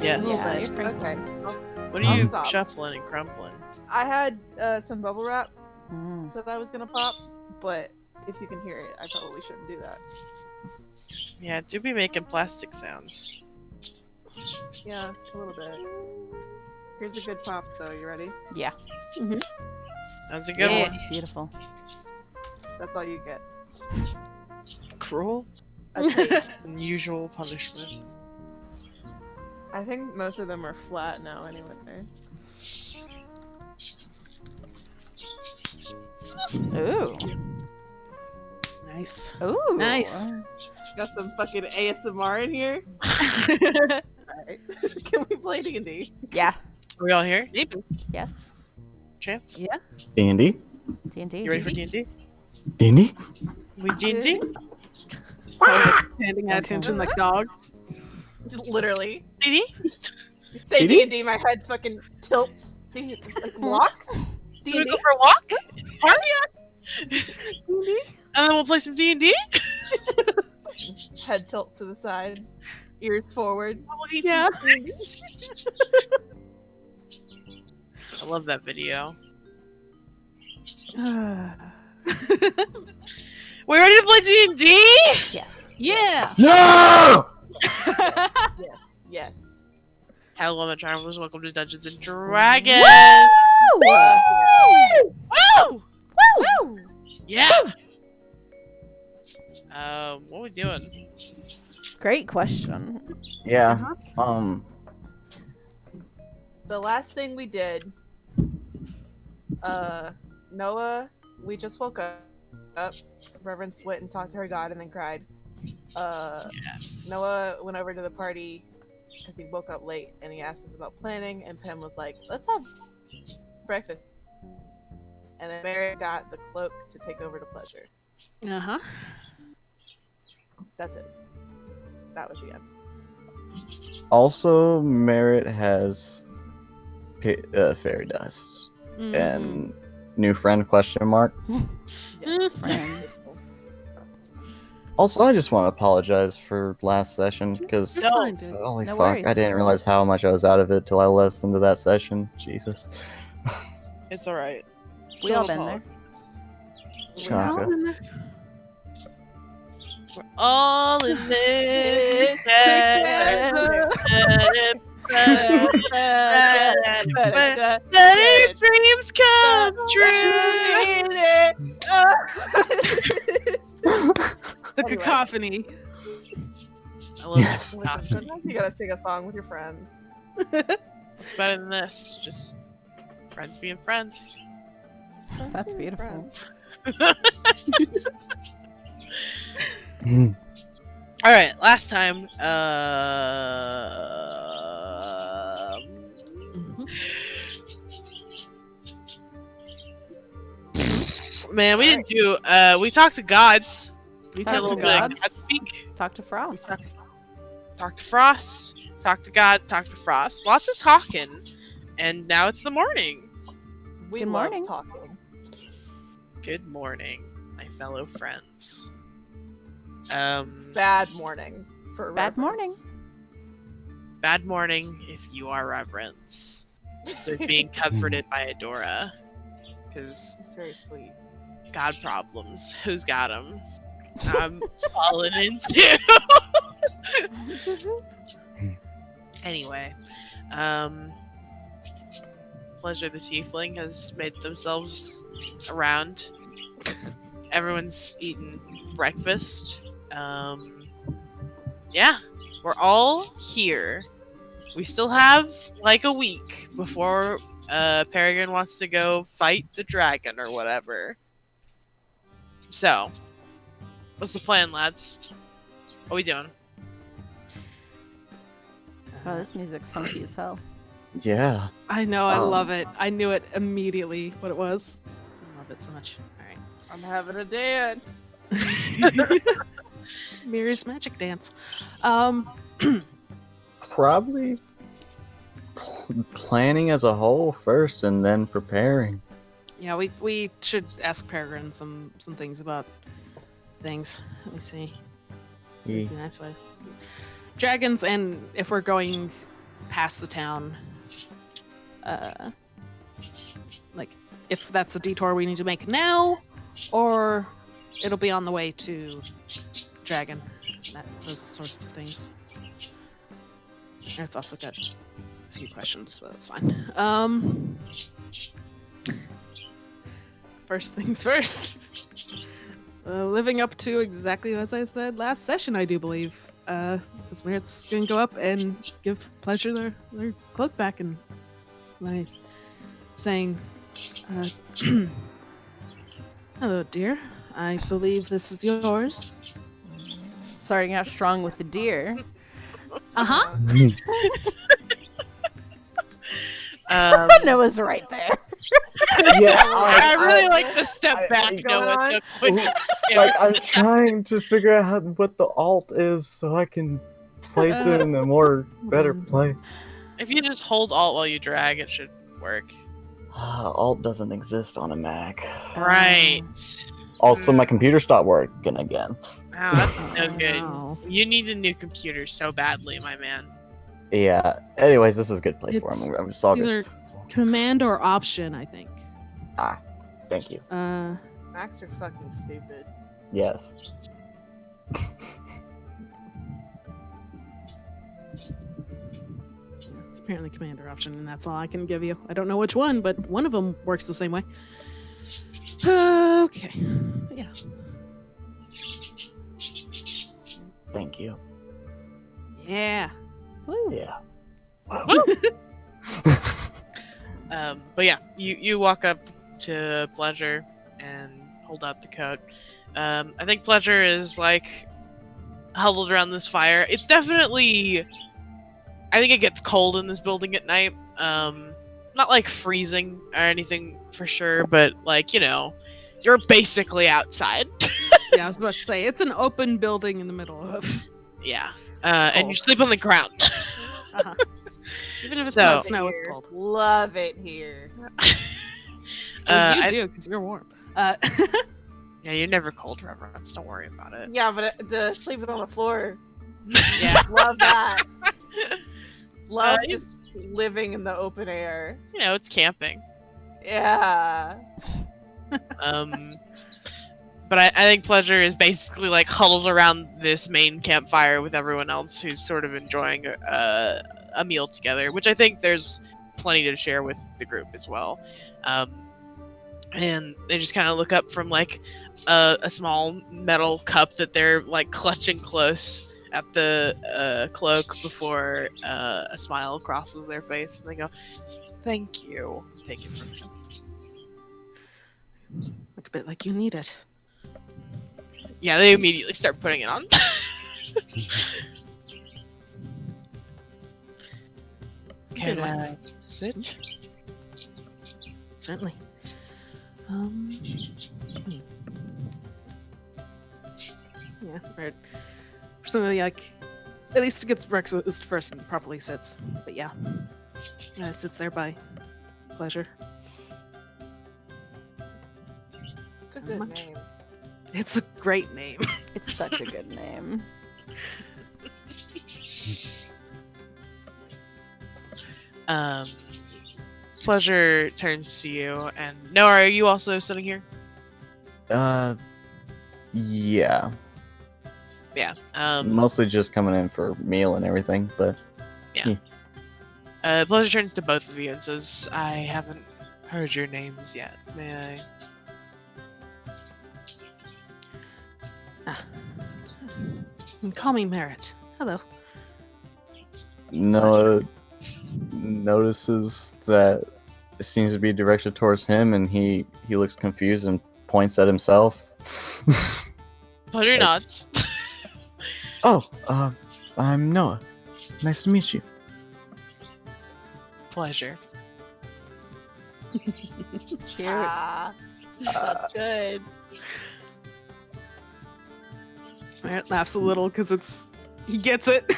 Yes. little Yeah, bit. you're pretty Okay. What are I'll you stop. shuffling and crumpling? I had some bubble wrap Mm. that I was gonna pop, but if you can hear it, I probably shouldn't do that. Yeah, do be making plastic sounds. Yeah, a little bit. Here's a good pop, though. You ready? Yeah. That was a good Yeah. one. Beautiful. That's all you get. Cruel. A taste. Unusual punishment. I think most of them are flat now, anyway. Ooh. Nice. Ooh. Nice. Got some fucking ASMR in here. Alright. Can we play D&D? Yeah. Are we all here? Maybe. Yes. Chance? Yeah. D&D? D&D. You ready for D&D? D&D? We D&D? All of us standing at attention like dogs. Just literally. D&D? You say D&D? D&D, my head fucking tilts. Like, walk? You D&D? wanna go for a walk? Party? And then we'll play some D&D? Head tilts to the side. Ears forward. We'll eat Yeah. some snacks. I love that video. We ready to play D&D? Yes. Yeah. No! Yes. Yes. Hello, my travelers. Welcome to Dungeons and Dragons. Woo! Woo! Woo! Yeah. What are we doing? Great question. Yeah. The last thing we did, Noah, we just woke up. Reverence went and talked to her god and then cried. Yes. Noah went over to the party because he woke up late and he asked us about planning, and Pam was like, let's have breakfast. And then Mary got the cloak to take over to Pleasure. Uh-huh. That's it. That was the end. Also, Merritt has fairy dust. Mhm. And new friend question mark. Yeah. Friend. Also, I just want to apologize for last session because No. Fine, dude. holy No fuck, worries. I didn't realize how much I was out of it till I listened to that session. Jesus. It's alright. We all been there. Chaka. We're all in this. Let your dreams come true. The Anyway. cacophony. I love Yes. this. Listen, sometimes you gotta sing a song with your friends. It's better than this. Just friends being friends. That's being beautiful. friends. All right, last time. Man, we didn't do. We talked to gods. We did a Talked little to bit of gods. god speak. Talk to Frost. Talked to Frost. Talked to gods. Talked to Frost. Lots of talking, and now it's the morning. We Good love morning. talking. Good morning, my fellow friends. Bad morning for Bad Reverence. morning. Bad morning if you are Reverence. They're being comforted by Adora. Because It's very sweet. God problems. Who's got them? I'm falling into. Anyway, Pleasure the Tiefling has made themselves around. Everyone's eaten breakfast. Yeah, we're all here. We still have like a week before Peregrine wants to go fight the dragon or whatever. So, what's the plan, lads? What are we doing? Oh, this music's funky as hell. Yeah. I know, I Um, love it. I knew it immediately what it was. I love it so much. Alright. I'm having a dance. Mirror's magic dance. Probably planning as a whole first and then preparing. Yeah, we should ask Peregrine some things about things. Let me see. Ye- Nice way. Dragons, and if we're going past the town. Like, if that's a detour we need to make now, or it'll be on the way to Dragon. Those sorts of things. And it's also got a few questions, but that's fine. First things first. Living up to exactly as I said last session, I do believe. Because Merit's gonna go up and give Pleasure their cloak back, and like saying, "Hello, dear. I believe this is yours." Starting out strong with the deer. Uh-huh. Noah's right there. Yeah, I really like the step back, what's Noah. going The quick, like I'm trying to figure out what the alt is so I can place it in a more better place. if you just hold Alt while you drag, it should work. Alt doesn't exist on a Mac. Right. Also, my computer stopped working again. Oh, that's no good. Wow. You need a new computer so badly, my man. Yeah. Anyways, this is a good place for It's him. I'm just all good. Either command or option, I think. Thank you. Macs are fucking stupid. Yes. It's apparently command or option, and that's all I can give you. I don't know which one, but one of them works the same way. Okay. Yeah. Thank you. Yeah. Woo. Yeah. But yeah, you walk up to Pleasure and hold out the coat. I think Pleasure is like huddled around this fire. It's definitely, I think it gets cold in this building at night. Not like freezing or anything for sure, but like, you know, you're basically outside. Yeah, I was about to say, it's an open building in the middle of... Yeah. And you sleep on the ground. Uh-huh. Even if it's So- not Love it snow, it's here. cold. Love it here. Well, you I- do, because you're warm. yeah, you're never cold, Reverence. Don't worry about it. Yeah, but the sleeping on the floor. Yeah. Love that. Love you- just living in the open air. You know, it's camping. Yeah. But I think Pleasure is basically like huddled around this main campfire with everyone else who's sort of enjoying a meal together, which I think there's plenty to share with the group as well. And they just kind of look up from like a small metal cup that they're like clutching close at the cloak before a smile crosses their face, and they go, "Thank you." Take it from him. Look a bit like you need it. Yeah, they immediately start putting it on. Can I sit? Certainly. Yeah, right. For somebody like, at least it gets breakfast first and properly sits. But yeah, sits there by Pleasure. It's a How good much? name. It's a great name. It's such a good name. Pleasure turns to you, and Noah, are you also sitting here? Yeah. Yeah. Mostly just coming in for meal and everything, but Pleasure turns to both of you and says, "I haven't heard your names yet. May I?" Call me Merritt. Hello. Noah notices that it seems to be directed towards him, and he looks confused and points at himself. Pleasure nods. Oh, I'm Noah. Nice to meet you. Pleasure. Here, That's good. Merritt laughs a little because he gets it.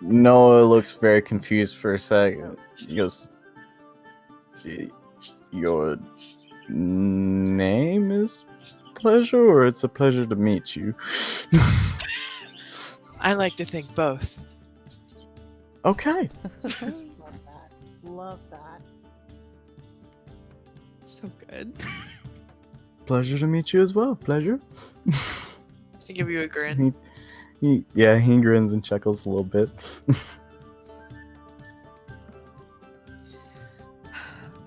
Noah looks very confused for a second. He goes, "Your name is Pleasure, or it's a pleasure to meet you?" I like to think both. Okay. Love that. Love that. So good. Pleasure to meet you as well. Pleasure. I give you a grin. He grins and chuckles a little bit.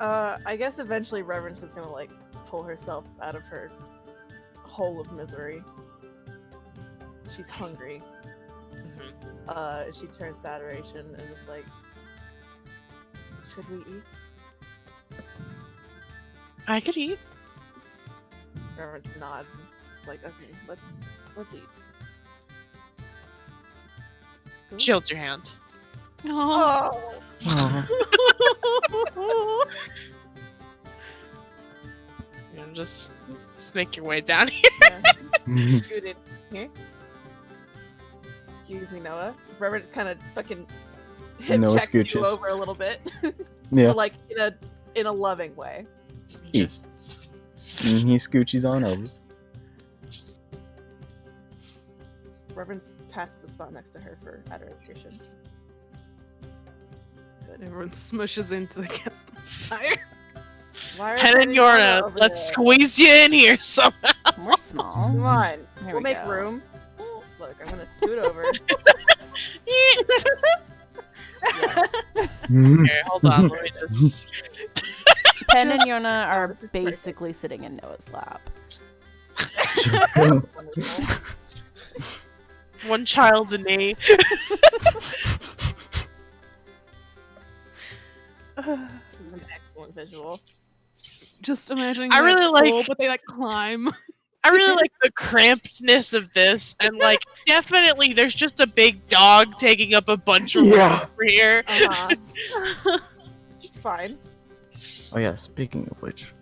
I guess eventually Reverence is gonna like pull herself out of her hole of misery. She's hungry. She turns to Adoration and is like, "Should we eat?" I could eat. Reverence nods and it's just like, "Okay, let's eat." Let's go. Shield your hand. Oh. Oh, You know, just make your way down here. yeah. Scooted here. Excuse me, Noah. Reverence kind of fucking hip Noah checks you scooches. over a little bit, Yeah. but like in a loving way. Just And he scoochies on over. Reverence passed the spot next to her for Adoration. Good. Everyone smushes into the campfire. Why are Pen and Penny Yorna Yorna, over let's there? squeeze you in here somehow. We're small. Come on, Here we'll we make go. room. Look, I'm gonna scoot over. Okay, hold on. Let me just. Pen and Just- Yona are This is perfect. basically sitting in Noah's lap. Wonderful. One child in me. This is an excellent visual. Just imagining. I them at really like- school, but they like climb. I really like the crampedness of this, and like definitely, there's just a big dog taking up a bunch of room Yeah. over here. It's fine. Oh yeah, speaking of which,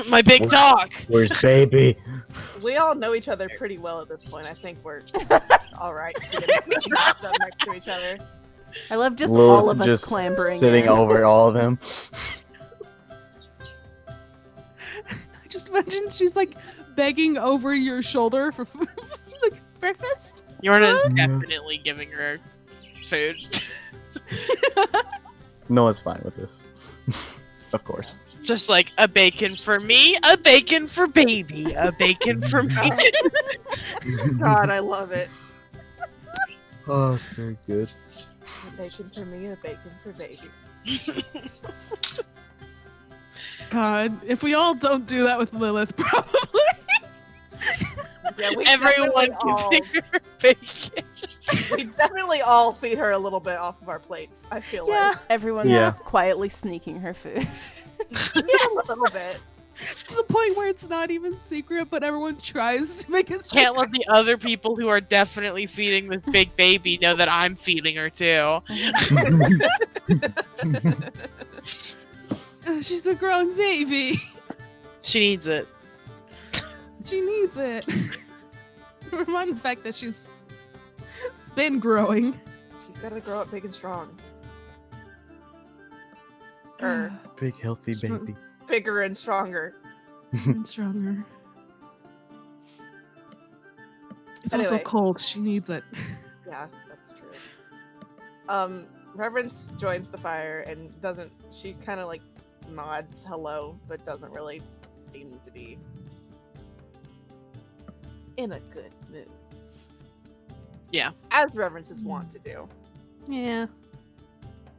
My big dog. where's baby? We all know each other pretty well at this point. I think we're all right. Up next to each other. I love just Lil all of us just clambering sitting in. over all of them. I just imagine she's like begging over your shoulder for food. Like breakfast. Yorna's Yeah. definitely giving her food. Noah's fine with this. Of course. Just like a bacon for me, a bacon for baby, a bacon for me. God, I love it. Oh, it's very good. A bacon for me and a bacon for baby. God, if we all don't do that with Lilith, probably. Yeah, we Everyone definitely all, giving her bacon. we definitely all feed her a little bit off of our plates. I feel Yeah, Everyone Yeah. quietly sneaking her food. like a little bit. to the point where it's not even secret, but everyone tries to make it secret. Can't let the other people who are definitely feeding this big baby know that I'm feeding her too. She's a grown baby. She needs it. She needs it. Remind the fact that she's been growing. She's gotta grow up big and strong. Big healthy baby. Bigger and stronger. And stronger. It's also Anyway. cold. She needs it. Yeah, that's true. Reverence joins the fire and doesn't. She kind of like nods hello, but doesn't really seem to be in a good mood. Yeah. As Reverence is wont to do. Yeah.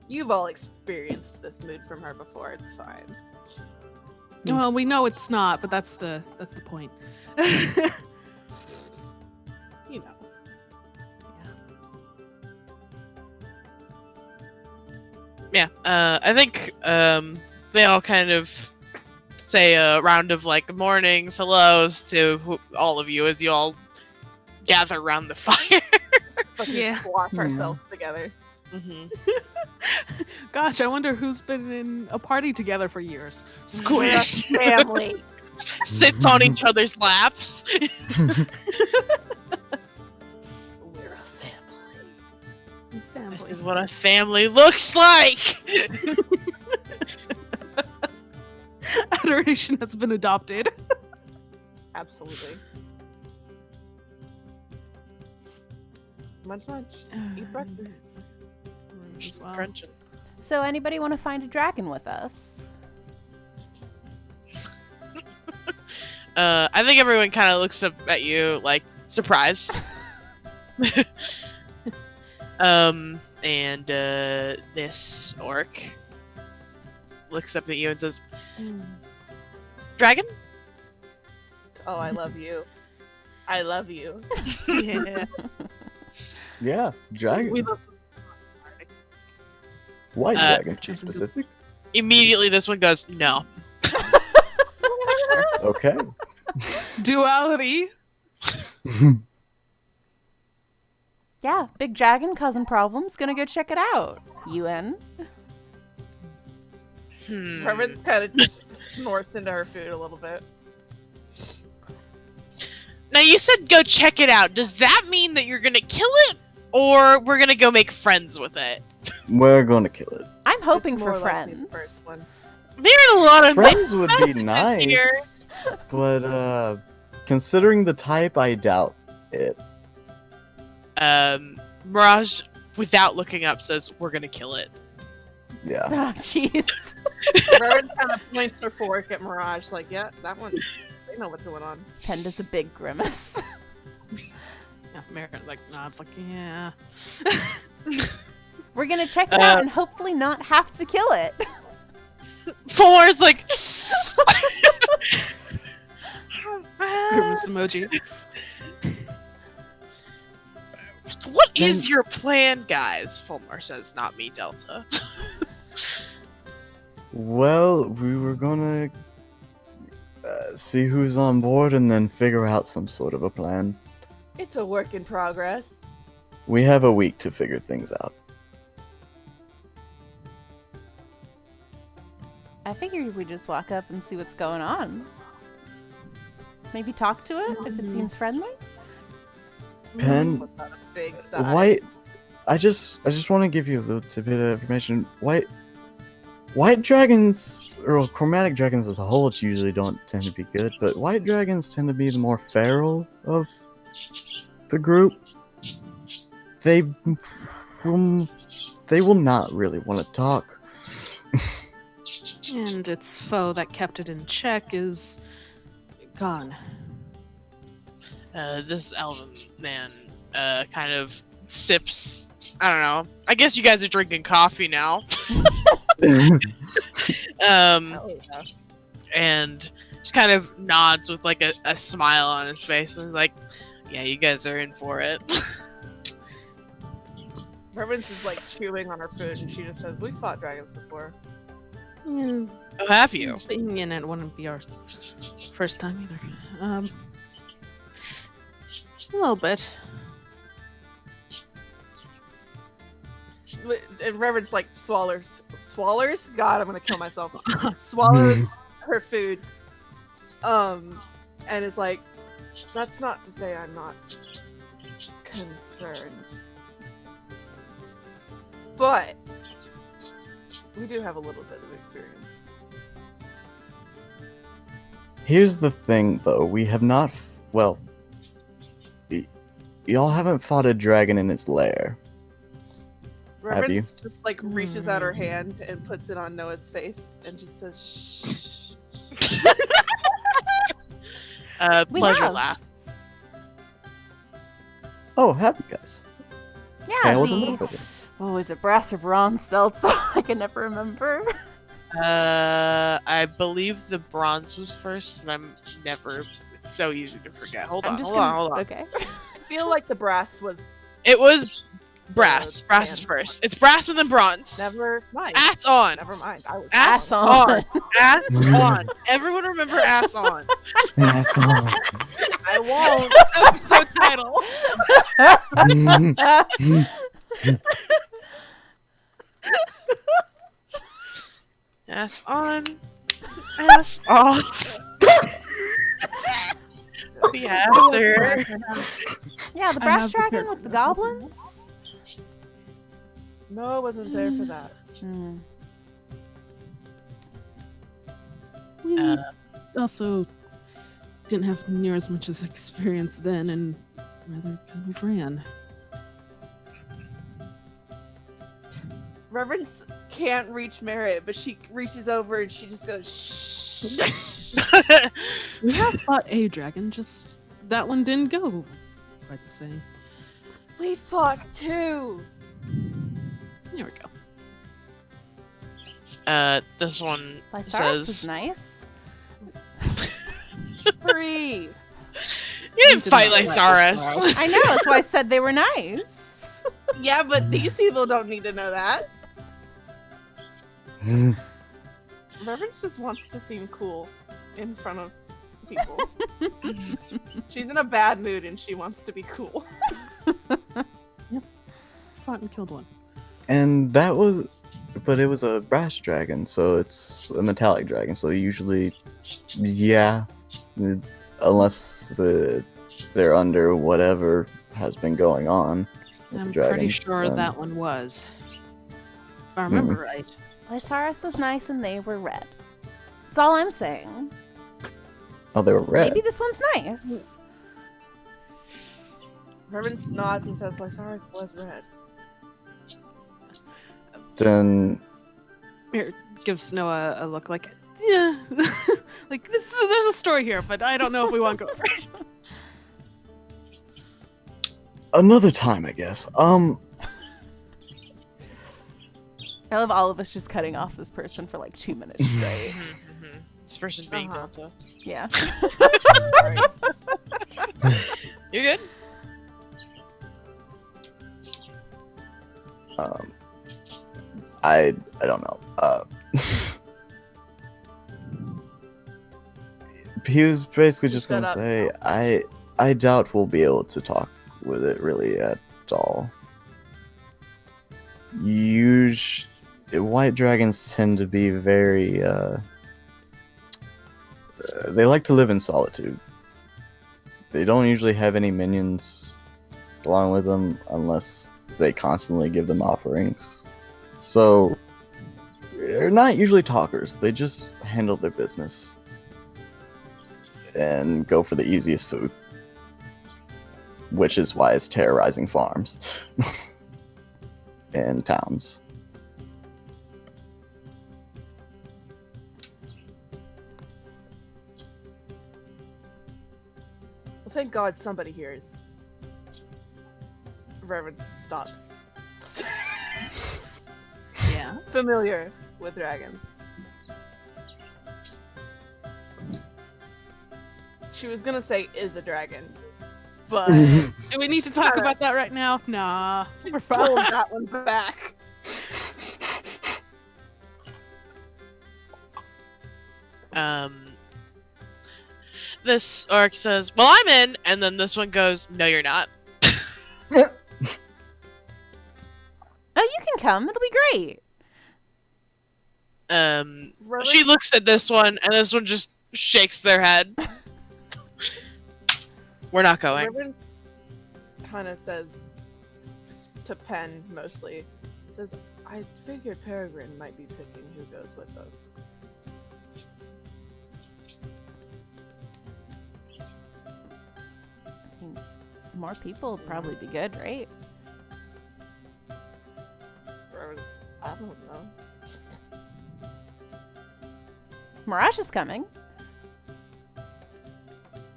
You've all experienced this mood from her before. It's fine. Well, we know it's not, but that's the point. You know. Yeah. I think they all kind of say a round of like mornings, hellos to all of you as you all gather around the fire. Fucking Yeah. squash Hmm. ourselves together. hmm Gosh, I wonder who's been in a party together for years. We're a Squish. family. Sits on each other's laps. We're a family. This is what a family looks like. Adoration has been adopted. Absolutely. Munch munch. Eat breakfast. as well. Crunching. So, anybody want to find a dragon with us? I think everyone kind of looks up at you like surprised. And this orc looks up at you and says, "Dragon?" Oh, I love you. I love you. Yeah. Yeah, dragon. We love White Uh, dragon, to be specific. Immediately, this one goes, "No." Okay. duality. Yeah, big dragon causing problems. Gonna go check it out. UN. Reverence kind of snorts into her food a little bit. Now you said go check it out. Does that mean that you're gonna kill it, or we're gonna go make friends with it? We're gonna kill it. I'm hoping It's for more likely friends. the first one. There are a lot of Friends would be messages here. nice, but considering the type, I doubt it. Mirage, without looking up, says we're gonna kill it. Yeah. Oh, jeez. Reverence kind of points her fork at Mirage, like, yeah, that one. They know what's going on. Pen does a big grimace. Yeah, Merritt like nods like, yeah. We're gonna check it out and hopefully not have to kill it. Fulmar's like, Grimace emoji. what is your plan, guys? Fulmar says, not me, Delta. Well, we were gonna see who's on board and then figure out some sort of a plan. It's a work in progress. We have a week to figure things out. I figured we just walk up and see what's going on. Maybe talk to it if it seems friendly. Pen, Let out a big sigh. White. I just want to give you a little tidbit of information. White dragons, or chromatic dragons as a whole, usually don't tend to be good, but white dragons tend to be the more feral of the group. They will not really want to talk. And its foe that kept it in check is gone. This elven man kind of sips. I don't know. I guess you guys are drinking coffee now. Hell yeah. And just kind of nods with like a smile on his face and is like, yeah, you guys are in for it. Reverence is like chewing on her food and she just says, we fought dragons before. Mm, Oh, have you? being in it wouldn't be our first time either. A little bit. And Reverence like swallows. God, I'm gonna kill myself. Swallows her food. And is like, that's not to say I'm not concerned. But we do have a little bit of experience. Here's the thing, though. We have not. Well, y'all haven't fought a dragon in its lair. Have you? Reverence just like reaches out her hand and puts it on Noah's face and just says, shh. We Pleasure have. laugh. Oh, have you guys? Yeah, Okay, I wasn't the... looking for you. Oh, is it brass or bronze stelts? I can never remember. I believe the bronze was first, but I'm never. It's so easy to forget. Hold on. Okay. I feel like the brass was It was brass. Brass is tan. first. It's brass and then bronze. never mind. Ass on. Never mind. I was Ass wrong. on. Ass on. Everyone remember ass on. Yes, oh. I won't. Episode title. Ass on. Ass off. The answer. Yeah, the I brass have dragon prepared with the for that. goblins. No, I wasn't there for that. Hmm. We also didn't have near as much as experience then, and rather kind of ran. Reverence can't reach Merritt, but she reaches over and she just goes shh. We have fought a dragon, just that one didn't go quite the same. We fought too. There we go. This one Lysaris was says, nice. 3. "You didn't did fight not fight Lysaris." Lysaris. I know, that's why I said they were nice. Yeah, but these people don't need to know that. Reverence just wants to seem cool in front of people. She's in a bad mood and she wants to be cool. Fought and killed one. And that was, but it was a brass dragon, so it's a metallic dragon. So usually, yeah, unless they're under whatever has been going on. with the I'm pretty dragons, sure then- that one was. If I remember right. Lysaris was nice and they were red. That's all I'm saying. Oh, they were red. Maybe this one's nice. Reverence nods and says Lysaris was red. Then Here, gives Noah a look like, yeah, like there's a story here, but I don't know if we want to go over it. another time, I guess. I love all of us just cutting off this person for like 2 minutes straight. This person's being Uh-huh. Delta. Yeah. Sorry. You're good. I don't know. He was basically just Shut gonna up. say, I doubt we'll be able to talk with it really at all. White dragons tend to be very they like to live in solitude. They don't usually have any minions along with them unless they constantly give them offerings. So they're not usually talkers. They just handle their business and go for the easiest food, which is why it's terrorizing farms and towns. Well, thank God somebody hears. Reverence stops. Yeah. Familiar with dragons. She was gonna say is a dragon, but Do we need to talk Alright. about that right now? Nah, we're pulled fine. that one back. This orc says, "Well, I'm in," and then this one goes, "No, you're not." Oh, you can come. It'll be great. She looks at this one, and this one just shakes their head. We're not going. Reverence kind of says to Penn mostly, says, "I figured Peregrine might be picking who goes with us." More people would probably be good, right? Reverence, I don't know. Mirage is coming.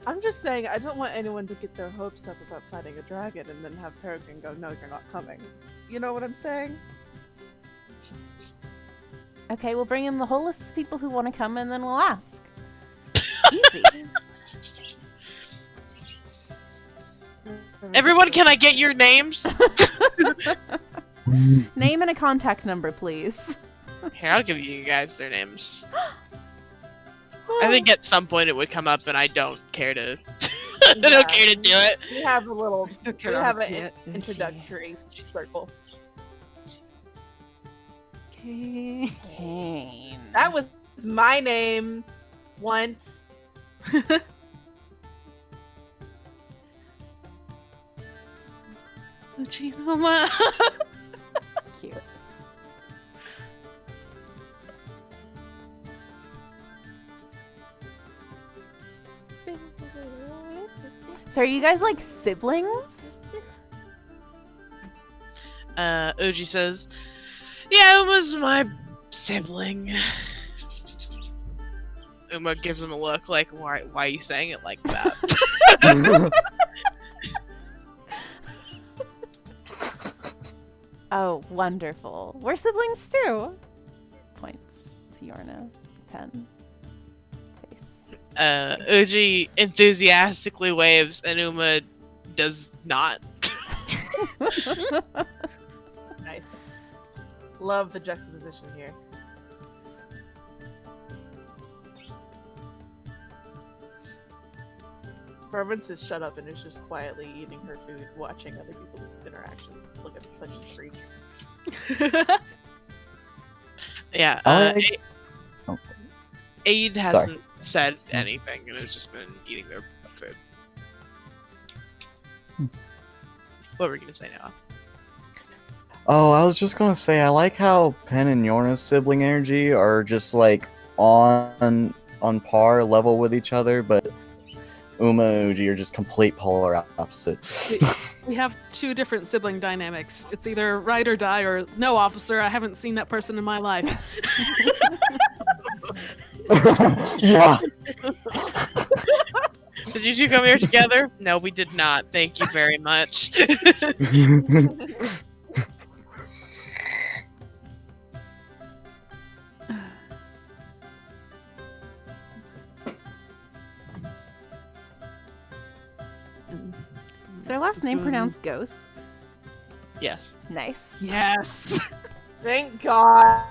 I'm just saying, I don't want anyone to get their hopes up about fighting a dragon and then have Peregrine go, "No, you're not coming." You know what I'm saying? Okay, we'll bring in the whole list of people who want to come and then we'll ask. Easy. Everyone, can I get your names? Name and a contact number, please. Here, I'll give you guys their names. I think at some point it would come up, and I don't care to. I don't care to do it. We have a little, Took we care of have it an yet. introductory circle. Okay. Kane. That was my name once. Uchinoma. Cute. So are you guys like siblings? Oji says, Yeah, it was my sibling. Uma gives him a look like, why are you saying it like that? Oh, wonderful. We're siblings too. Points to Yorna. Pen. Face. Uji enthusiastically waves and Uma does not. Nice. Love the juxtaposition here. Fervence is shut up and is just quietly eating her food, watching other people's interactions. Look at such a freak. Yeah, I- Oh. Aid hasn't said anything and has just been eating their food. What were you gonna say now? Oh, I was just gonna say I like how Pen and Yorna's sibling energy are just like on par level with each other, but Uma and Uji are just complete polar opposite. We have two different sibling dynamics. It's either ride or die or no, officer, I haven't seen that person in my life. Yeah. Did you two come here together? No, we did not. Thank you very much. Is their last It's name going- pronounced Ghost? Yes. Nice. Yes. Thank God.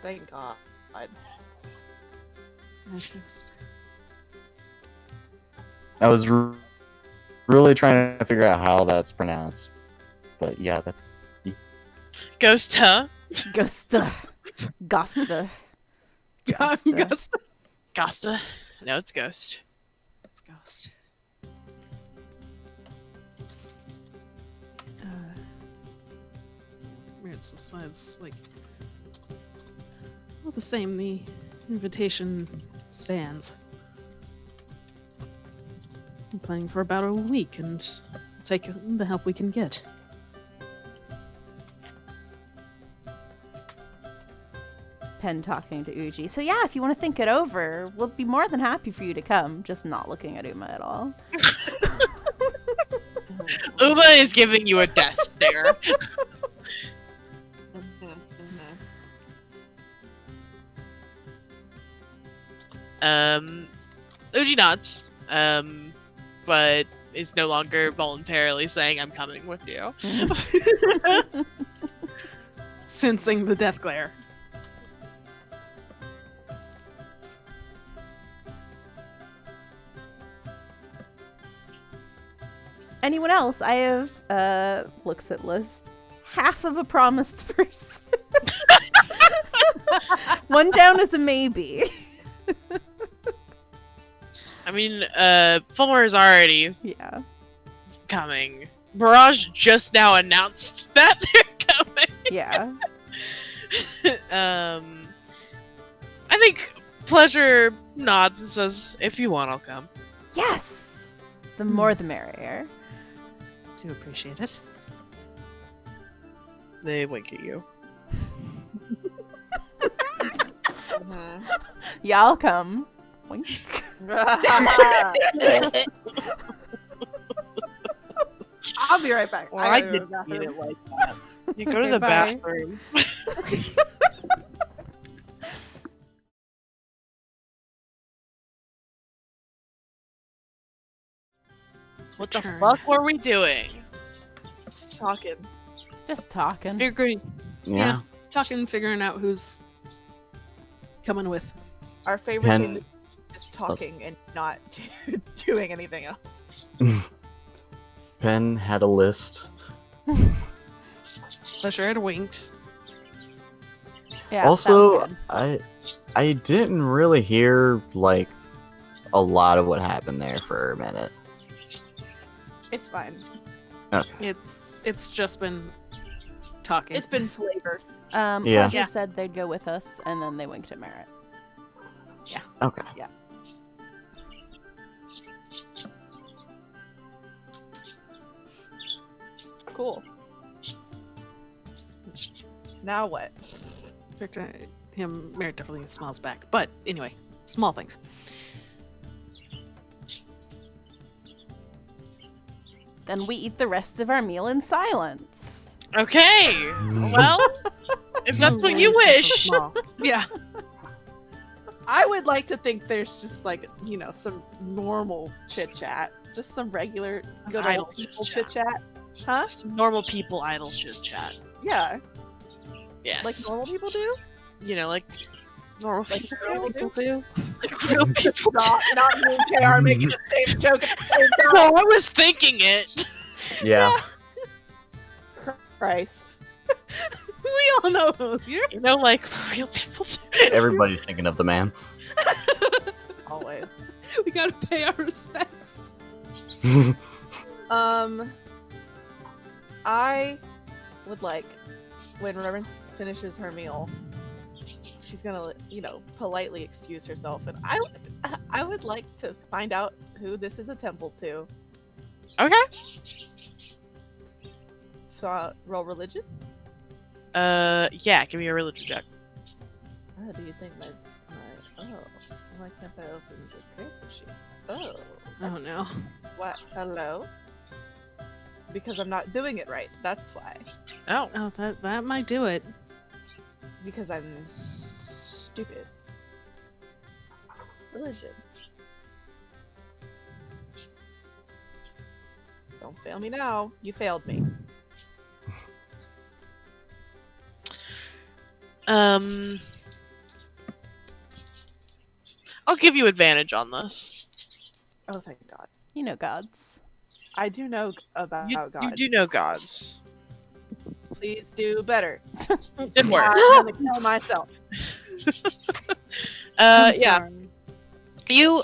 Thank God. I was really trying to figure out how that's pronounced, but yeah, that's Ghost, huh? Ghosta. Gosta. Gosta. Ghost. Costa. No, it's Ghost. It's Ghost. It's like all the same. The invitation stands. I'm planning for about a week and take the help we can get. Pen talking to Uji. So yeah, if you want to think it over, we'll be more than happy for you to come. Just not looking at Uma at all. Uma is giving you a death stare. Uji nods, but is no longer voluntarily saying, I'm coming with you. Sensing the death glare. Anyone else? I have looks at list. Half of a promised person. One down is a maybe. I mean, Fulmer is already Yeah. coming. Barrage just now announced that they're coming. Yeah. I think Pleasure nods and says, if you want, I'll come. Yes. The more the merrier. Do appreciate it. They wink at you. Yeah, I'll come. Wink. I'll be right back. Well, I I gotta go to the didn't mean bathroom. it like that. You go to Okay, the bye. bathroom. What the Return. fuck were we doing? Talking. Just talking. Figuring, yeah. talking, figuring out who's coming with. Our favorite Pen- thing to do is talking and not doing anything else. Pen had a list. Pleasure had winked. Yeah. Also, sounds good. I didn't really hear like a lot of what happened there for a minute. It's fine. Okay. It's just been talking. It's been flavor. Yeah. Pleasure Yeah. said they'd go with us, and then they winked at Merritt. Okay. Cool. Now what? Victor, Mary definitely smiles back. But anyway, small things. Then we eat the rest of our meal in silence. Okay. Well, if that's what you wish. Yeah. I would like to think there's just like, some normal chit chat. Just some regular good Idle old people chit-chat. chit chat. Huh? Some normal people idle chit chat. Yeah. Yes. Like normal people do? Like normal Like people. real people do? Like real people. Not me and KR making the same joke at the same time. No, I was thinking it. Yeah. Christ. We all know who's here. Like real people do. Everybody's thinking of the man. Always. We gotta pay our respects. I would like, when Reverence finishes her meal, she's gonna, politely excuse herself, and I would like to find out who this is a temple to. Okay. So, roll religion? Yeah, give me a religion check. Do you think why can't I open the character sheet? Oh. Oh no. What? Hello? Because I'm not doing it right. That's why. Oh. Oh, that might do it. Because I'm stupid. Religion. Don't fail me now. You failed me. I'll give you advantage on this. Oh, thank God. You know gods. I do know about You God. do know gods. Please do better. Didn't work. I'm gonna kill myself. I'm Yeah. sorry. You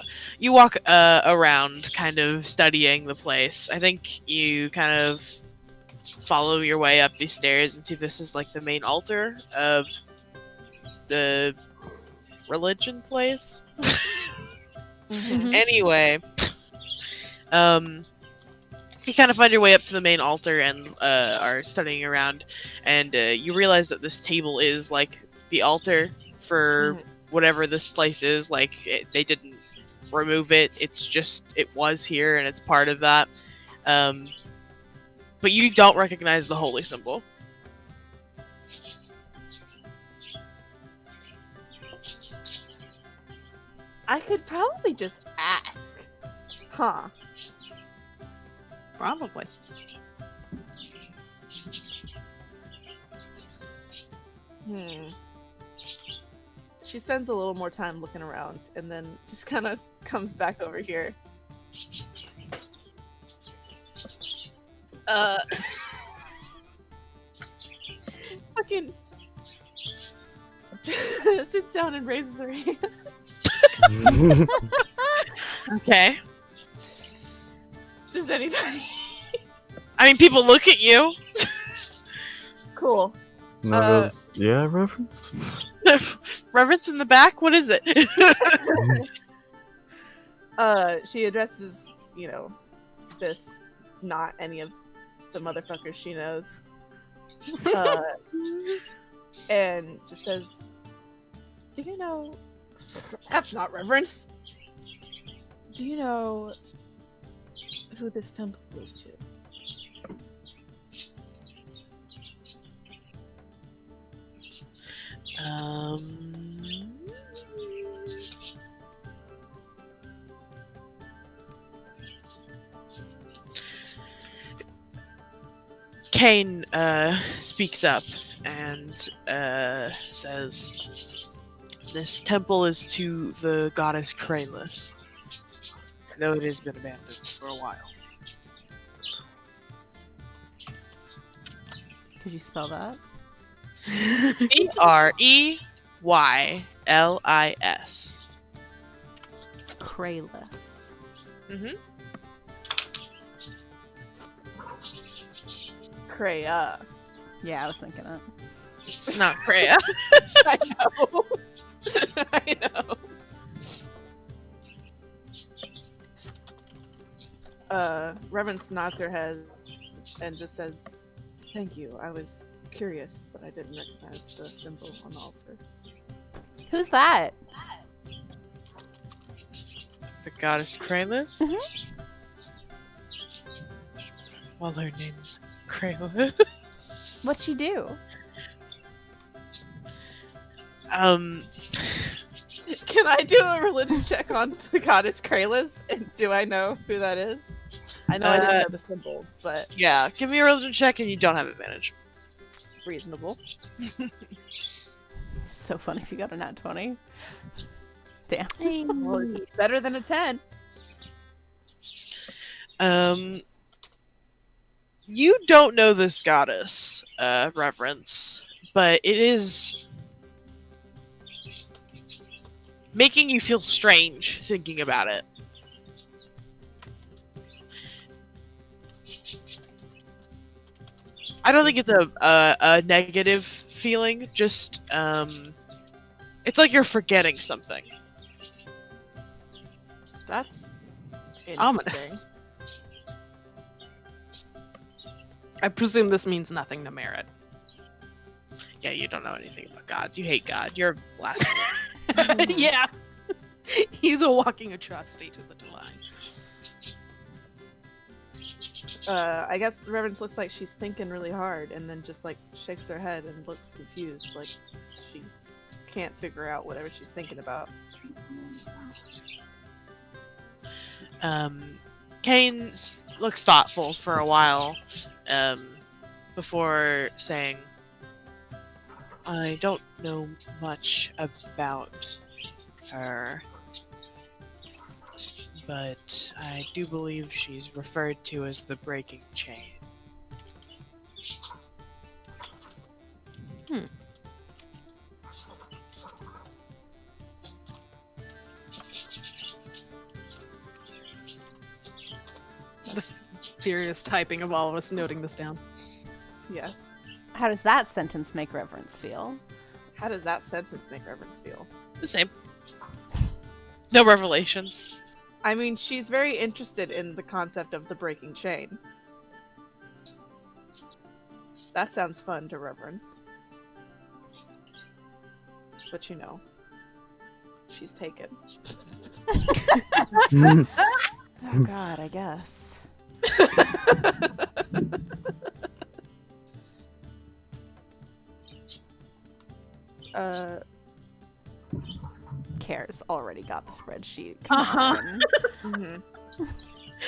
walk around, kind of studying the place. I think you kind of follow your way up these stairs and see this is like the main altar of the religion place. Mhm. Anyway, you kind of find your way up to the main altar and are studying around, and you realize that this table is like the altar for Mhm. whatever this place is. Like they didn't remove it; it was here and it's part of that. But you don't recognize the holy symbol. I could probably just ask. Huh. Probably. She spends a little more time looking around and then just kind of comes back over here. Fucking sits down and raises her hand. Okay. Does anybody? I mean, people look at you. Cool. Yeah, reference. Reverence in the back. What is it? She addresses, this, not any of the motherfuckers she knows. And just says, do you know... That's not reverence! Do you know who this temple is to? Kane speaks up and says, "This temple is to the goddess Kralis, though it has been abandoned for a while." Could you spell that? Kreylis. Kralis. Mm-hmm. Kreia. Yeah, I was thinking it. It's not Kreia. I know. I know. Reverence nods her head and just says, "Thank you. I was curious that I didn't recognize the symbol on the altar. Who's that? The goddess Kralis? Mhm. Well, her name's Kralis. What'd she do? Can I do a religion check on the goddess Kralis? And do I know who that is? I know I didn't know the symbol, but Yeah, give me a religion check and you don't have advantage. reasonable. So funny if you got a nat 20. Damn. Well, it's better than a 10. You don't know this goddess, Reverence, but it is making you feel strange thinking about it. I don't think it's a negative feeling, just, it's like you're forgetting something. That's interesting. Ominous. I presume this means nothing to Merritt. Yeah, you don't know anything about gods. You hate God. You're blasphemous. Yeah. He's a walking atrocity to the divine. I guess the Reverence looks like she's thinking really hard and then just like shakes her head and looks confused, like she can't figure out whatever she's thinking about. Kane looks thoughtful for a while before saying, I don't know much about her, but I do believe she's referred to as the Breaking Chain. The furious typing of all of us noting this down. Yeah. How does that sentence make Reverence feel? How does that sentence make Reverence feel? The same. No revelations. I mean, she's very interested in the concept of the breaking chain. That sounds fun to Reverence. But you know, she's taken. Oh god, I guess. Cares already got the spreadsheet. Come on. Mhm.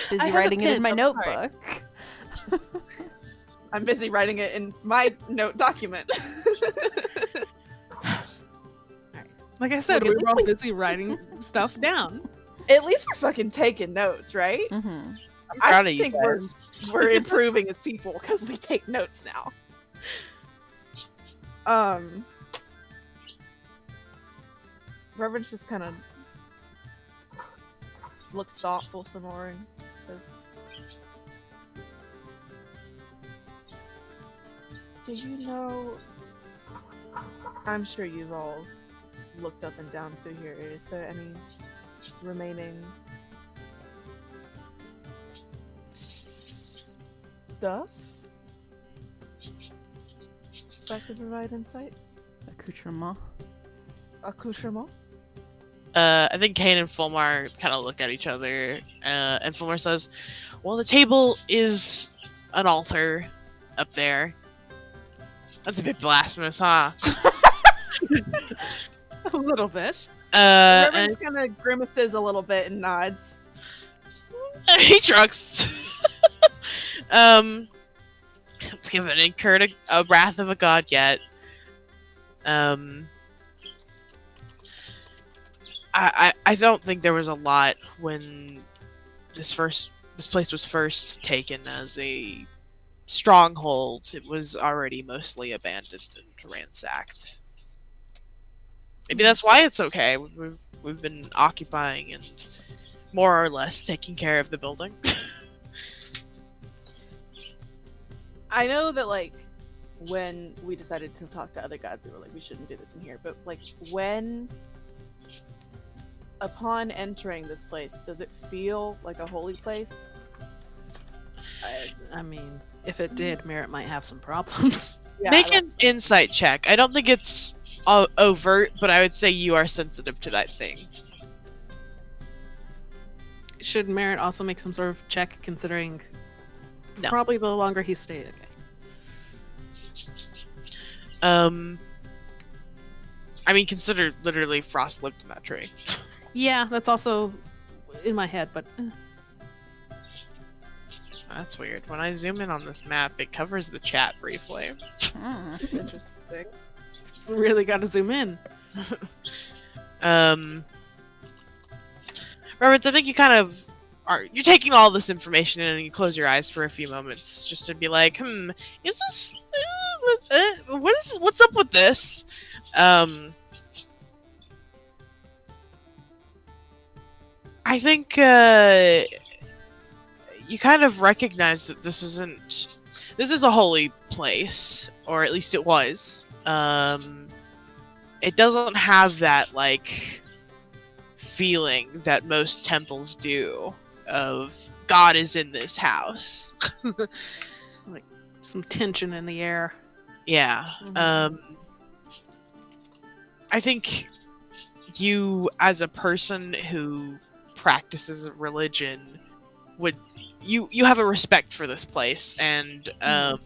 Busy I have a writing it in pen, my I'm sorry. notebook. I'm busy writing it in my note document. Like I said, Look, we at were all least busy writing stuff down. At least we're fucking taking notes, right? Mm-hmm. I'm I proud of you think we're guys. we're improving as people because we take notes now. Reverence just kind of looks thoughtful some more and says, "Do you know? I'm sure you've all looked up and down through here. Is there any remaining stuff that could provide insight? Accoutrement. Accoutrement?" I think Kane and Fulmar kind of look at each other, and Fulmar says, well, the table is an altar up there. That's a bit blasphemous, huh? A little bit. Reverence kind of grimaces a little bit and nods. He shrugs. We haven't incurred a wrath of a god yet. I don't think there was a lot when this place was first taken as a stronghold. It was already mostly abandoned and ransacked. Maybe that's why it's okay. We've been occupying and more or less taking care of the building. I know that, like, when we decided to talk to other gods, we were like, we shouldn't do this in here. But, like, upon entering this place, does it feel like a holy place? I mean, if it did, Merritt might have some problems. Yeah, Make an that's- insight check. I don't think it's overt, but I would say you are sensitive to that thing. Should Merritt also make some sort of check, considering No. probably the longer he stayed? Okay. I mean, consider literally Frost lived in that tree. Yeah, that's also in my head, but That's weird. When I zoom in on this map, it covers the chat briefly. Hmm. Interesting. it's really got to zoom in. Reverence, I think you kind of you're taking all this information in and you close your eyes for a few moments just to be like, is this what's up with this? I think you kind of recognize that this is a holy place, or at least it was. It doesn't have that like feeling that most temples do of God is in this house. Some tension in the air. Yeah. I think you, as a person who practices a religion, would you have a respect for this place, and that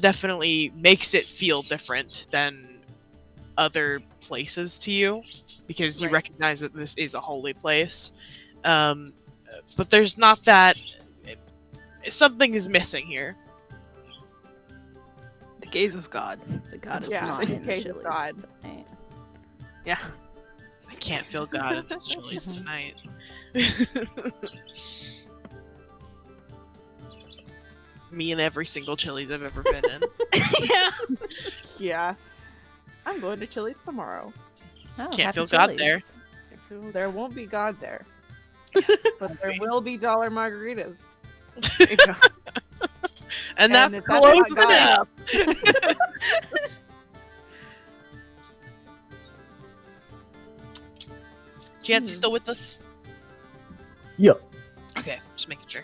definitely makes it feel different than other places to you, because you Right. recognize that this is a holy place. But there's not that. Something is missing here. The gaze of God. The god is Yeah, not in the case of Chili's God. tonight. Yeah. I can't feel God in the Chili's tonight. Me and every single Chili's I've ever been in. Yeah. Yeah. I'm going to Chili's tomorrow. Oh, Can't happy feel God there. Chili's. There won't be God there. But there will be dollar margaritas. And that's if that's close not God- enough. Chance, you still with us? Yup. Okay, just making sure.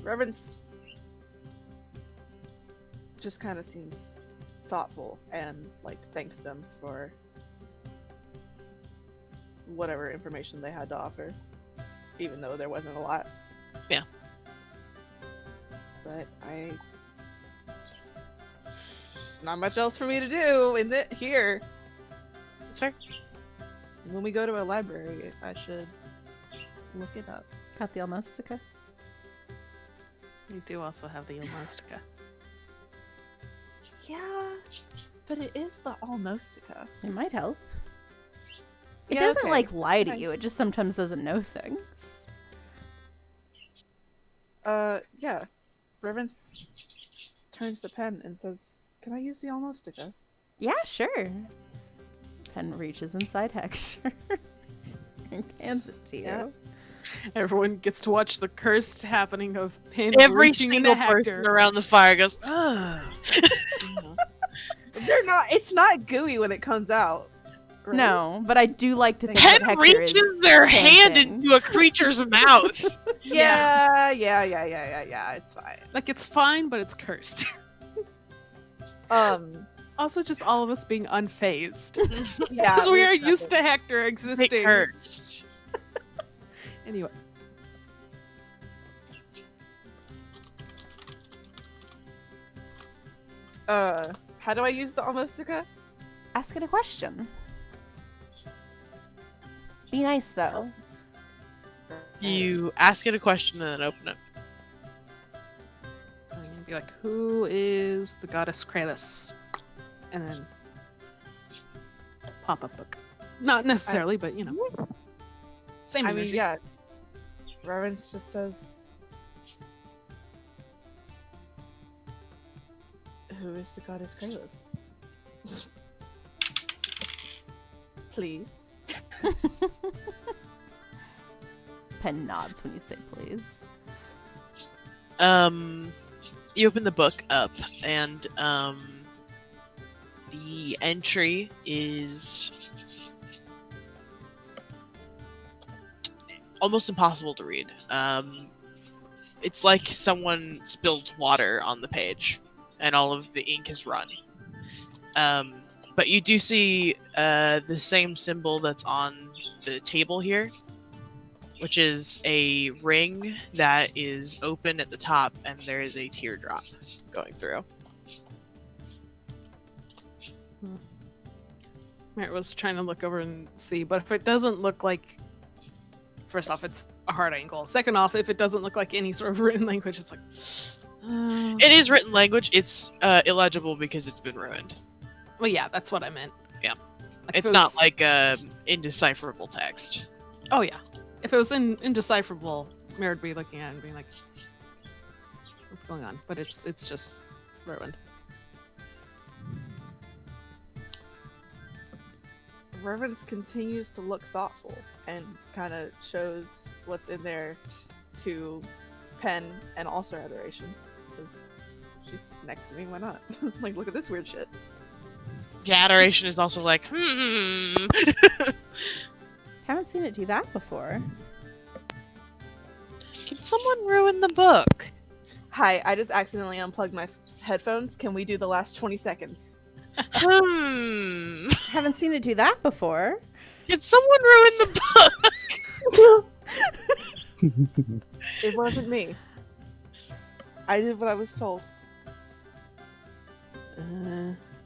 Reverence just kind of seems thoughtful and like thanks them for whatever information they had to offer, even though there wasn't a lot. Yeah. But there's not much else for me to do in here. That's fair. When we go to a library, I should look it up. Got the Almostica? We do also have the Ilmostica. Yeah, but it is the Almostica. It might help. It Yeah, doesn't okay. like lie to Okay. you, it just sometimes doesn't know things. Yeah. Reverence turns to Pen and says, "Can I use the Almostica?" Yeah, sure. Pen reaches inside Hector and hands it to you. Yeah. Everyone gets to watch the cursed happening of Pin Every reaching single into person Hector. around the fire goes, ah. They're not. It's not gooey when it comes out. right? No, but I do like to think Pen that Hector reaches is their hand panting. into a creature's mouth. Yeah. It's fine. Like, it's fine, but it's cursed. Also, just all of us being unfazed. Yeah. Because we are we've used to nothing. Hector They existing. cursed. Anyway. How do I use the Almostica? Ask it a question. Be nice though. You ask it a question and then open it. So I'm gonna be like, who is the goddess Kralis? And then pop-up book. Not necessarily, but you know. Same I energy. mean, yeah. Reverence just says, "Who is the goddess Kralis?" Please. Pen nods when you say please. You open the book up, and the entry is almost impossible to read. It's like someone spilled water on the page, and all of the ink has run. But you do see the same symbol that's on the table here, which is a ring that is open at the top, and there is a teardrop going through. Merritt was trying to look over and see, but if it doesn't look like, first off, it's a hard angle. Second off, if it doesn't look like any sort of written language, it's like, It is written language. It's illegible because it's been ruined. well, yeah, that's what I meant. Yeah. Like, if It's it not was- like indecipherable text. Oh yeah, if it was indecipherable, Merritt would be looking at it and being like, "What's going on?" But it's just ruined. Reverence continues to look thoughtful and kind of shows what's in there to Pen and also Adoration. Because she's next to me, why not? Like, look at this weird shit. Yeah, Adoration is also like, Haven't seen it do that before. Can someone ruin the book? Hi, I just accidentally unplugged my headphones. Can we do the last 20 seconds? Haven't seen it do that before. Can someone ruin the book? It wasn't me. I did what I was told.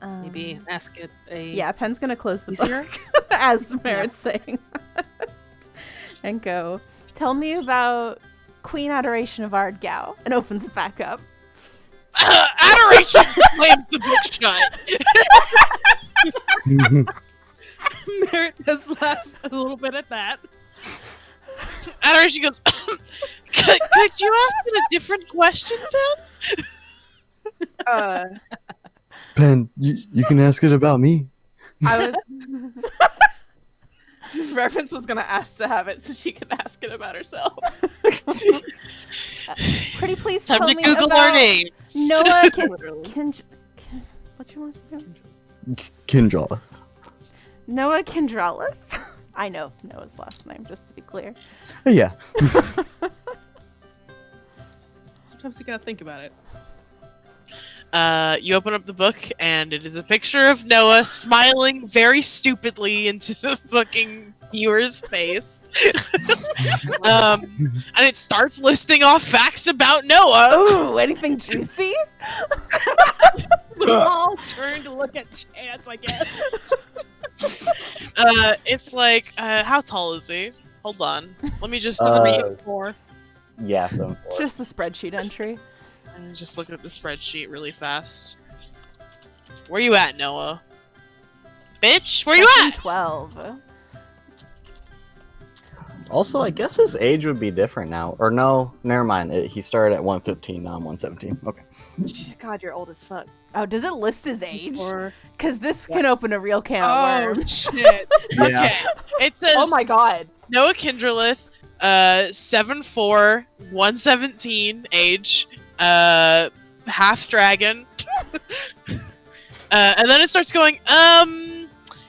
Maybe ask it a Yeah, Pen's gonna close the easier. book as Merritt's saying that. And go, tell me about Queen Adoration of Ardgau, and opens it back up. Adoration slams the book shut. Merritt does laugh a little bit at that. Adoration goes, could you ask it a different question, then? Pen, you can ask it about me. I was. Reference was gonna ask to have it so she can ask it about herself. Pretty please Time tell to me Google about our names. Noah Literally. what's your last name? Kindrolith. Noah Kindralith. I know Noah's last name, just to be clear. Yeah. Sometimes you gotta think about it. You open up the book, and it is a picture of Noah smiling very stupidly into the fucking viewer's face. And it starts listing off facts about Noah. Ooh, anything juicy? We all turn to look at Chance, I guess. It's like, how tall is he? Hold on. Let me just Uh, more. Yeah, so. Just the spreadsheet entry. And just look at the spreadsheet really fast. Where you at, Noah? Bitch, where you Fucking at? 12. Also, I guess his age would be different now. Or no, never mind. He started at 115, now I'm 117. Okay. God, you're old as fuck. Oh, does it list his age? Or Because this can open a real can of oh worms. shit! Okay. It says Oh my god. Noah Kindralith, 7'4", 117 age, half dragon. And then it starts going,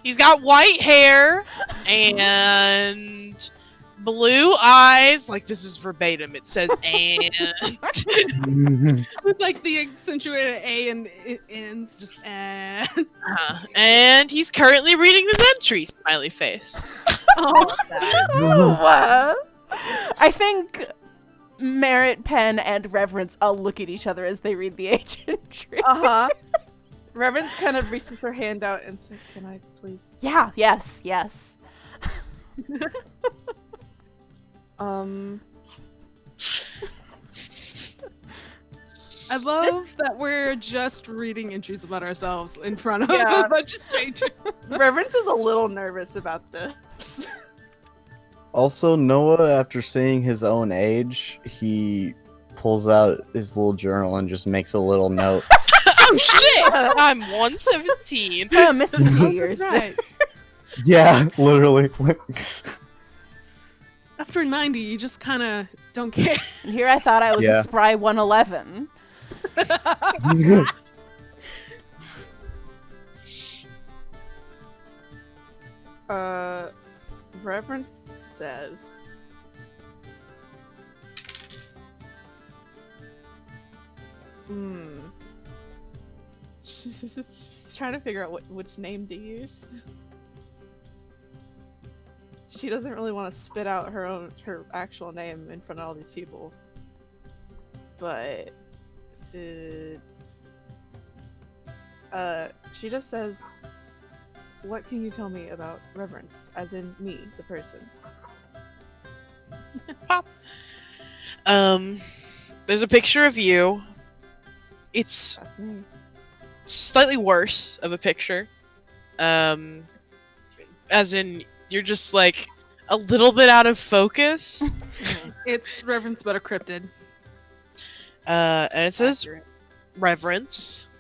he's got white hair and blue eyes. Like, this is verbatim. It says, and. With like the accentuated A and it ends just And he's currently reading this entry. Smiley face. Oh, Ooh, I think Merritt, Pen, and Reverence all look at each other as they read the age entry. Uh-huh. Reverence kind of reaches her hand out and says, "Can I please?" Yeah, yes. I love that we're just reading entries about ourselves in front of Yeah. a bunch of strangers. Reverence is a little nervous about this. Also, Noah, after seeing his own age, he pulls out his little journal and just makes a little note. Oh shit! I'm 117. Oh, missed a few years. That's right. Yeah, literally. After 90, you just kind of don't care. And here I thought I was Yeah. a spry 111. Reverence says, Hmm. She's trying to figure out which name to use. She doesn't really want to spit out her actual name in front of all these people. But she just says, "What can you tell me about Reverence?" As in me, the person. Pop. There's a picture of you. It's That's me. slightly worse of a picture. As in, you're just like a little bit out of focus. It's Reverence but a cryptid. And it says Accurate. Reverence.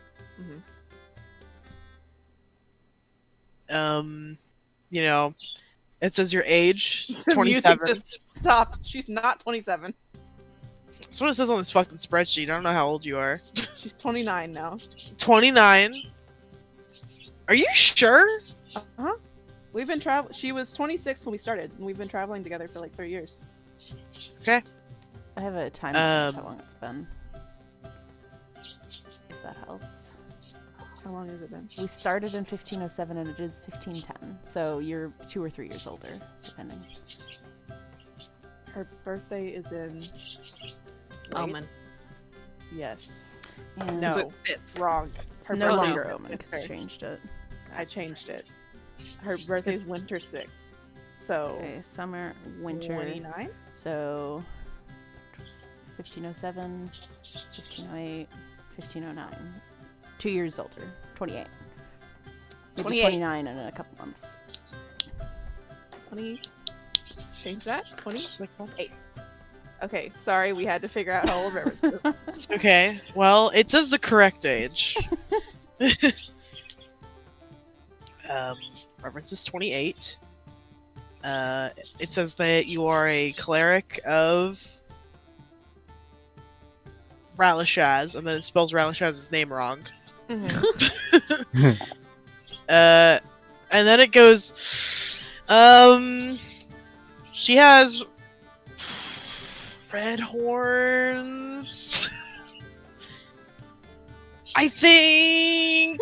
Mhm. You know, it says your age, The music 27. just stopped. She's not 27. That's what it says on this fucking spreadsheet. I don't know how old you are. She's 29 now. 29. Are you sure? Uh-huh. We've been traveling. She was 26 when we started, and we've been traveling together for like 3 years. Okay. I have a time of how long it's been. If that helps. How long has it been? We started in 1507 and it is 1510. So you're 2 or 3 years older, depending. Her birthday is in. Omen. Yes. And No. So it fits. Wrong. it's Her no birthday- longer Omen because Okay. I changed it. I changed it. Her birthday's winter 6. So. Okay, summer, winter. 29? So 1507, 1508, 1509. 2 years older. 28. Maybe 28. 29 in a couple months. 20. Let's change that. 20. Just like, Okay, sorry, we had to figure out how old Reverence is. it's okay. Well, it says the correct age. Reverence is 28. It says that you are a cleric of Ralashaz, and then it spells Ralashaz's name wrong. Mhm. And then it goes, she has red horns. I think.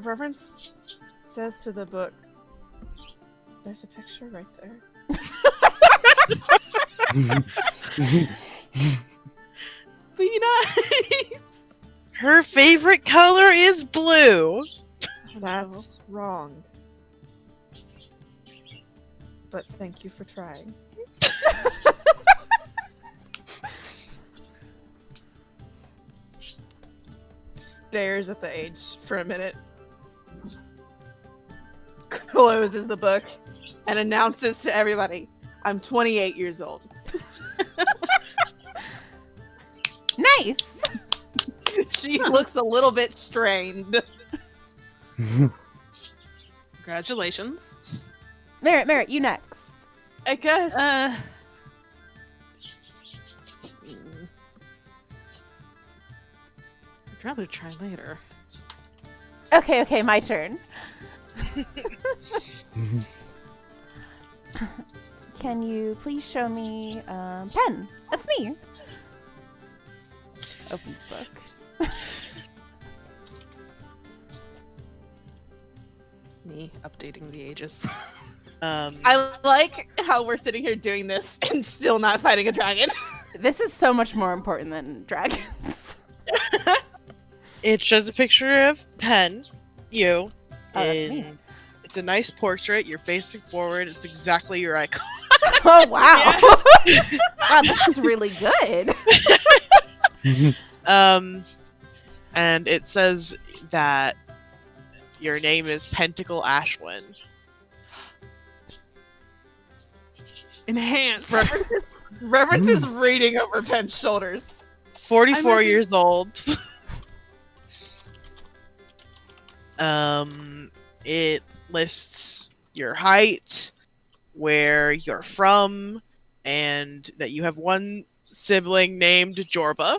Reverence says to the book, "There's a picture right there." Be nice. Her favorite color is blue. That's wrong. But thank you for trying. Stares at the age for a minute. Closes the book and announces to everybody, "I'm 28 years old." Nice! She looks a little bit strained. Congratulations. Merritt, you next. I guess. I'd rather try later. Okay, my turn. Can you please show me pen? That's me. Opens book. Me updating the ages. I like how we're sitting here doing this and still not fighting a dragon. This is so much more important than dragons. It shows a picture of Pen, you. Oh, that's me. and it's a nice portrait. You're facing forward. It's exactly your icon. Oh wow! Wow, this is really good. And it says that your name is Pentacle Ashwin. Enhance. Reverence is reading over Pen's shoulders. 44 I'm years old. It lists your height, where you're from, and that you have one sibling named Jorba.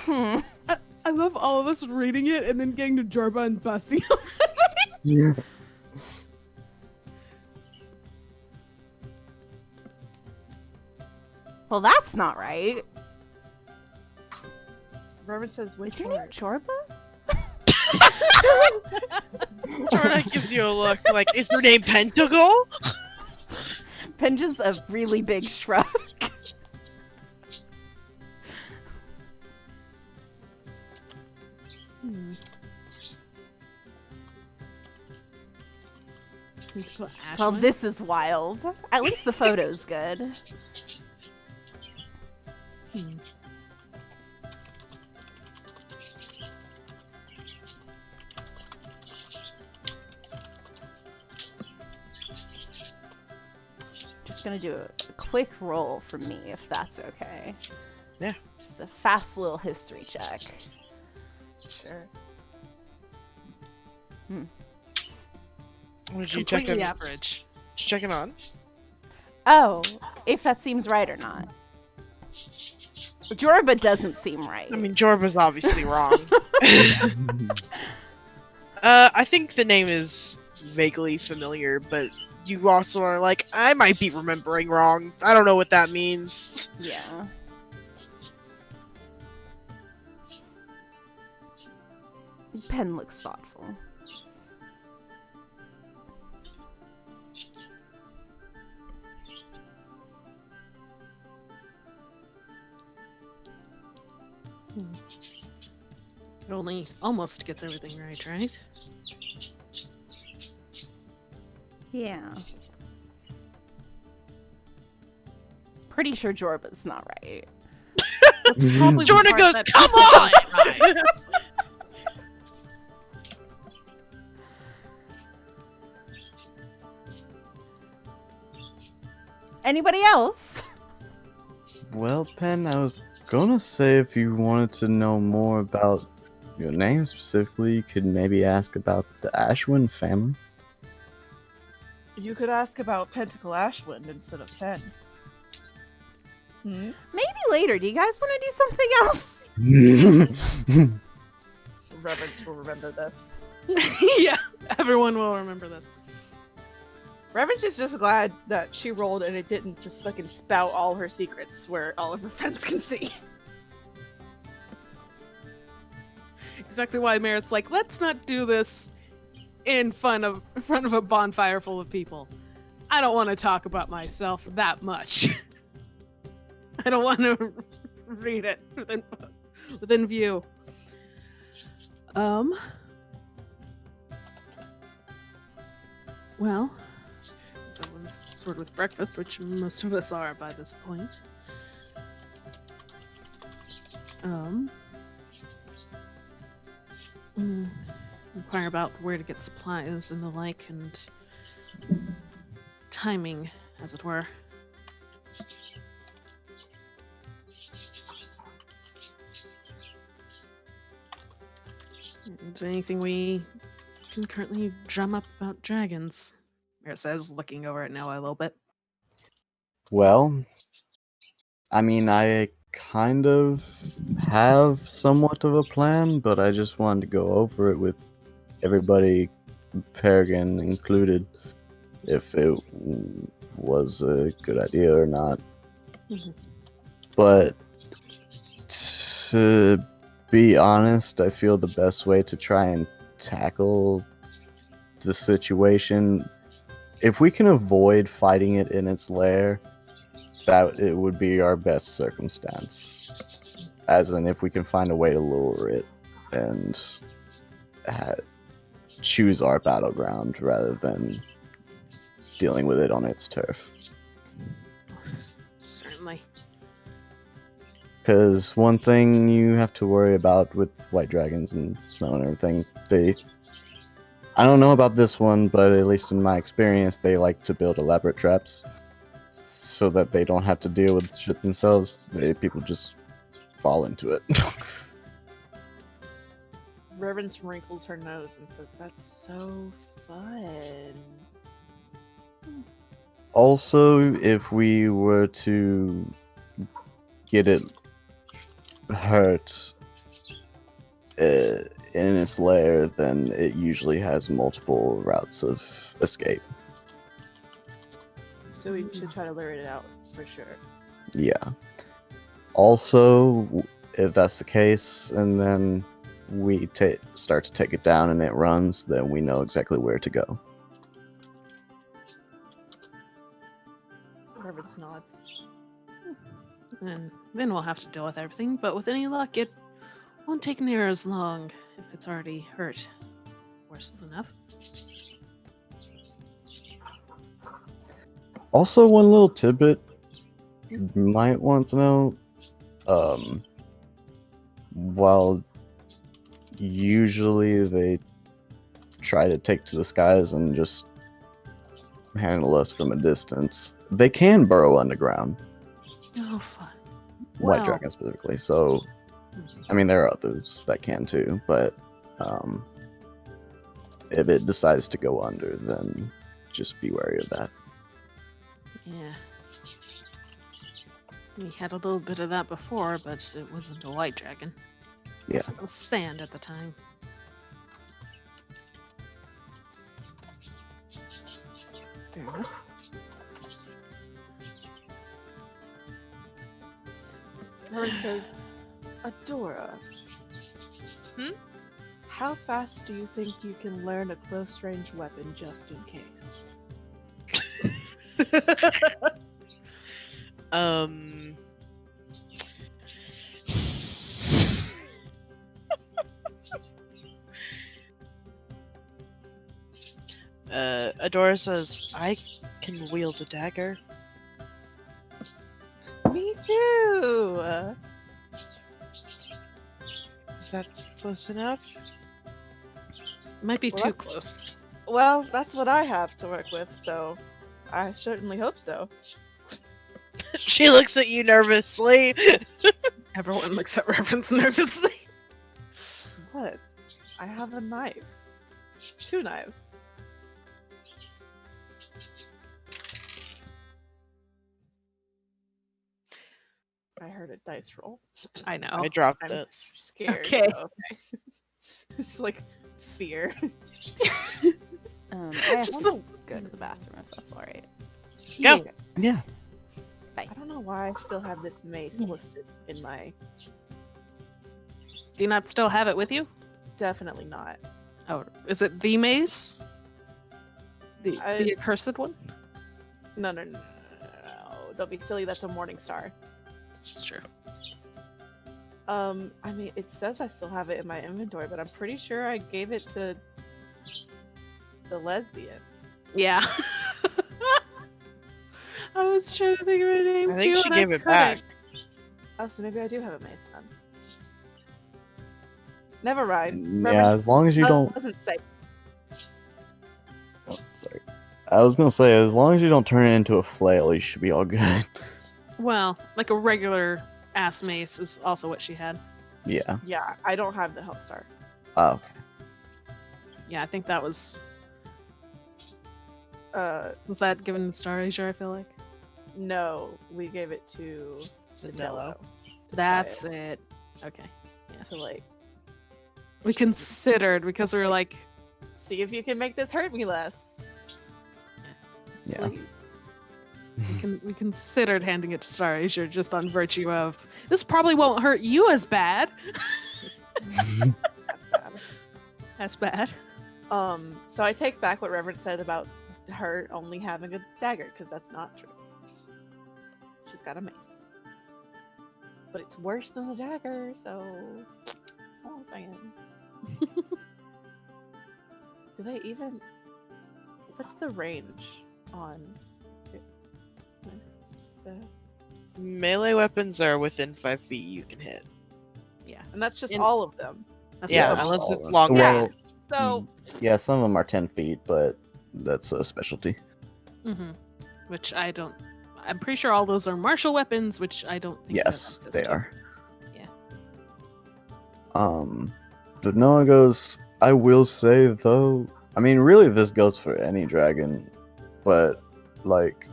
Hmm. I love all of us reading it and then getting to Jorba and busting him. Yeah. Well, that's not right. Reverend says, wait Is your for name it. Jorba? Jordan gives you a look like, is your name Pentacle? Pen just a really big shrug. Well, Ashwin? this is wild. At least the photo's good. Just gonna do a quick roll for me, if that's okay. Yeah. Just a fast little history check. Sure. What did you Completely average. checking on? Oh, if that seems right or not. Jorba doesn't seem right. I mean, Jorba's obviously wrong. I think the name is vaguely familiar, but you also are like, I might be remembering wrong. I don't know what that means. Yeah. Pen looks thoughtful. It only almost gets everything right? Yeah. Pretty sure Jorba's not right. That's probably the Jordan part goes, that come people on! get right. Anybody else? Well, Pen, I was gonna say if you wanted to know more about your name specifically, you could maybe ask about the Ashwin family. You could ask about Pentacle Ashwind instead of Pen. Hmm? Maybe later. Do you guys want to do something else? Reverence will remember this. Yeah, everyone will remember this. Reverence is just glad that she rolled and it didn't just fucking spout all her secrets where all of her friends can see. Exactly why Merritt's like, let's not do this in front of a bonfire full of people. I don't want to talk about myself that much. I don't want to read it within view. Well, everyone's sort of with breakfast, which most of us are by this point. Inquire about where to get supplies and the like, and timing, as it were. And anything we can currently drum up about dragons? Merritt says, looking over at Noah a little bit. Well, I mean, I kind of have somewhat of a plan, but I just wanted to go over it with everybody, Peregrine included, if it was a good idea or not. Mhm. But to be honest, I feel the best way to try and tackle the situation, if we can avoid fighting it in its lair, that it would be our best circumstance. As in, if we can find a way to lure it and choose our battleground rather than dealing with it on its turf. Certainly. Because one thing you have to worry about with white dragons and snow and everything, I don't know about this one, but at least in my experience, they like to build elaborate traps so that they don't have to deal with shit themselves. People just fall into it. Reverence wrinkles her nose and says, "That's so fun." Also, if we were to get it hurt in its lair, then it usually has multiple routes of escape. So we should try to lure it out for sure. Yeah. Also, if that's the case, and then we start to take it down and it runs, then we know exactly where to go. Reverence nods. And then we'll have to deal with everything, but with any luck, it won't take near as long if it's already hurt worse enough. Also, one little tidbit you might want to know. While usually they try to take to the skies and just handle us from a distance, they can burrow underground. Oh, fun. White Well- dragon specifically. So, I mean, there are others that can too, but if it decides to go under, then just be wary of that. Yeah. We had a little bit of that before, but it wasn't a white dragon. Yeah. It was sand at the time. Fair enough. Reverence says, Adora. Hmm? How fast do you think you can learn a close range weapon just in case? Adora says, I can wield a dagger. Me too! Is that close enough? Might be Well, too that's- close. Well, that's what I have to work with, so I certainly hope so. She looks at you nervously. Everyone looks at Reverence nervously. What? I have a knife. 2 knives. I heard a dice roll. I know. I dropped I'm it. scared. Okay. Oh, okay. It's like fear. I have Just to go to the bathroom if that's all right. Go. Yeah. I don't know why I still have this mace listed in my. Do you not still have it with you? Definitely not. Oh, is it the mace? The I- the accursed one? No. Don't be silly. That's a morning star. It's true. I mean, it says I still have it in my inventory, but I'm pretty sure I gave it to the lesbian. Yeah. I was trying to think of her name I think too, she and gave it couldn't. back. Oh, so maybe I do have a mace then. Never mind. Yeah, as long as you don't. Doesn't say. Oh, sorry. I was gonna say, as long as you don't turn it into a flail, you should be all good. Well, like a regular ass mace is also what she had. Yeah. Yeah, I don't have the health star. Oh, okay. Yeah, I think that was Uh, that given to Star Asia, I feel like. no, we gave it to Zandello. Zandello. to try That's it, it. Okay. to like We considered because we were like, see if you can make this hurt me less. Yeah. Please. we considered handing it to Star Asia just on virtue of this probably won't hurt you as bad. That's bad. That's bad. So I take back what Reverend said about her only having a dagger, because that's not true. She's got a mace. But it's worse than the dagger, so that's all I'm saying. Do they even what's the range on it? Melee weapons are within 5 feet you can hit. Yeah. And that's just In- all of them. That's Yeah, just- unless all it's of long them. range. Well, So yeah, some of them are 10 feet, but that's a specialty. Mhm. Which I don't. I'm pretty sure all those are martial weapons, which I don't think. we have Yes, access they to. are. Yeah. But Noah goes, I will say though, I mean, really this goes for any dragon, but like,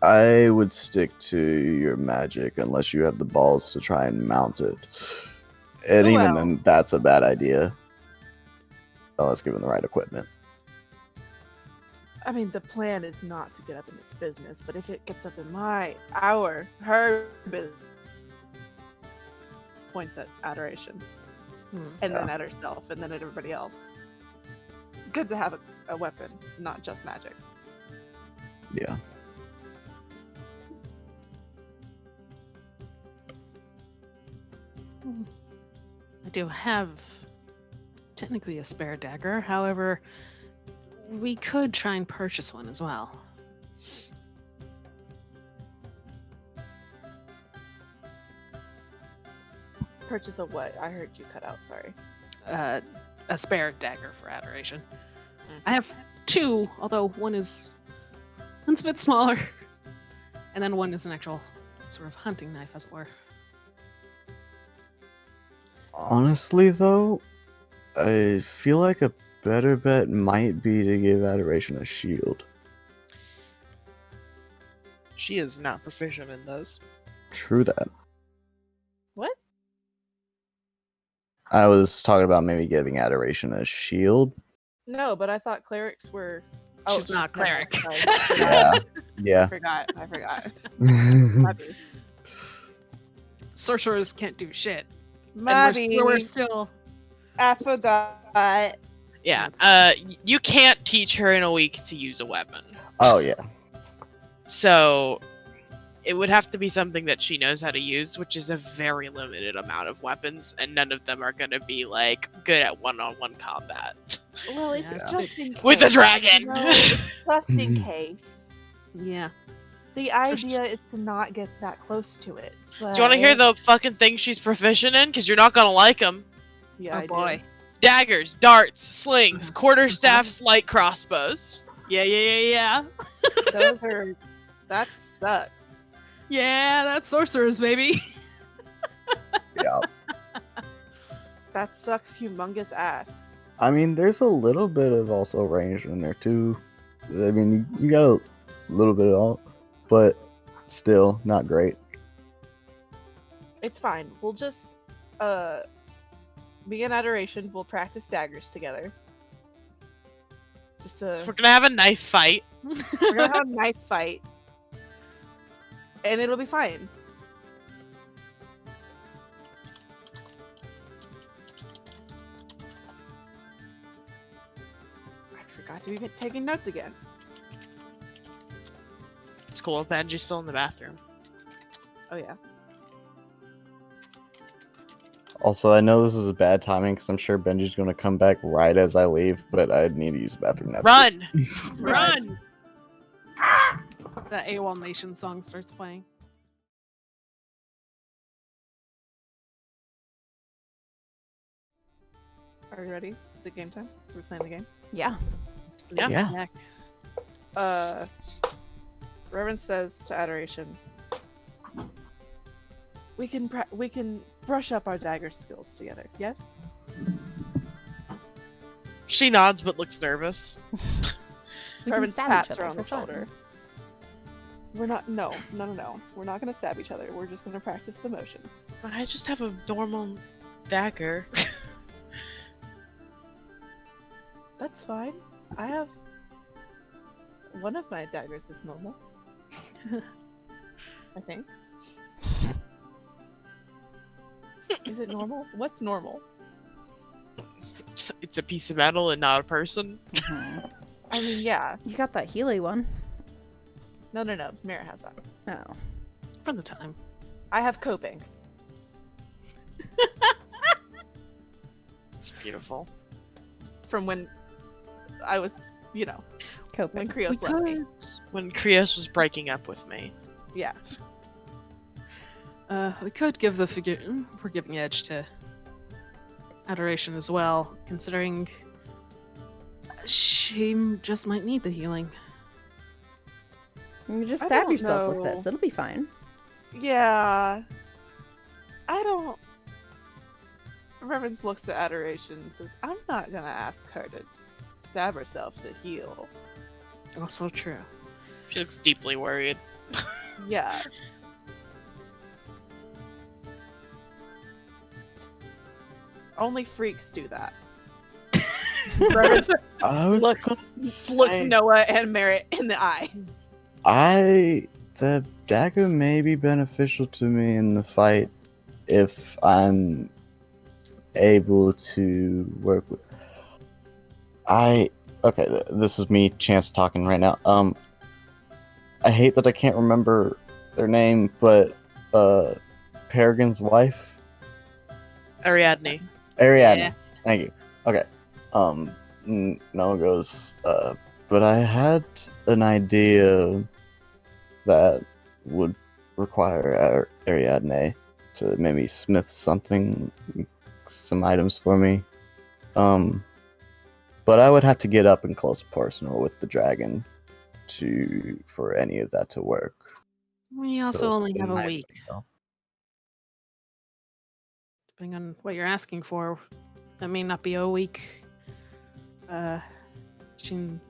I would stick to your magic unless you have the balls to try and mount it. And even Well. then, that's a bad idea. Unless given the right equipment. I mean, the plan is not to get up in its business, but if it gets up in her business, points at adoration, and then at herself, and then at everybody else. It's good to have a weapon, not just magic. Yeah. I do have technically a spare dagger. However, we could try and purchase one as well. Purchase a what? I heard you cut out, sorry. A spare dagger for adoration. I have two, although one's a bit smaller, and then one is an actual sort of hunting knife, as it were. Honestly, though, I feel like a better bet might be to give Adoration a shield. She is not proficient in those. True that. What? I was talking about maybe giving Adoration a shield. No, but I thought clerics were. She's not never cleric. mind, sorry. Yeah. I Yeah. forgot. My bad. Sorcerers can't do shit. My And we're still. I forgot. Yeah. You can't teach her in a week to use a weapon. Oh, yeah. So it would have to be something that she knows how to use, which is a very limited amount of weapons, and none of them are going to be like good at one-on-one combat. Well, it's Yeah. just in case. With a dragon. You know, it's just in case. Yeah. The idea is to not get that close to it. Do you want to hear the fucking thing she's proficient in? Because you're not going to like them. Yeah, Oh I boy. Daggers, darts, slings, quarterstaffs, light crossbows. Yeah. do. Those are. That sucks. Yeah, that's sorcerers, baby. Yeah. That sucks humongous ass. I mean, there's a little bit of also range in there, too. I mean, you got a little bit of all, but still not great. It's fine. We'll just begin adoration. We'll practice daggers together. Just to We're going to have a knife fight. we're gonna have a knife fight. And it'll be fine. I forgot to be taking notes again. It's cool. Benji's still in the bathroom. Oh yeah. Also, I know this is a bad timing because I'm sure Benji's going to come back right as I leave, but I need to use the bathroom now. Run! Run! The AWOL Nation song starts playing. Are we ready? Is it game time? Are we playing the game? Yeah. Yeah. Yeah. Reverend says to adoration, we can brush up our dagger skills together. Yes. She nods but looks nervous. We can Reverend stab pats each her other on the for fun. shoulder. We're not. No. We're not gonna stab each other. We're just gonna practice the motions. I just have a normal dagger. That's fine. I have one of my daggers is normal. I think. Is it normal? What's normal? It's a piece of metal and not a person. Mhm. I mean, yeah. You got that Healy one. No. Mira has that. Oh. From the time. I have coping. It's beautiful. From when I was, when Coping. Krios left me. When Krios was breaking up with me. Yeah. We could give the forgiving edge to adoration as well, considering she just might need the healing. You just I stab don't yourself with know. this. It'll be fine. Yeah. I don't. Reverence looks at adoration and says, I'm not gonna ask her to stab herself to heal. Also true. She looks deeply worried. Yeah. Only freaks do that. Reverence I was looks gonna looks say, Noah and Merritt in the eye. the dagger may be beneficial to me in the fight if I'm able to work with. This is me chance talking right now. I hate that I can't remember their name, but Peregrine's wife, Ariadne. Ariadne. Yeah. Thank you. Okay. Noah goes, but I had an idea that would require Ariadne to maybe smith some items for me. But I would have to get up and close personal with the dragon for any of that to work. We also So, only in have a my week, opinion, depending on what you're asking for. That may not be a week. Shouldn't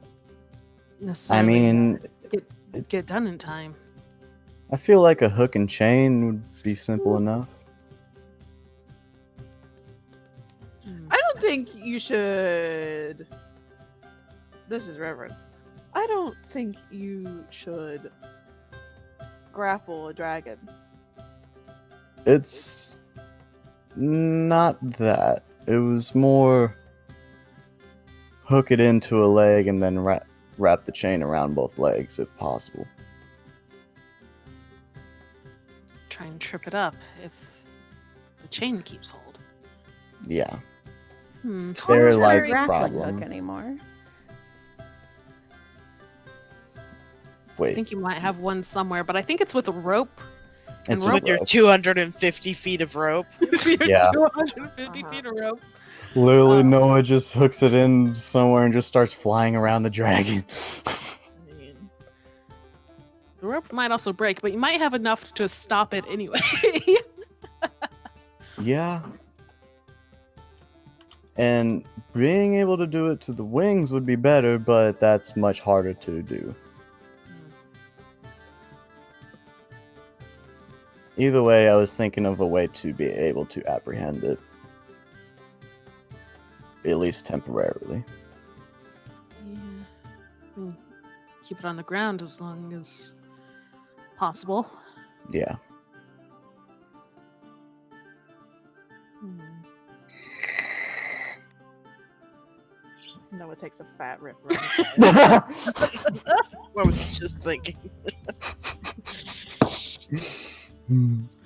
I necessarily mean, get done in time. I feel like a hook and chain would be simple enough. I don't think you should. This is Reverence. I don't think you should grapple a dragon. It's not that. It was more hook it into a leg and then wrap the chain around both legs if possible. Try and trip it up if the chain keeps hold. Yeah. Hmm. There It's not a lies the grappling problem. hook anymore. I Wait, think you might have one somewhere, but I think it's with a rope. it's rope With your rope. 250 feet of rope. Yeah. 250 Uh-huh. feet of rope. Literally, Oh. Noah just hooks it in somewhere and just starts flying around the dragon. I mean, The rope might also break, but you might have enough to stop it anyway. Yeah. And being able to do it to the wings would be better, but that's much harder to do. Either way, I was thinking of a way to be able to apprehend it. At least temporarily. Yeah. Keep it on the ground as long as possible. Yeah. Hmm. Noah takes a fat rip. Right. I was just thinking.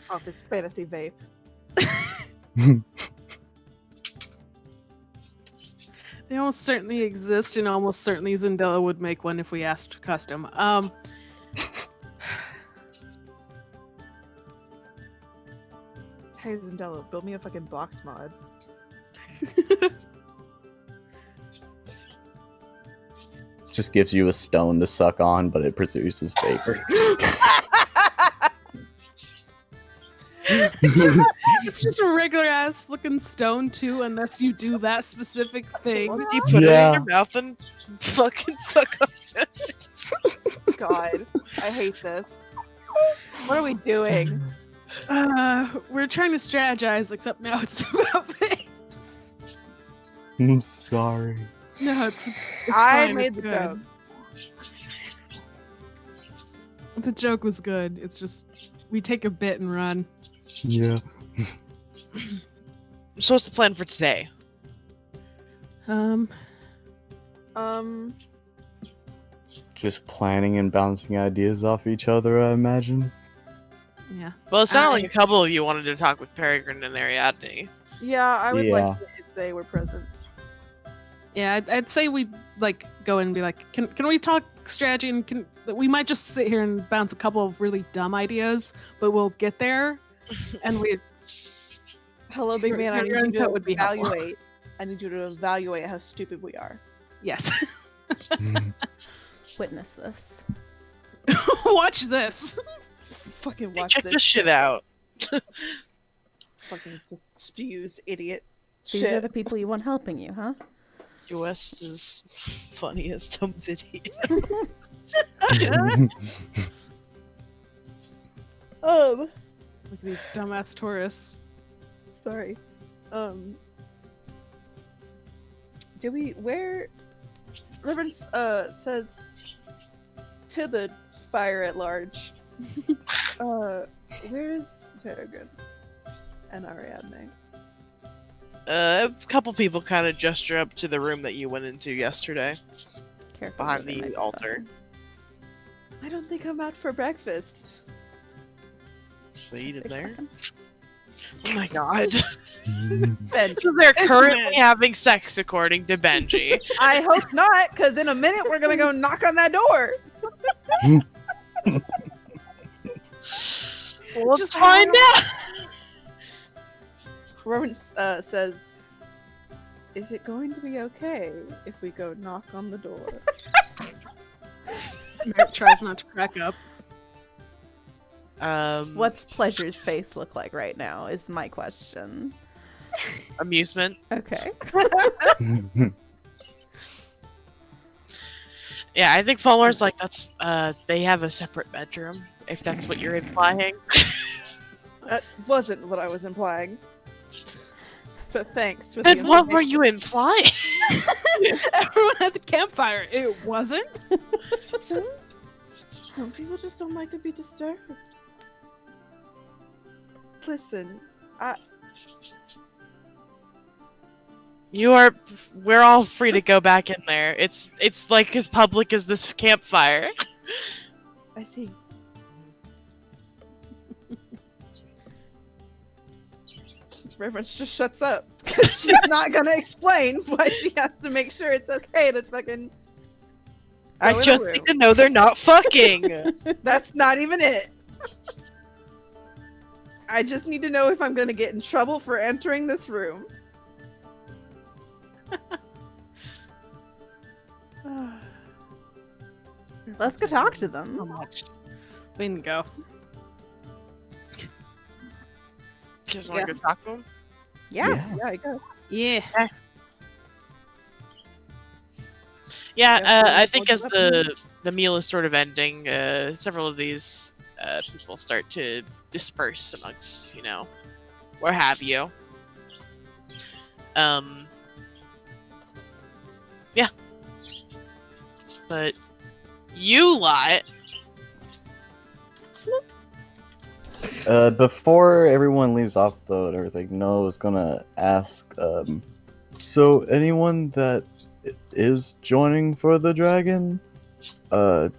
Off his fantasy vape. They almost certainly exist, and almost certainly Zendela would make one if we asked custom. Hey Zendela, build me a fucking box mod. Just gives you a stone to suck on, but it produces vapor. It's just a regular ass looking stone too, unless you do that specific thing. What if you put it Yeah. in your mouth and fucking suck on it? God, I hate this. What are we doing? We're trying to strategize, except now it's about vapes. I'm sorry. No, it's I fine, made it's the good. joke. The joke was good. It's just we take a bit and run. Yeah. So what's the plan for today? Um, Just planning and bouncing ideas off each other, I imagine. Yeah. Well, it sounded I- like a couple of you wanted to talk with Peregrine and Ariadne. yeah, I would Yeah. like to if they were present. Yeah, I'd say we like go in and be like, can we talk strategy? And we might just sit here and bounce a couple of really dumb ideas, but we'll get there. And we Hello, big Your- man. I your need you input to would be helpful. evaluate. I need you to evaluate how stupid we are. yes, Witness this. watch this. Fucking Hey, watch check this this shit out. Fucking just spews, idiot. These Shit. are the people you want helping you, huh? US is funniest dumb video. Um, Look at these dumbass tourists. sorry. Do we where Reverence says to the fire at large? Where is Peregrine and Ariadne? A couple people kind of gesture up to the room that you went into yesterday, Careful behind with the microphone. altar. I don't think I'm out for breakfast. So they eat in 6 there. seconds. Oh my god. Ben, So they're currently having sex, according to Benji. I hope not, because in a minute we're gonna go knock on that door. We'll Just find out. Reverence says, "Is it going to be okay if we go knock on the door?" Merritt tries not to crack up. What's Pleasure's face look like right now is my question. Amusement. Okay. Yeah, I think Fulmer's like, that's, they have a separate bedroom, if that's what you're implying. That wasn't what I was implying. But thanks for Then the what were information. you implying? Everyone at the campfire. It wasn't. Some people just don't like to be disturbed. Listen, We're all free to go back in there. It's like as public as this campfire. I see. Reverence just shuts up because she's not gonna explain why she has to make sure it's okay to fucking. I go in a just room. need to know they're not fucking. That's not even it. I just need to know if I'm gonna get in trouble for entering this room. Let's go talk to them. So much. We can go. Just want to go talk to him. Yeah. Yeah, I guess. Yeah. Yeah, Guess we'll I think look as it up the meal is sort of ending, several of these people start to disperse amongst, where have you. Yeah. But you lot. Before everyone leaves off though and everything, Noah was gonna ask, so anyone that is joining for the dragon, do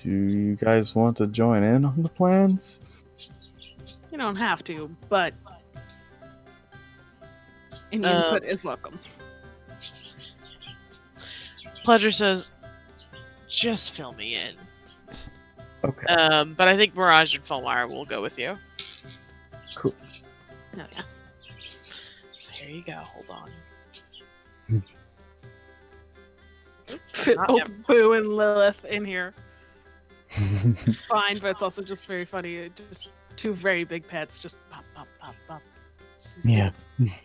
you guys want to join in on the plans? You don't have to, but any input is welcome. Pleasure says, just fill me in. Okay. But I think Mirage and Fulmar will go with you. Cool. No, yeah. So here you go. Hold on. Fit Not both Boo and Lilith in here. It's fine, but it's also just very funny. Just two very big pets just pop, pop, pop, pop. This is Yeah. beautiful.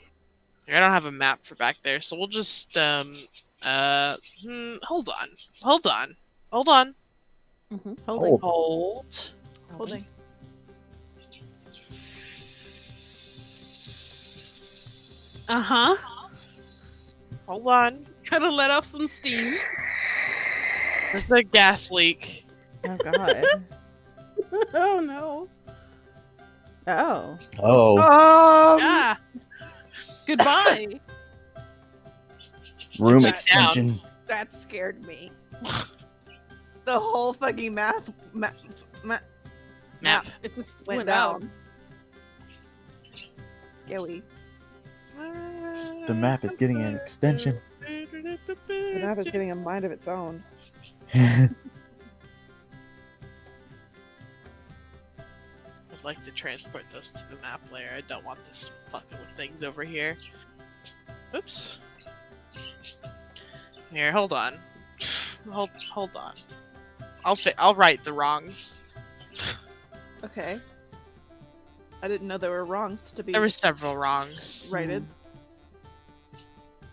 I don't have a map for back there, so we'll just hold on. Holding. Hold. Holding. Uh-huh. Hold on. Try to let off some steam. There's a gas leak. Oh god. Oh no. Oh. Oh, Yeah. Goodbye. room Sit extension. That scared me. The whole fucking map Map. It just went went out. down. Scary. The map is getting an extension. The map is getting a mind of its own. I'd like to transport this to the map layer. I don't want this fucking with things over here. Oops. Here, hold on. Hold on. I'll right the wrongs. Okay. I didn't know there were wrongs to be There were several wrongs. righted.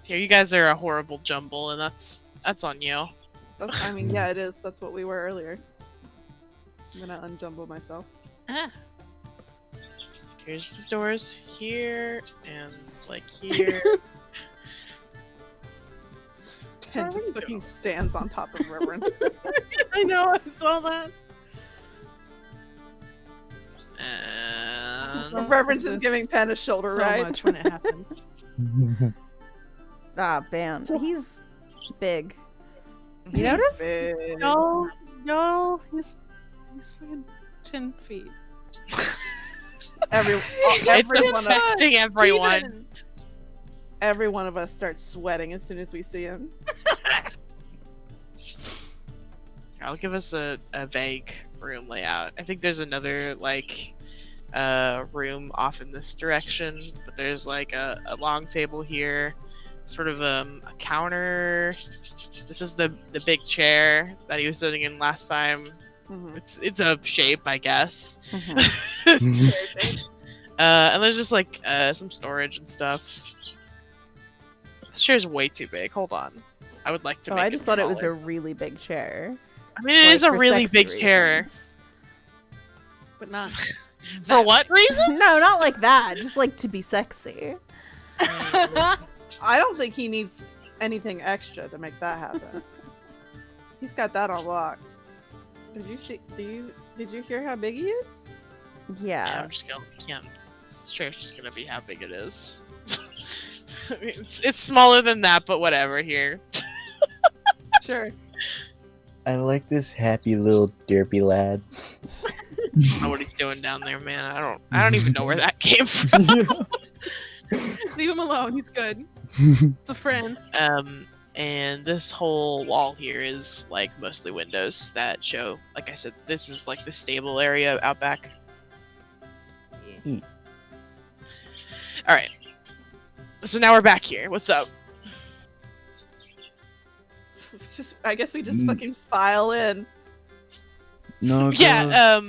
Here, you guys are a horrible jumble, and that's on you. I mean, yeah, it is. That's what we were earlier. I'm gonna unjumble myself. Ah. Here's the doors here, and like here. And just fucking stands on top of Reverence. I know, I saw that. And Reverence is This giving Pen a shoulder so ride. much when it happens. Ah, man. He's big. You He's notice? big. No, he's fucking 10 feet. it's affecting everyone. Every one of us starts sweating as soon as we see him. I'll give us a vague room layout. I think there's another room off in this direction, but there's like a long table here, sort of a counter. This is the big chair that he was sitting in last time. Mhm. It's a shape, I guess. Mhm. And there's just like some storage and stuff. This chair's way too big. Hold on. I would like to Oh, make I just thought it was a smaller. really big chair. I mean, it is Like, a for really sexy big chair. reasons. But not. For what reason? No, not like that. Just like to be sexy. I don't think he needs anything extra to make that happen. He's got that on lock. Did you hear how big he is? Yeah, Yeah. I'm just gonna can't. This chair's just gonna be how big it is. it's smaller than that, but whatever. Here. Sure. I like this happy little derpy lad. I don't know what he's doing down there, man. I don't even know where that came from. Leave him alone. He's good. It's a friend. And this whole wall here is like mostly windows that show, like I said, this is like the stable area out back. Yeah. All right. So now we're back here. What's up? It's just, I guess we just fucking file in. No, Yeah.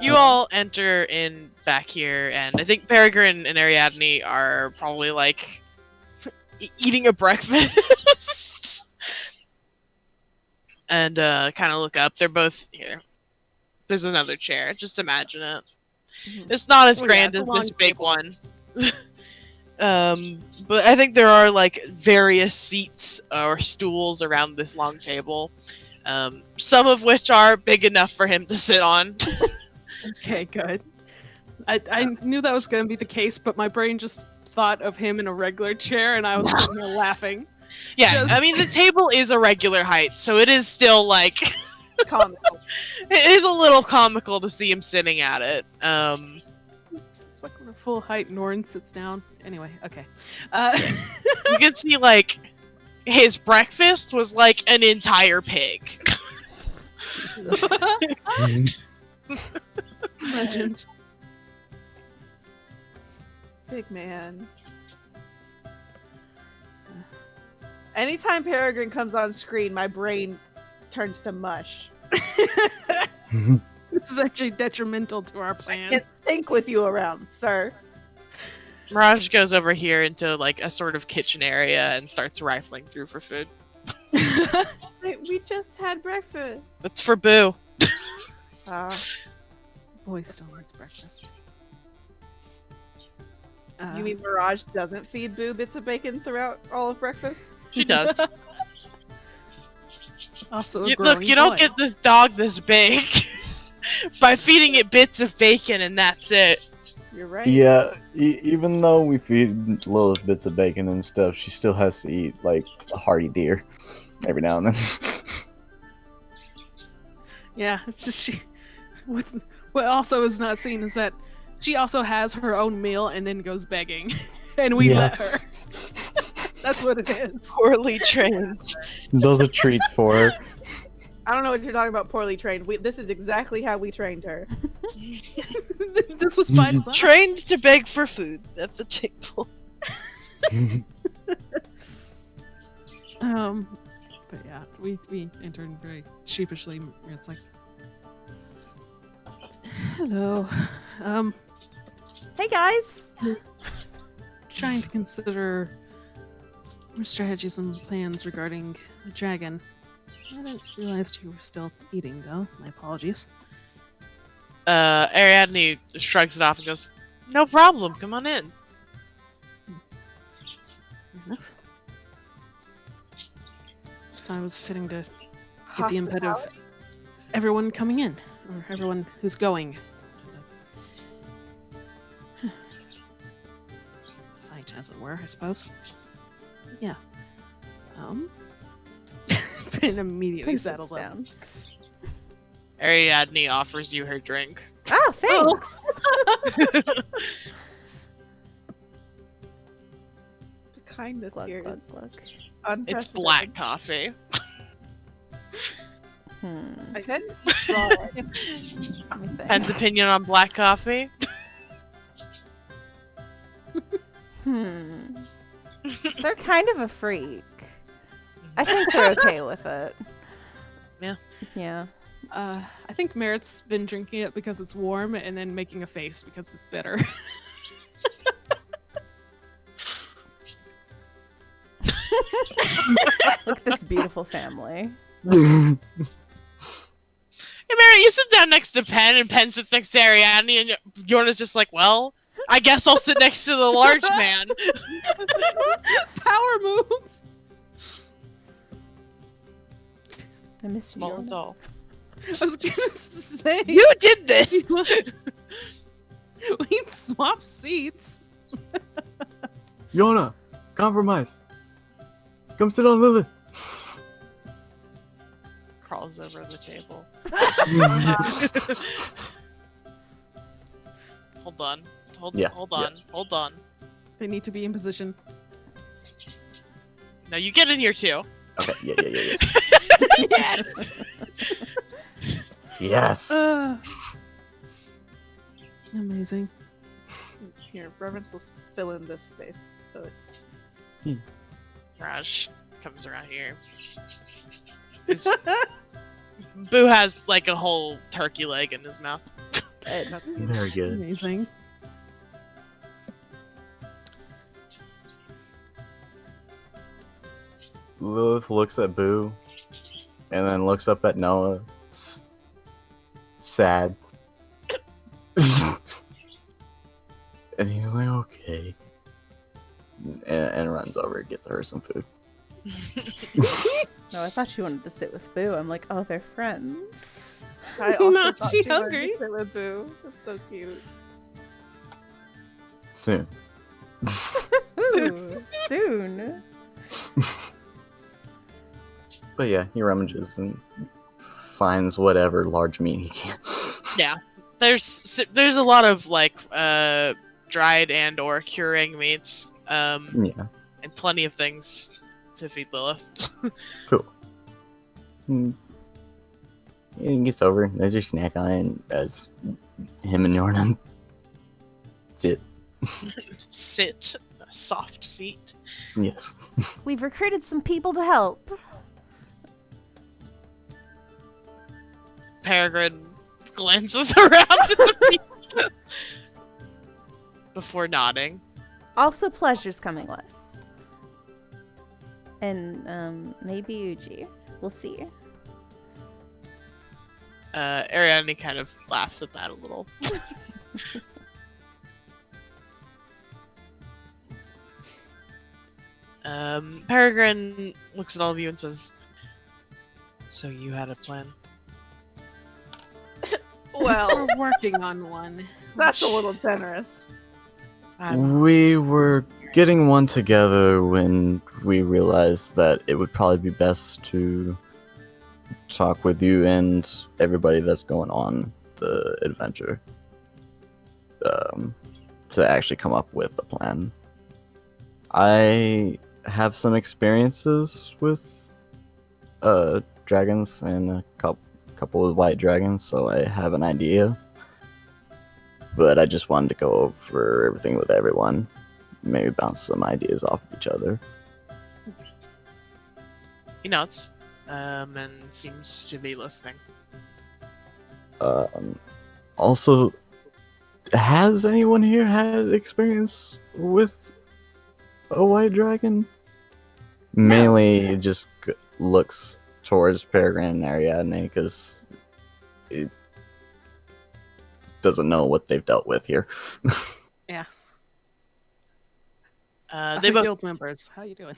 You all enter in back here, and I think Peregrine and Ariadne are probably like eating a breakfast. And kind of look up. They're both here. There's another chair. Just imagine it. Mhm. It's not as Oh, yeah, grand it's a as long this big table. one. But I think there are like various seats or stools around this long table. Some of which are big enough for him to sit on. Okay, good. I knew that was going to be the case, but my brain just thought of him in a regular chair, and I was sitting there laughing. Yeah, Just- I mean the table is a regular height, so it is still like Comical. it is a little comical to see him sitting at it. It's like when a full height Norn sits down. Anyway, okay. You can see like his breakfast was like an entire pig. Legend. Big man. Anytime Peregrine comes on screen, my brain turns to mush. This is actually detrimental to our plan. Can't sync with you around, sir. Mirage goes over here into like a sort of kitchen area and starts rifling through for food. We just had breakfast. That's for Boo. Boy still needs breakfast. You mean Mirage doesn't feed Boo bits of bacon throughout all of breakfast? She does. Also, a Look, growing you don't boy. get this dog this big by feeding it bits of bacon and that's it. You're right. Yeah, even though we feed Lilith bits of bacon and stuff, she still has to eat like a hearty deer every now and then. Yeah, it's just she. What also is not seen is that she also has her own meal and then goes begging, and we Yeah. let her. That's what it is. Poorly trained. Those are treats for her. I don't know what you're talking about, poorly trained. This is exactly how we trained her. This was by design. Trained to beg for food at the table. But yeah, we entered very sheepishly. It's like, hello. Hey guys. Trying to consider more strategies and plans regarding the dragon. I didn't realize you were still eating, though. My apologies. Ariadne shrugs it off and goes, "No problem. Come on in." Fair enough. So I was fitting to get the input of Hospitality. everyone coming in, or everyone who's going. Fight, as it were, I suppose. Yeah. Finn immediately Pin settles sits down. down. Ariadne offers you her drink. Oh, thanks. The kindness Glug, here glug, is glug. unprecedented. It's black coffee. I can draw it. Let me think. Pen's opinion on black coffee? They're kind of a freak. I think they're okay with it. Yeah. Yeah. I think Merritt's been drinking it because it's warm and then making a face because it's bitter. Look at this beautiful family. Hey, Mary, you sit down next to Pen, and Pen sits next to Ariadne, and Yorna's just like, well, I guess I'll sit next to the large man. Power move! I miss you. Small Yorna. doll. I was gonna say. You did this! We swap seats. Yona, compromise. Come sit on Lilith. Crawls over the table. Hold on. Hold on. They need to be in position. Now you get in here too. Okay, yeah. Yes! Yes. Amazing. Here, Reverence will fill in this space, so it's. Raj comes around here. Boo has like a whole turkey leg in his mouth. Very good. Amazing. Lilith looks at Boo, and then looks up at Noah. Sad. And he's like, okay. And runs over and gets her some food. No, I thought she wanted to sit with Boo. I'm like, oh, they're friends. I also No, thought she she wanted hungry. to sit with Boo. That's so cute. Soon. Ooh, soon. But yeah, he rummages and finds whatever large meat he can. Yeah. There's a lot of like dried and or curing meats. Yeah. And plenty of things to feed Lilith. Cool. And he gets over, there's your snack on it, and as him and Yornan sit. Sit. A soft seat. Yes. We've recruited some people to help. Peregrine glances around at the people before nodding. Also, Pleasure's coming with. And maybe Uji. We'll see. Ariadne kind of laughs at that a little. Peregrine looks at all of you and says, "So you had a plan?" Well, We're working on one. that's a little generous. We were getting one together when we realized that it would probably be best to talk with you and everybody that's going on the adventure to actually come up with a plan. I have some experiences with dragons and a couple of white dragons, so I have an idea. But I just wanted to go over everything with everyone. Maybe bounce some ideas off of each other. He nods, and seems to be listening. Also, has anyone here had experience with a white dragon? Mainly just looks towards Peregrine and Ariadne because it doesn't know what they've dealt with here. Yeah. They both guild members. How you doing?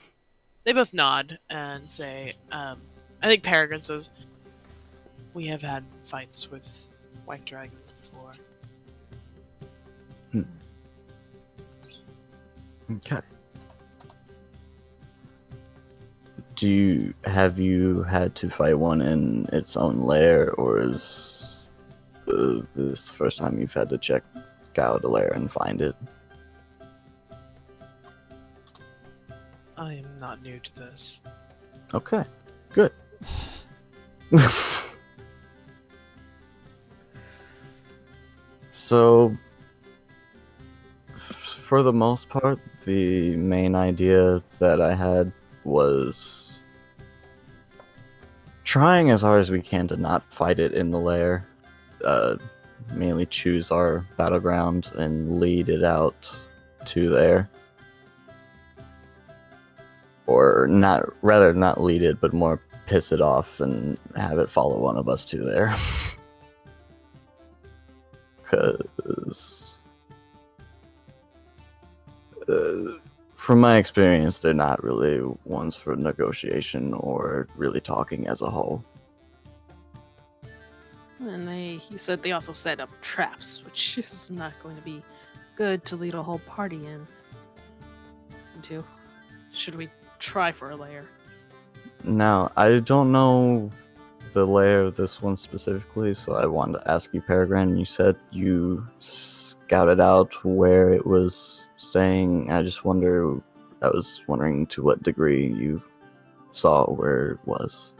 They both nod and say, I think Peregrine says, we have had fights with white dragons before. Okay. Have you had to fight one in its own lair, or is this the first time you've had to check out a lair and find it? I am not new to this. Okay, good. So, for the most part, the main idea that I had was trying as hard as we can to not fight it in the lair. Mainly choose our battleground and lead it out to there. Or not lead it, but more piss it off and have it follow one of us to there. Because from my experience, they're not really ones for negotiation or really talking as a whole. And you said they also set up traps, which is not going to be good to lead a whole party into. Should we try for a lair? Now, I don't know the lair of this one specifically, so I wanted to ask you, Peregrine. You said you scouted out where it was staying. I was wondering to what degree you saw where it was.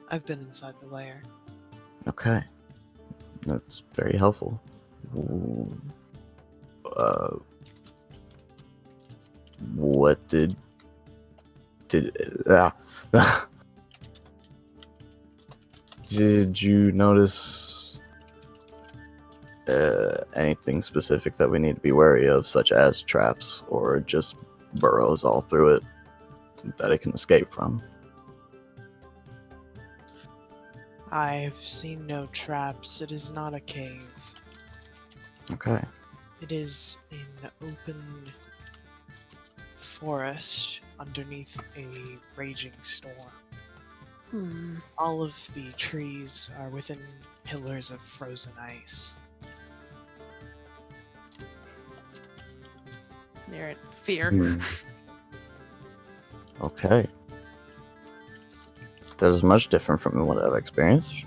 I've been inside the lair. Okay. That's very helpful. What did did you notice anything specific that we need to be wary of, such as traps or just burrows all through it that it can escape from? I've seen no traps. It is not a cave. Okay. It is an open forest underneath a raging storm. All of the trees are within pillars of frozen ice. They're in fear. Okay. That is much different from what I've experienced.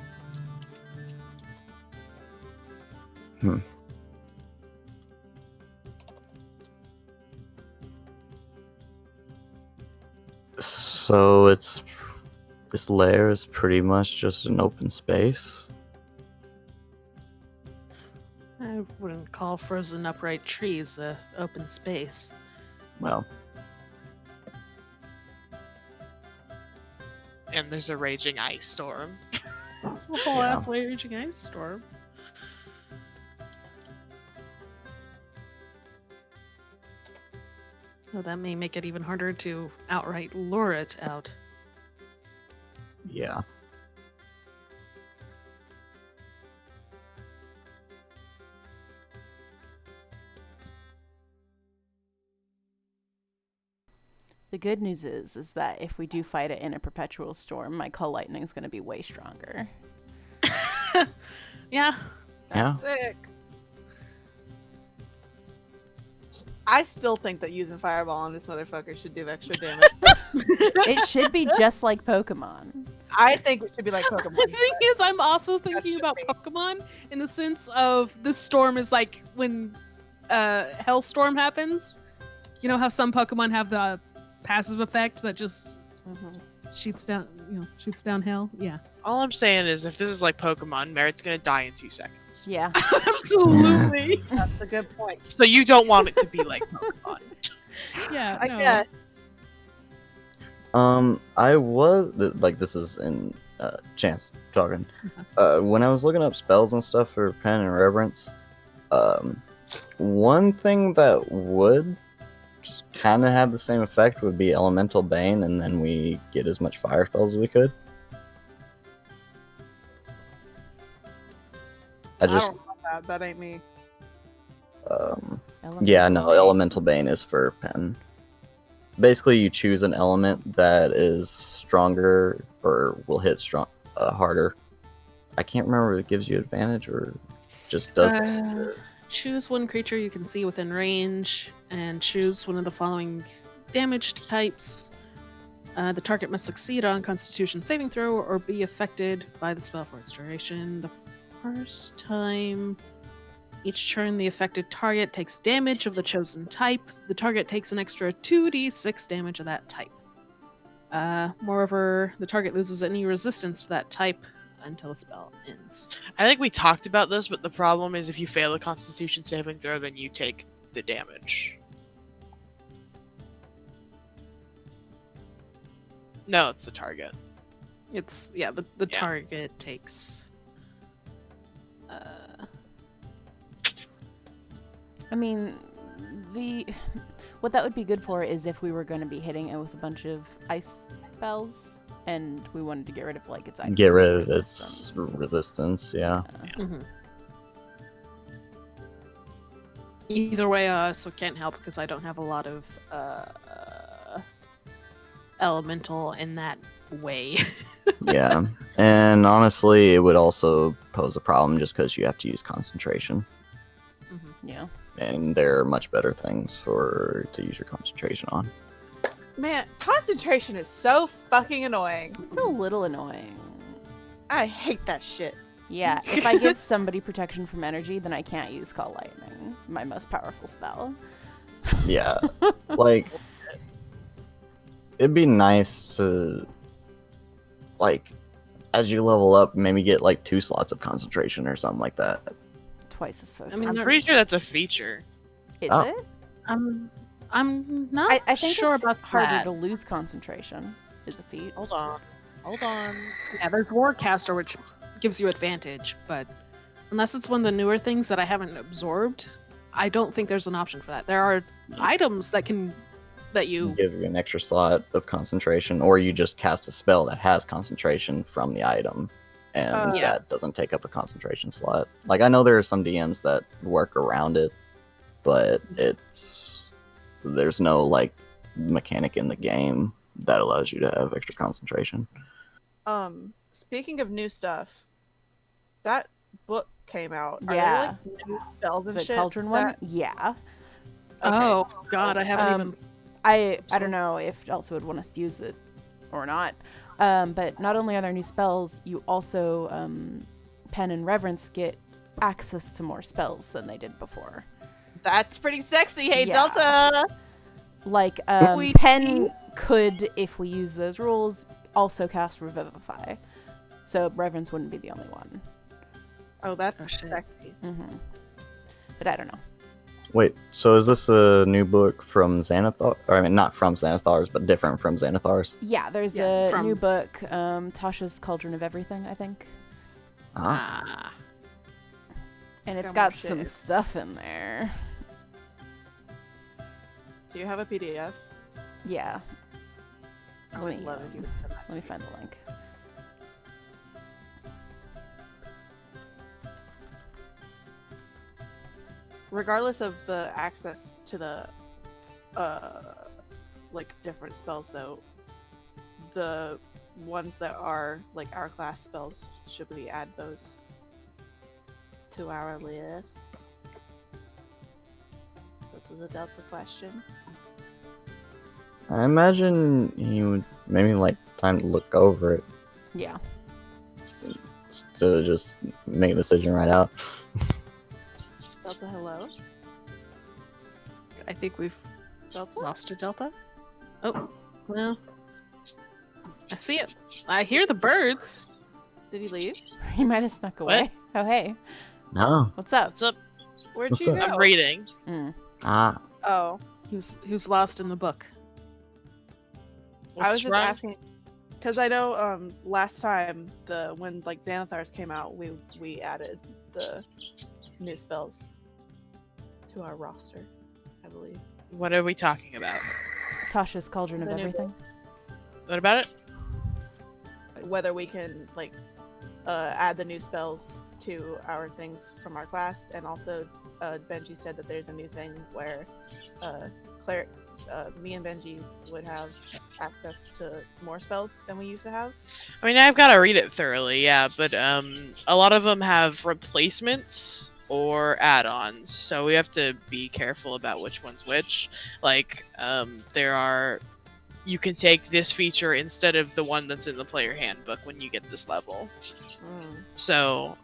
So this lair is pretty much just an open space. I wouldn't call frozen upright trees a open space. Well, And there's a raging ice storm. It's a whole ass raging ice storm. Well, that may make it even harder to outright lure it out. yeah. The good news is that if we do fight it in a perpetual storm, my call lightning is going to be way stronger. Yeah. That's sick. I still think that using Fireball on this motherfucker should do extra damage. It should be just like Pokemon. I think it should be like Pokemon. The thing is, I'm also thinking should about be. Pokemon in the sense of this storm is like when Hellstorm happens. You know how some Pokemon have the passive effect that just shoots down hell? Yeah. All I'm saying is, if this is like Pokemon, Merritt's gonna die in 2 seconds. Yeah. Absolutely. That's a good point. So you don't want it to be like Pokemon. Yeah. I no. guess. I was this is in Chance talking. When I was looking up spells and stuff for Pen and Reverence, one thing that would kind of have the same effect would be Elemental Bane, and then we get as much fire spells as we could. I don't know that. That ain't me. Yeah, no, Elemental Bane is for Pen. basically you choose an element that is stronger or will hit harder. I can't remember if it gives you advantage or just does. Choose one creature you can see within range, and choose one of the following damage types. The target must succeed on Constitution saving throw or be affected by the spell for its duration. The first time each turn the affected target takes damage of the chosen type, the target takes an extra 2d6 damage of that type. Moreover, the target loses any resistance to that type until the spell ends. I think we talked about this, but the problem is if you fail a Constitution saving throw, then you take the damage. No, it's the target. It's the Yeah. target takes. I mean, what that would be good for is if we were going to be hitting it with a bunch of ice spells, and we wanted to get rid of like its ice. Get rid of its resistance. resistance, yeah. Mhm. Either way, I also can't help because I don't have a lot of elemental in that way. Yeah. And honestly, it would also pose a problem just because you have to use concentration. Yeah. And there are much better things to use your concentration on. Man, concentration is so fucking annoying. It's a little annoying. I hate that shit. Yeah, if I give somebody protection from energy, then I can't use Call Lightning, my most powerful spell. Yeah. Like, it'd be nice to, like, as you level up, maybe get like 2 slots of concentration or something like that. Twice as focused. I mean, I'm they're- pretty sure that's a feature. Is Oh. it? I'm not I think sure it's about harder that. to lose concentration. Is a feat. Hold on. Yeah, there's Warcaster, which gives you advantage, but unless it's one of the newer things that I haven't absorbed, I don't think there's an option for that. There are items that you Give you an extra slot of concentration, or you just cast a spell that has concentration from the item, and Yeah. that doesn't take up a concentration slot. Like, I know there are some DMs that work around it, but there's no like mechanic in the game that allows you to have extra concentration. Speaking of new stuff, that book came out. Are Yeah. there like new spells and The shit? cauldron one? Yeah. Okay. Oh god, I haven't Um, even I Sorry. don't know if Elsa would want us to use it or not. But not only are there new spells, you also Pen and Reverence get access to more spells than they did before. That's pretty sexy. Hey, Yeah. Delta. Like We- Pen could, if we use those rules, also cast Revivify. So Reverence wouldn't be the only one. Oh, that's Oh, shit. sexy. But I don't know. Wait, so is this a new book from Xanathar? Or, I mean, not from Xanathar's, but different from Xanathar's? Yeah, there's Yeah, a from- new book, Tasha's Cauldron of Everything, I think. Ah, And It's it's got more got some shit. stuff in there. Do you have a PDF? Yeah. I Let would me, love if you would send that let to me me. find the link. Regardless of the access to the like different spells though, the ones that are like our class spells, should we add those to our list? This is a Delta question. I imagine you would maybe like time to look over it Yeah. to just make a decision right out. Delta, hello? I think we've Delta? lost a Delta. Oh, well. I see it. I hear the birds. Did he leave? He might have snuck away. What? Oh, hey. No. What's up? What's up? Where'd What's you up? go? I'm reading. Mm. Ah. Oh, He was lost in the book. I was What's just wrong? asking because I know last time when like Xanathars came out, we added the new spells to our roster, I believe. What are we talking about? Tasha's Cauldron of The new Everything. What about it? Whether we can like add the new spells to our things from our class, and also Benji said that there's a new thing where me and Benji would have access to more spells than we used to have. I mean, I've got to read it thoroughly, yeah, but a lot of them have replacements or add-ons, so we have to be careful about which one's which. Like, you can take this feature instead of the one that's in the player handbook when you get this level. So,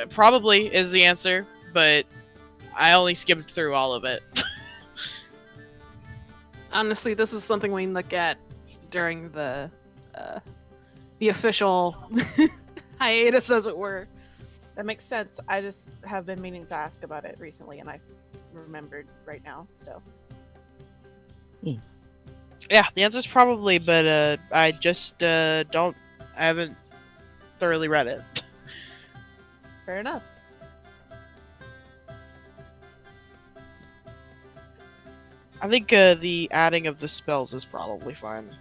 probably is the answer, but I only skimmed through all of it. Honestly, this is something we can look at during the official hiatus, as it were. That makes sense. I just have been meaning to ask about it recently, and I remembered right now. So Yeah, the answer's probably, but I just I haven't thoroughly read it. fair enough. I think the adding of the spells is probably fine.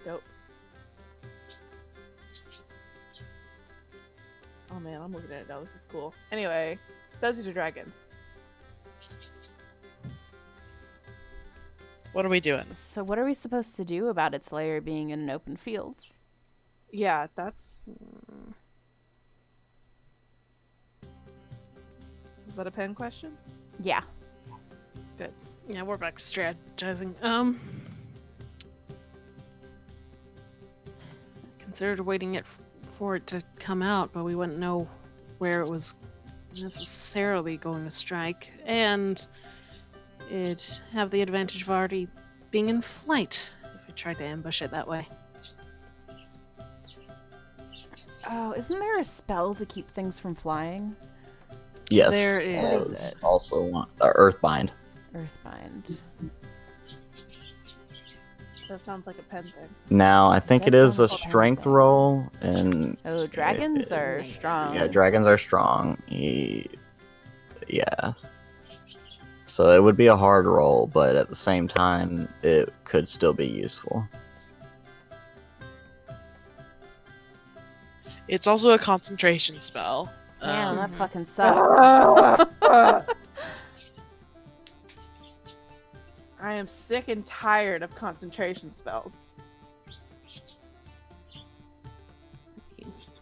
Dope. Oh man, I'm looking at it now. This is cool. Anyway, Dungeons and Dragons. What are we doing? So what are we supposed to do about its lair being in an open field? Yeah, that's. Was that a pen question? Yeah. Yeah, we're back to strategizing. Considered waiting for it to come out, but we wouldn't know where it was necessarily going to strike, and it'd have the advantage of already being in flight if we tried to ambush it that way. Oh, isn't there a spell to keep things from flying? Yes. There is. there's also one. Earthbind. Earthbind. That sounds like a pen thing. Now, I think That it is a sounds like a strength thing. roll, and Oh, dragons are strong. yeah, dragons are strong. Yeah. So it would be a hard roll, but at the same time, it could still be useful. It's also a concentration spell. Damn, that Um, fucking sucks. I am sick and tired of concentration spells.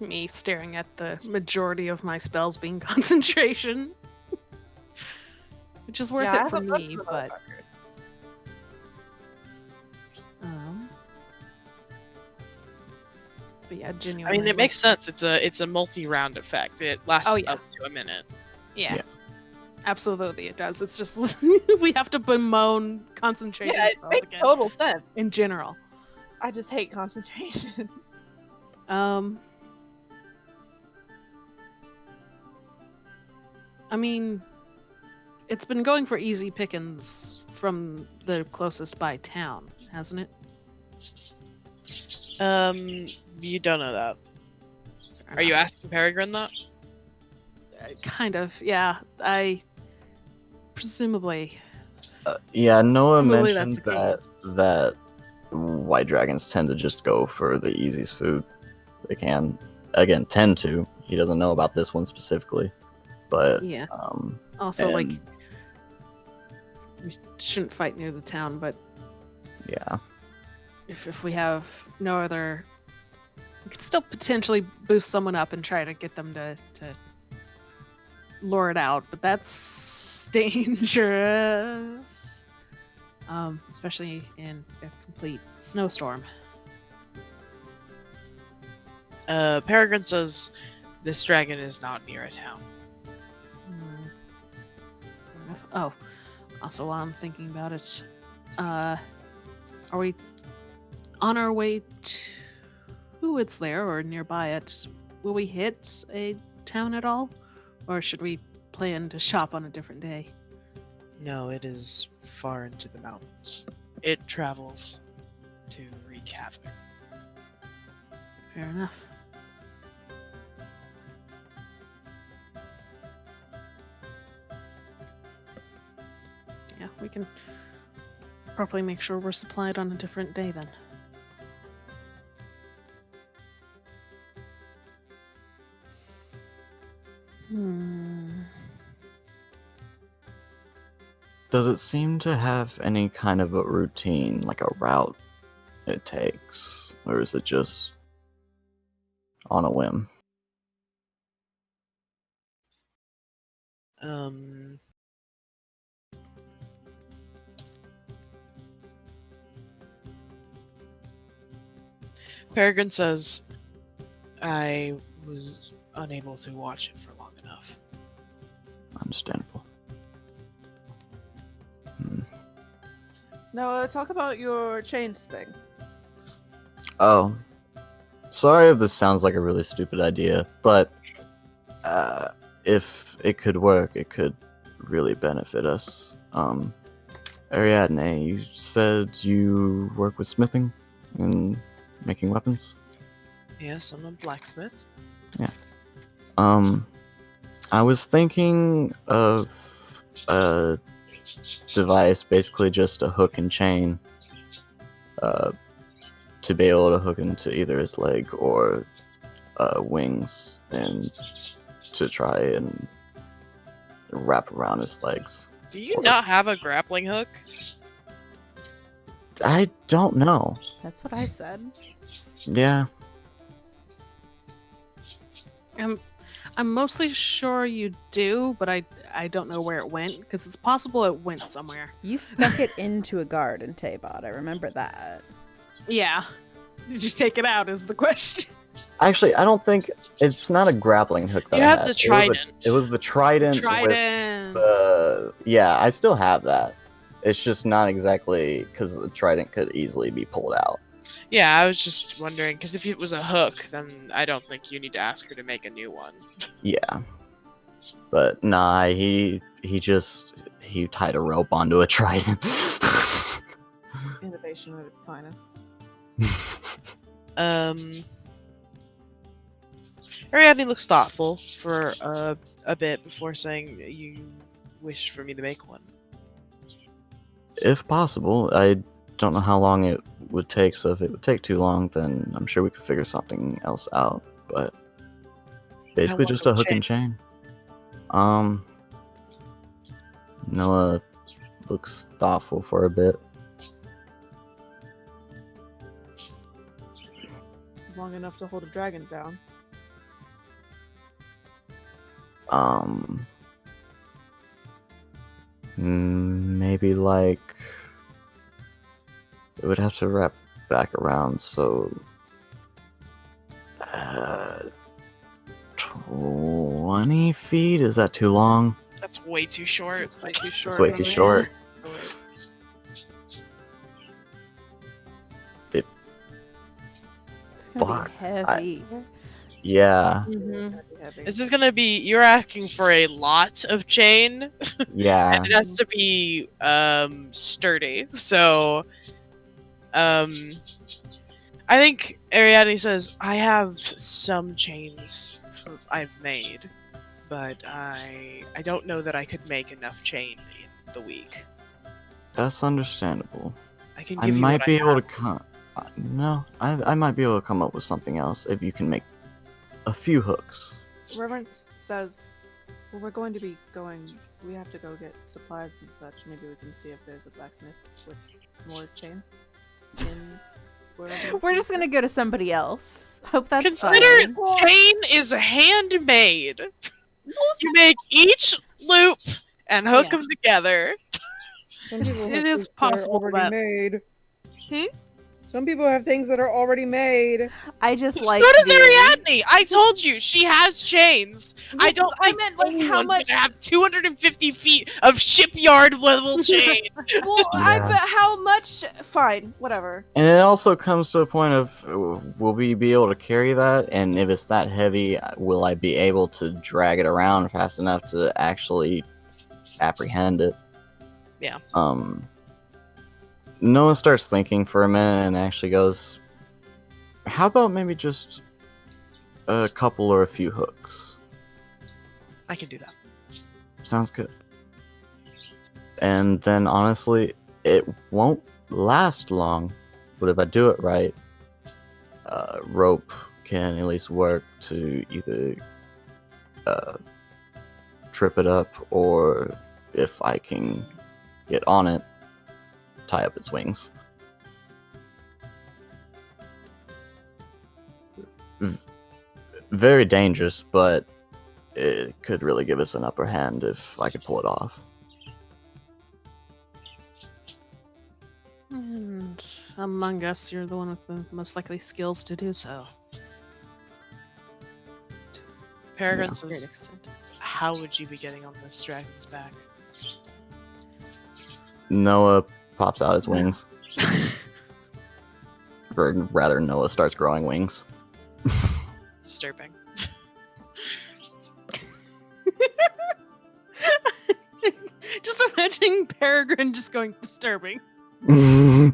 Me staring at the majority of my spells being concentration. Which is worth Yeah, I it have for a bunch me, of but motherfuckers. but yeah, I genuinely. mean, it makes sense. It's a multi-round effect. It lasts Oh, yeah. up to a minute. Yeah. Yeah. Absolutely, it does. It's just we have to bemoan concentration Yeah, it spells makes again total sense. in general. I just hate concentration. I mean, it's been going for easy pickings from the closest by town, hasn't it? You don't know that. Or Are you not? asking Peregrine that? Kind of, yeah. I presumably. Yeah, Noah Presumably mentioned that's the that case. that white dragons tend to just go for the easiest food they can. Again, tend to. He doesn't know about this one specifically, but Yeah. Also, and- like, we shouldn't fight near the town, but yeah, if we have no other, we could still potentially boost someone up and try to get them to lure it out, but that's dangerous. Especially in a complete snowstorm. Peregrine says this dragon is not near a town. Fair enough. Oh, also while I'm thinking about it, are we on our way to its lair or nearby it? Will we hit a town at all, or should we plan to shop on a different day? No, it is far into the mountains. It travels to wreak havoc. Fair enough. Yeah, we can properly make sure we're supplied on a different day then. Hmm. does it seem to have any kind of a routine, like a route it takes? Or is it just on a whim? Peregrine says, I was unable to watch it for long enough. Understandable. Now, talk about your chains thing. Oh, sorry if this sounds like a really stupid idea, but if it could work, it could really benefit us. Ariadne, you said you work with smithing and making weapons? Yes, I'm a blacksmith. I was thinking of a device, basically just a hook and chain, to be able to hook into either his leg or wings, and to try and wrap around his legs. Do you not have a grappling hook? I don't know. That's what I said. Yeah. I'm mostly sure you do, but I don't know where it went, because it's possible it went somewhere. You stuck it into a guard in Tabot. I remember that. Yeah. Did you take it out is the question. Actually, I don't think it's not a grappling hook that You I had had. the trident. It was the trident. Trident. Yeah, I still have that. It's just not exactly because the trident could easily be pulled out. Yeah, I was just wondering, because if it was a hook, then I don't think you need to ask her to make a new one. Yeah. But nah, he tied a rope onto a trident. Innovation at its finest. Ariadne looks thoughtful for a bit before saying, you wish for me to make one. If possible. I don't know how long it would take, so if it would take too long, then I'm sure we could figure something else out. But basically long just of a a hook and chain. Noah looks thoughtful for a bit. Long enough to hold a dragon down. Maybe like it would have to wrap back around, so 20 feet? Is that too long? That's way too short. Way too short. That's way too short. It's gonna Fuck, be heavy. Yeah, Mhm. Heavy. This is gonna be, you're asking for a lot of chain, yeah. and it has to be sturdy. So I think Ariadne says, I have some chains I've made, but I don't know that I could make enough chain in the week. That's understandable. I can I give you might what be I able have. to come. No, I might be able to come up with something else if you can make a few hooks. Reverence says, well, we're going to be going. We have to go get supplies and such. Maybe we can see if there's a blacksmith with more chain. In wherever. We're just gonna go to somebody else. Hope that's Consider fine. chain is handmade. You make each loop and hook Yeah. them together. Some people It have is things that possible are already that- made. Some people have things that are already made. I just So like does the Ariadne. I told you she has chains. I don't. I think meant, like, how anyone's much- gonna have 250 feet of shipyard level chain. Well, I Yeah. bet how much? Fine, whatever. And it also comes to a point of, will we be able to carry that? And if it's that heavy, will I be able to drag it around fast enough to actually apprehend it? Yeah. Noah starts thinking for a minute and actually goes, how about maybe just a couple or a few hooks? I can do that. Sounds good. And then honestly, it won't last long, but if I do it right, rope can at least work to either trip it up, or if I can get on it, tie up its wings. Very dangerous, but it could really give us an upper hand if I could pull it off. And among us, you're the one with the most likely skills to do so. Peregrine To a great says, extent. how would you be getting on this dragon's back? Noah pops out his wings. Or rather, Noah starts growing wings. Disturbing. Just imagining Peregrine just going disturbing. No,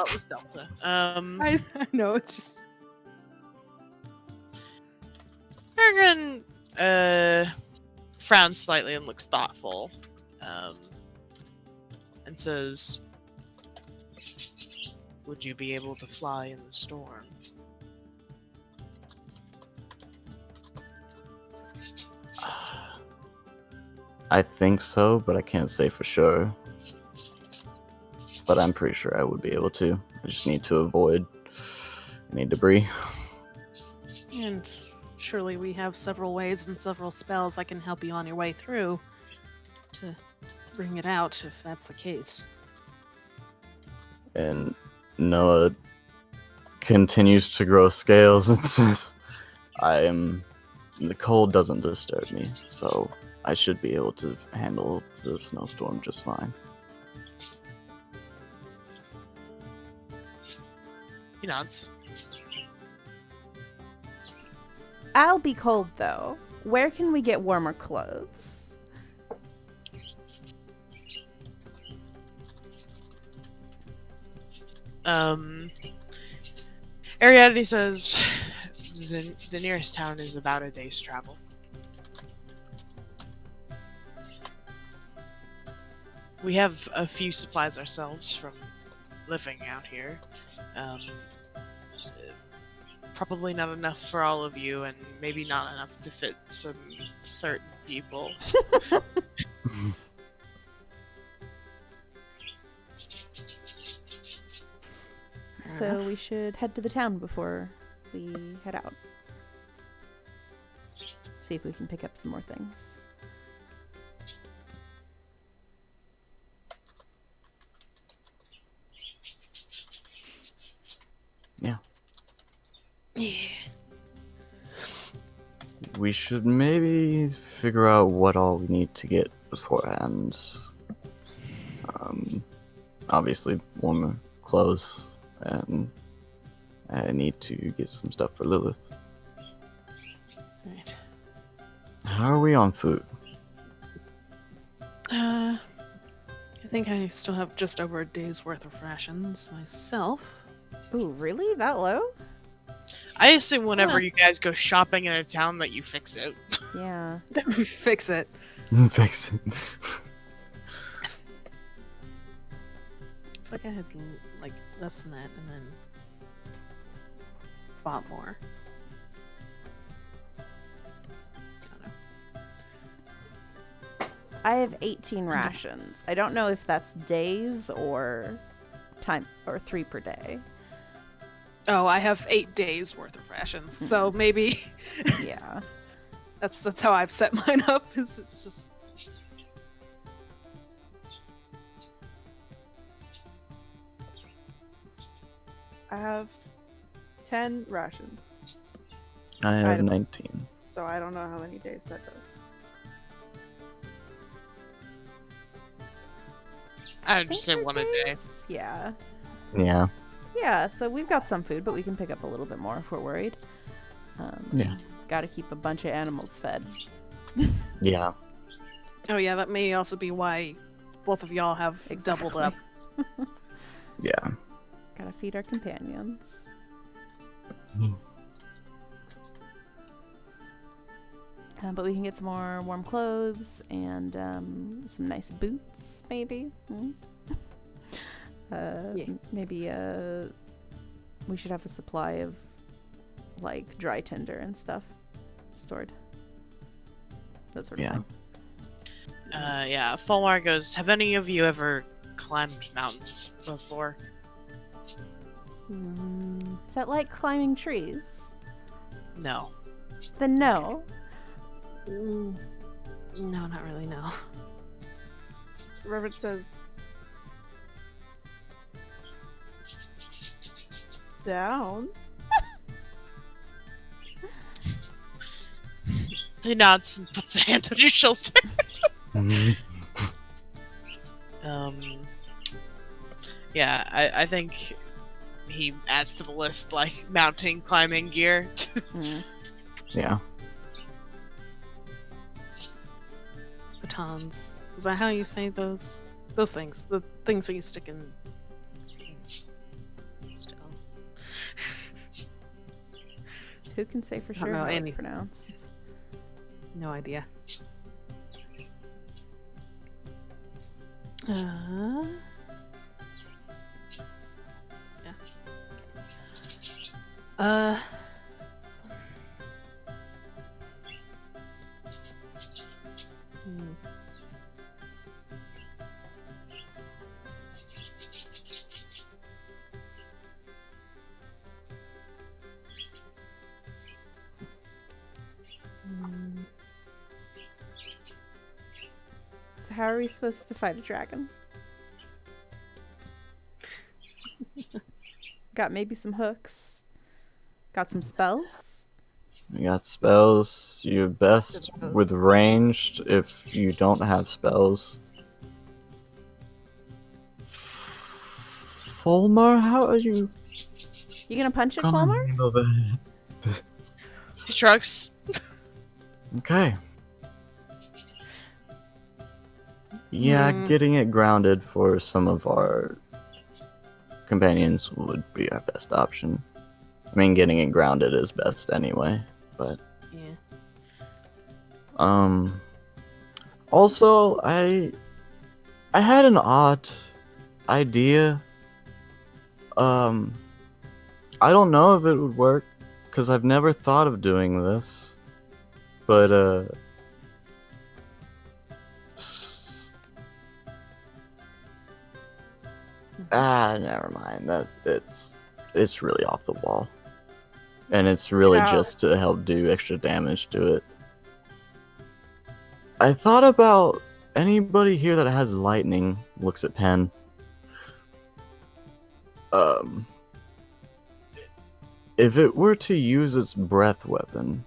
it was Delta. I know, it's just. Peregrine frowns slightly and looks thoughtful, and says, would you be able to fly in the storm? I think so, but I can't say for sure. But I'm pretty sure I would be able to. I just need to avoid any debris. And surely we have several ways and several spells I can help you on your way through to bring it out if that's the case. And Noah continues to grow scales and says, the cold doesn't disturb me, so I should be able to handle the snowstorm just fine. He nods. I'll be cold though. Where can we get warmer clothes? Ariadne says the nearest town is about a day's travel. We have a few supplies ourselves from living out here. Probably not enough for all of you, and maybe not enough to fit some certain people. So we should head to the town before we head out. See if we can pick up some more things. Yeah. Yeah. We should maybe figure out what all we need to get beforehand. Obviously, warmer clothes, and I need to get some stuff for Lilith. Right. How are we on food? I think I still have just over a day's worth of rations myself. Ooh, really? That low? I assume whenever Yeah. you guys go shopping in a town that you fix it. Yeah. Fix it. Fix it. It's like I had like less than that and then bought more. I have 18 rations. I don't know if that's days or time or 3 per day. Oh, I have 8 days worth of rations, so maybe Yeah. that's how I've set mine up. Is it's just I have 10 rations, I have Item. 19. so I don't know how many days that does. I would just say one a day. Yeah. Yeah. Yeah, so we've got some food, but we can pick up a little bit more if we're worried. Yeah. Gotta keep a bunch of animals fed. Yeah. oh yeah, that may also be why both of y'all have doubled up. Yeah. Gotta feed our companions. But we can get some more warm clothes and some nice boots, maybe. Yeah. Maybe we should have a supply of like dry tinder and stuff stored. That sort of Yeah. thing. Yeah, Fulmar goes, have any of you ever climbed mountains before? Is that like climbing trees? No. Then no. No, not really. No. Reverend says, down. He nods and puts a hand on your shoulder. Yeah, I think he adds to the list, like, mounting, climbing gear. Yeah. Batons. Is that how you say those? Those things. The things that you stick in. Still. Who can say for I don't sure know how it's any- pronounced? No idea. Yeah. Hmm. So how are we supposed to fight a dragon? Got maybe some hooks. Got some spells. You got spells. You're best Good with spells. ranged if you don't have spells. Fulmar, how are you You gonna punch it, gonna Fulmar? handle that? He shrugs. Okay. Yeah, getting it grounded for some of our companions would be our best option. I mean, getting it grounded is best anyway, but Yeah. also I had an odd idea. I don't know if it would work cuz I've never thought of doing this. But never mind. That it's really off the wall. And it's really How? just to help do extra damage to it. I thought about anybody here that has lightning looks at Pen. If it were to use its breath weapon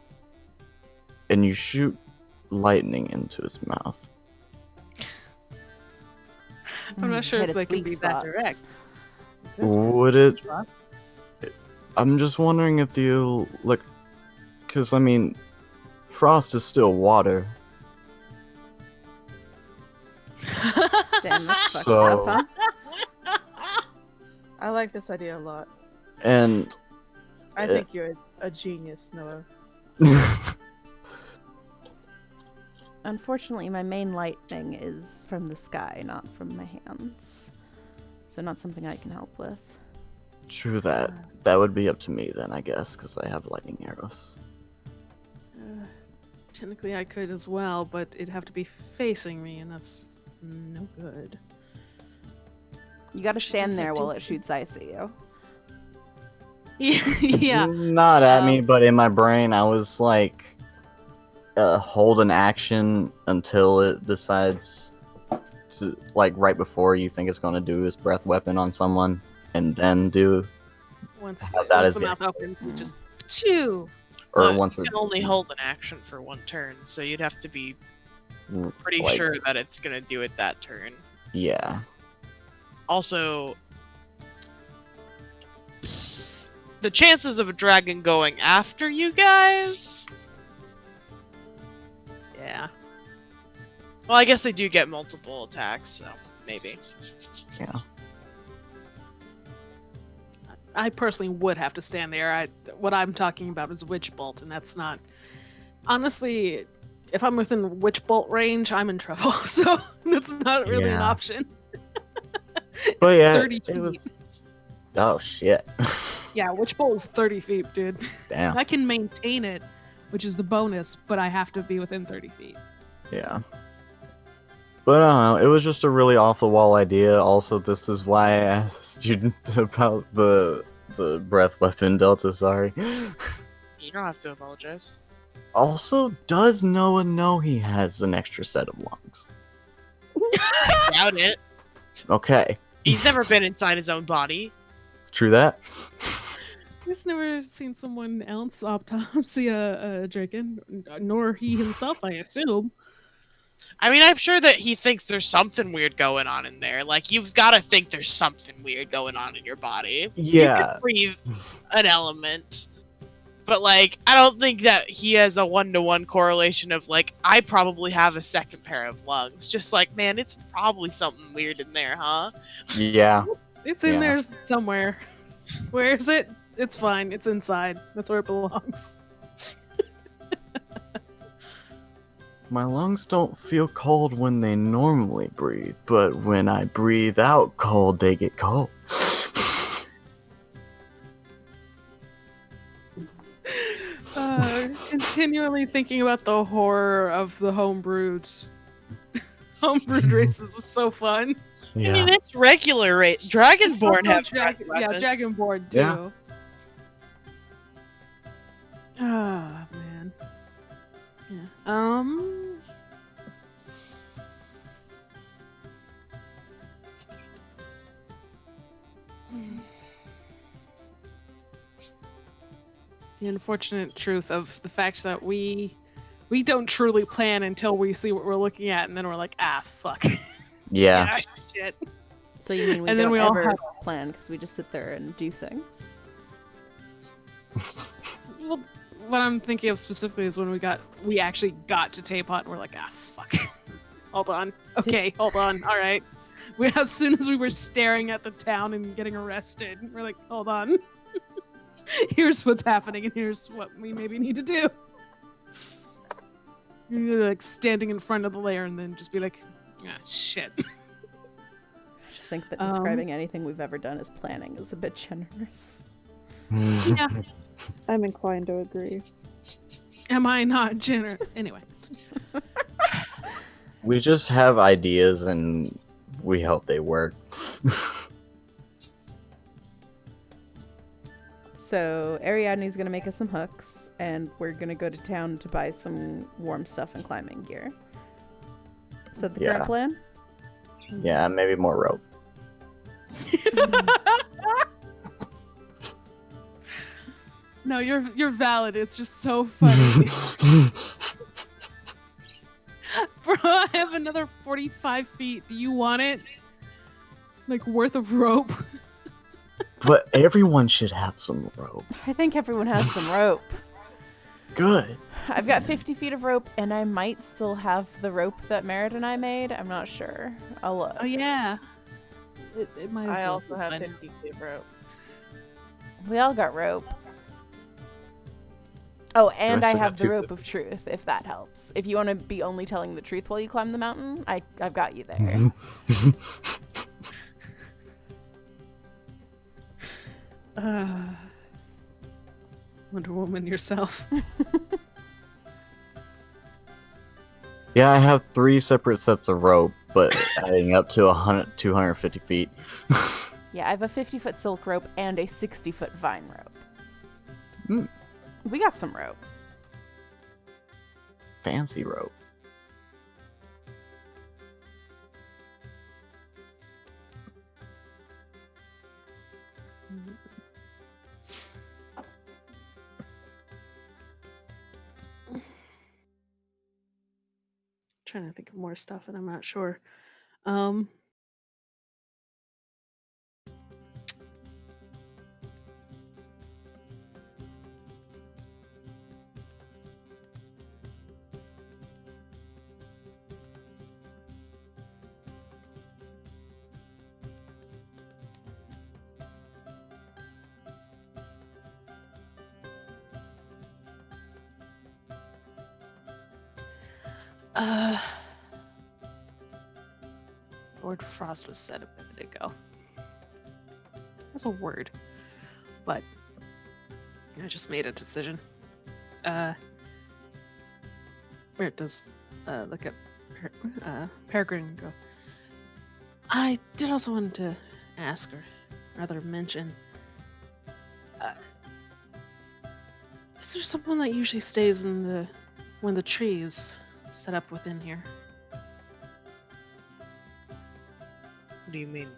and you shoot lightning into its mouth, I'm not sure Hit if they its can weak be that spots. direct. would it? I'm just wondering if the like, because I mean, frost is still water. Damn, that's fucked So- up, huh? I like this idea a lot. And I Yeah. think you're a genius, Noah. Unfortunately, my main lightning is from the sky, not from my hands. So not something I can help with. true that. That would be up to me then, I guess, because I have lightning arrows. Technically, I could as well, but it'd have to be facing me, and that's no good. You gotta She stand does there that while too. it shoots ice at you. Yeah. Not at me, but in my brain, I was like, hold an action until it decides to, like, right before you think it's going to do his breath weapon on someone, and then do, Once, How bad once is the it? mouth opens, you just chew. or But once you it can only hold an action for one turn, so you'd have to be pretty like, sure that it's gonna do it that turn. Yeah. Also, the chances of a dragon going after you guys. Yeah. Well, I guess they do get multiple attacks, so maybe. Yeah. I personally would have to stand there. What I'm talking about is witch bolt, and that's not. Honestly, if I'm within witch bolt range, I'm in trouble. So that's not really an Yeah. option. But It's yeah, 30 it feet. was. Oh shit. Yeah, witch bolt is 30 feet, dude. Damn. I can maintain it, which is the bonus, but I have to be within 30 feet. Yeah. But I don't know, it was just a really off the wall idea. Also, this is why I asked a student about the breath weapon Delta, sorry. You don't have to apologize. Also, does Noah know he has an extra set of lungs? I doubt it. Okay, He's never been inside his own body. true that. He's never seen someone else autopsy a dragon, nor he himself, I assume. I mean, I'm sure that he thinks there's something weird going on in there. Like, you've got to think there's something weird going on in your body. You Yeah. can breathe an element. But, like, I don't think that he has a one-to-one correlation of, like, I probably have a second pair of lungs. Just like, man, it's probably something weird in there, huh? Yeah. It's in Yeah. there somewhere. Where is it? It's fine. It's inside. That's where it belongs. My lungs don't feel cold when they normally breathe, but when I breathe out cold, they get cold. Continually thinking about the horror of the homebrewed races is so fun. I mean, it's regular rate. Dragonborn have weapons. Dragonborn too. Yeah. Ah, man. Yeah. The unfortunate truth of the fact that we don't truly plan until we see what we're looking at, and then we're like, ah, fuck. Yeah. Yeah, shit. So you mean we And then don't we all ever have- plan because we just sit there and do things? Well, what I'm thinking of specifically is when we actually got to Teapot, and we're like, ah, fuck. Hold on. Okay, hold on. All right. As soon as we were staring at the town and getting arrested, we're like, hold on. Here's what's happening, and here's what we maybe need to do. You're like standing in front of the lair and then just be like, ah, shit. I just think that describing anything we've ever done as planning is a bit generous. Yeah. I'm inclined to agree. Am I not generous? Anyway. We just have ideas and we hope they work. So Ariadne's gonna make us some hooks, and we're gonna go to town to buy some warm stuff and climbing gear. Is that the Yeah. current plan? Yeah, maybe more rope. No, you're valid. It's just so funny. Bro, I have another 45 feet. Do you want it? Like, worth of rope? But everyone should have some rope. I think everyone has some rope. Good. I've got 50 feet of rope, and I might still have the rope that Merritt and I made. I'm not sure. I'll look. Oh, yeah. It might I been also have fine. 50 feet rope. We all got rope. Oh, and I still have got the 2 rope of truth, if that helps. If you want to be only telling the truth while you climb the mountain, I've got you there. Wonder Woman yourself. Yeah, I have 3 separate sets of rope, but adding up to 250 feet. Yeah, I have a 50-foot silk rope and a 60-foot vine rope. Mm. We got some rope. Fancy rope. Trying to think of more stuff, and I'm not sure. Lord Frost was said a minute ago. That's a word, but I just made a decision. Where does look up? Peregrine go. I did also want to ask, or rather mention, is there someone that usually stays in when the tree is set up within here? What do you mean?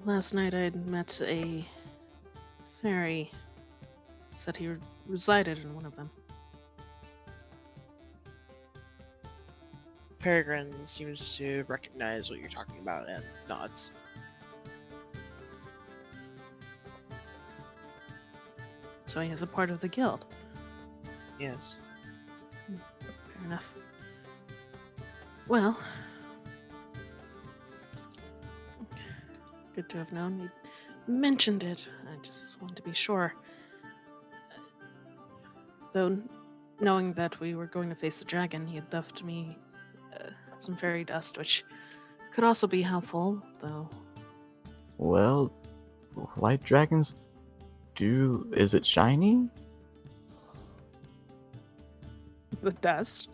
Last night I had met a fairy. Said he resided in one of them. Peregrine seems to recognize what you're talking about and nods. So he is a part of the guild. Yes. Fair enough. Well, good to have known. You mentioned it. I just wanted to be sure. Though, knowing that we were going to face the dragon, he had left me some fairy dust, which could also be helpful, though. Well, white dragons do. Is it shiny? The dust?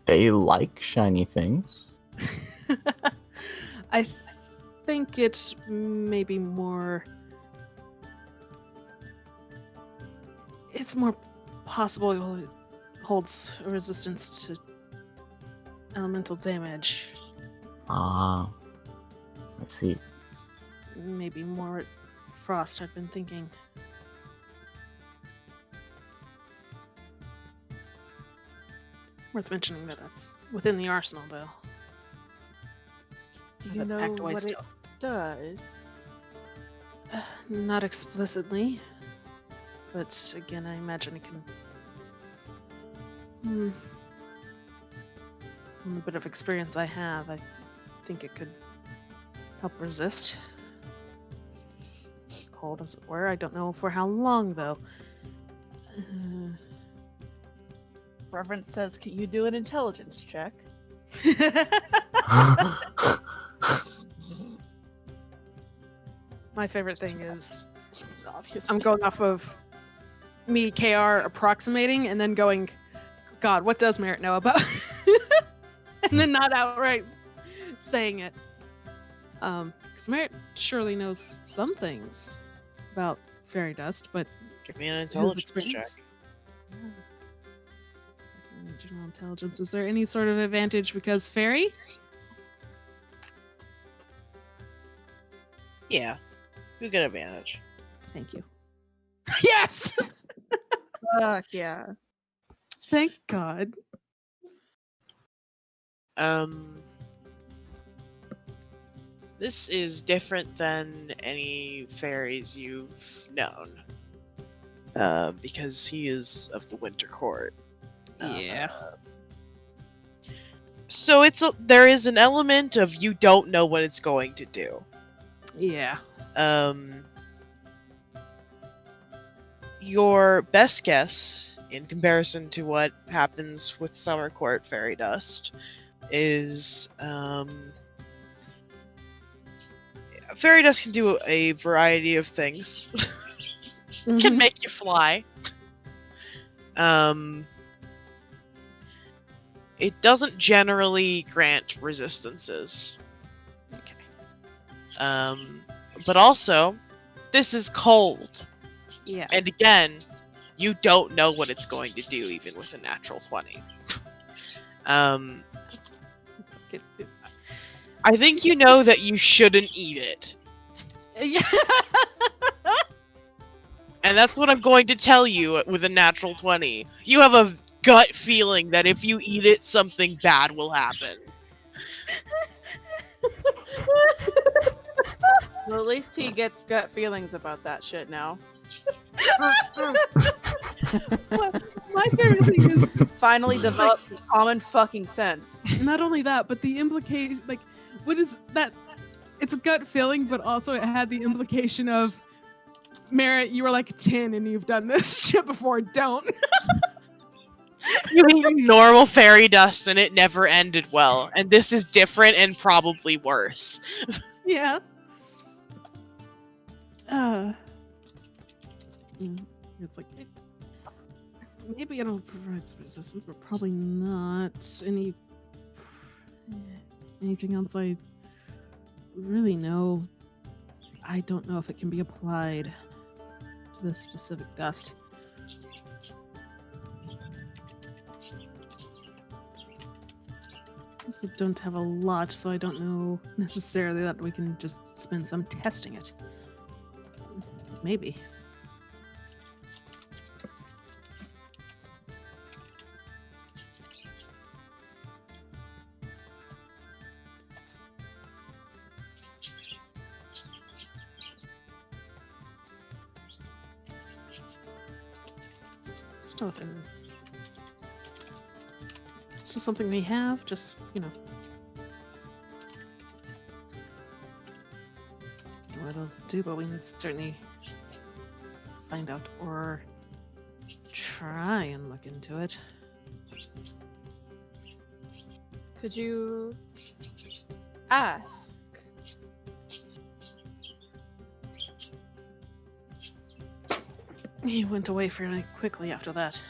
They like shiny things. I think it's maybe more. It's more possible it holds a resistance to elemental damage. Ah, I see. It's maybe more frost, I've been thinking. Worth mentioning that that's within the arsenal, though. Do Have you it know packed away what still. it does? Not explicitly, but again, I imagine it can. From the bit of experience I have, I think it could help resist. Cold, as it were. I don't know for how long, though. Reverence says, can you do an intelligence check? My favorite thing is Obviously. I'm going off of me, KR, approximating, and then going, God, what does Merritt know about? And then not outright saying it. Because Merritt surely knows some things about fairy dust, but Give me an his intelligence check. experience. General intelligence. Is there any sort of advantage because fairy? Yeah. You get advantage. Thank you. Yes! Fuck yeah. Thank God. This is different than any fairies you've known. Because he is of the Winter Court. Yeah. So there is an element of you don't know what it's going to do. Yeah. Your best guess, in comparison to what happens with Summer Court Fairy Dust, is Fairy Dust can do a variety of things. Can make you fly. It doesn't generally grant resistances. Okay. But also, this is cold. Yeah. And again, you don't know what it's going to do, even with a natural 20. It's okay. I think you know that you shouldn't eat it. Yeah. And that's what I'm going to tell you with a natural 20. You have a gut feeling that if you eat it, something bad will happen. Well, at least he gets gut feelings about that shit now. My favorite thing is Finally developed common fucking sense. not only that, but the implication, like, what is that? It's a gut feeling, but also it had the implication of, Merritt, you were like 10 and you've done this shit before. Don't. You eat normal fairy dust and it never ended well. And this is different and probably worse. Yeah. It's like maybe it'll provide some resistance, but probably not anything else. I really know. I don't know if it can be applied to this specific dust. Also don't have a lot, so I don't know necessarily that we can just spend some testing it. Maybe. Still within. It's just something we have, just, you know. What it'll do, but we can certainly find out or try and look into it. Could you ask? He went away fairly quickly after that.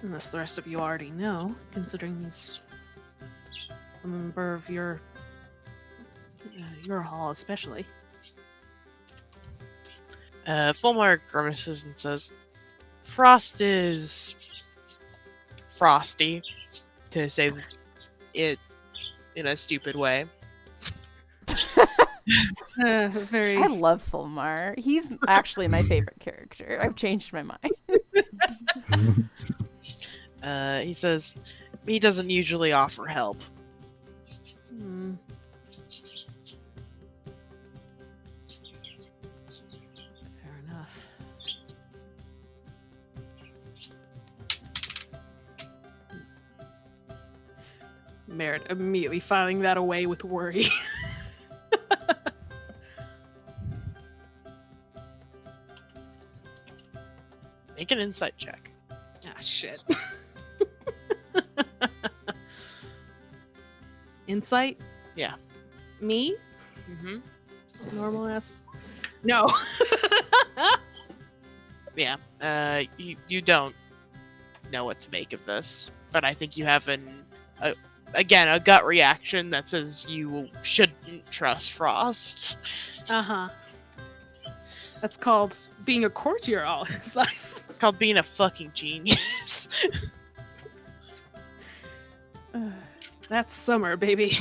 Unless the rest of you already know, considering he's a member of your hall especially. Fulmar grimaces and says, Frost is frosty, to say it in a stupid way. Very. I love Fulmar. He's actually my favorite character. I've changed my mind. He says he doesn't usually offer help. Hmm. Fair enough. Merritt immediately filing that away with worry. Make an insight check. Ah, shit. Insight? Yeah. Me? Mm-hmm. Just normal ass. No. Yeah. You don't know what to make of this, but I think you have a gut reaction that says you shouldn't trust Frost. Uh-huh. That's called being a courtier all his life. It's called being a fucking genius. That's summer, baby.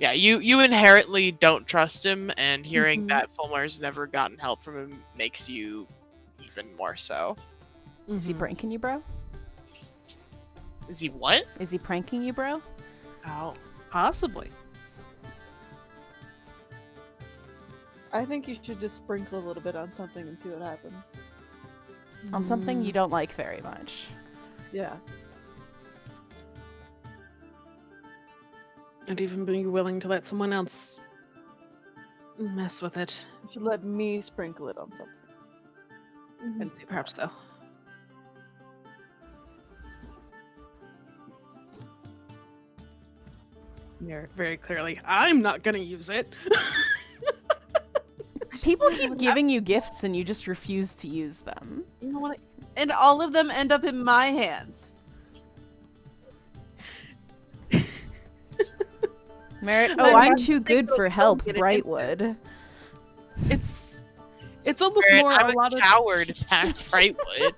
Yeah, you inherently don't trust him, and hearing Mhm. that Fulmar's never gotten help from him makes you even more so. Is he Mhm. pranking you, bro? Is he what? Is he pranking you, bro? Oh. Possibly. I think you should just sprinkle a little bit on something and see what happens. On something you don't like very much. Yeah. And even be willing to let someone else mess with it. You should let me sprinkle it on something. And see what Perhaps so. Very, very clearly, I'm not gonna use it. People keep giving you gifts and you just refuse to use them. You know what? And all of them end up in my hands. Merritt, Like, I'm I'm too good thankful for to help, get it Brightwood. It's almost more I'm a lot of coward, Brightwood.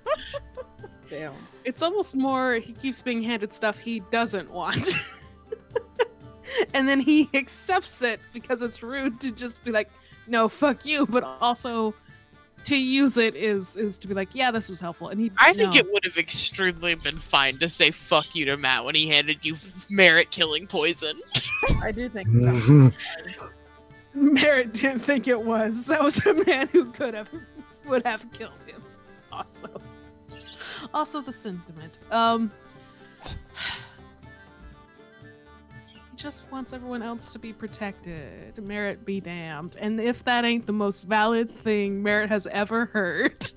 Damn. it's almost more he keeps being handed stuff he doesn't want. And then he accepts it because it's rude to just be like, no, fuck you, but also to use it is to be like, yeah, this was helpful. And I think it would have extremely been fine to say fuck you to Matt when he handed you Merit killing poison. I do think that. Merritt didn't think it was. That was a man who would have killed him. Also the sentiment. He just wants everyone else to be protected. Merritt be damned. And if that ain't the most valid thing Merritt has ever heard.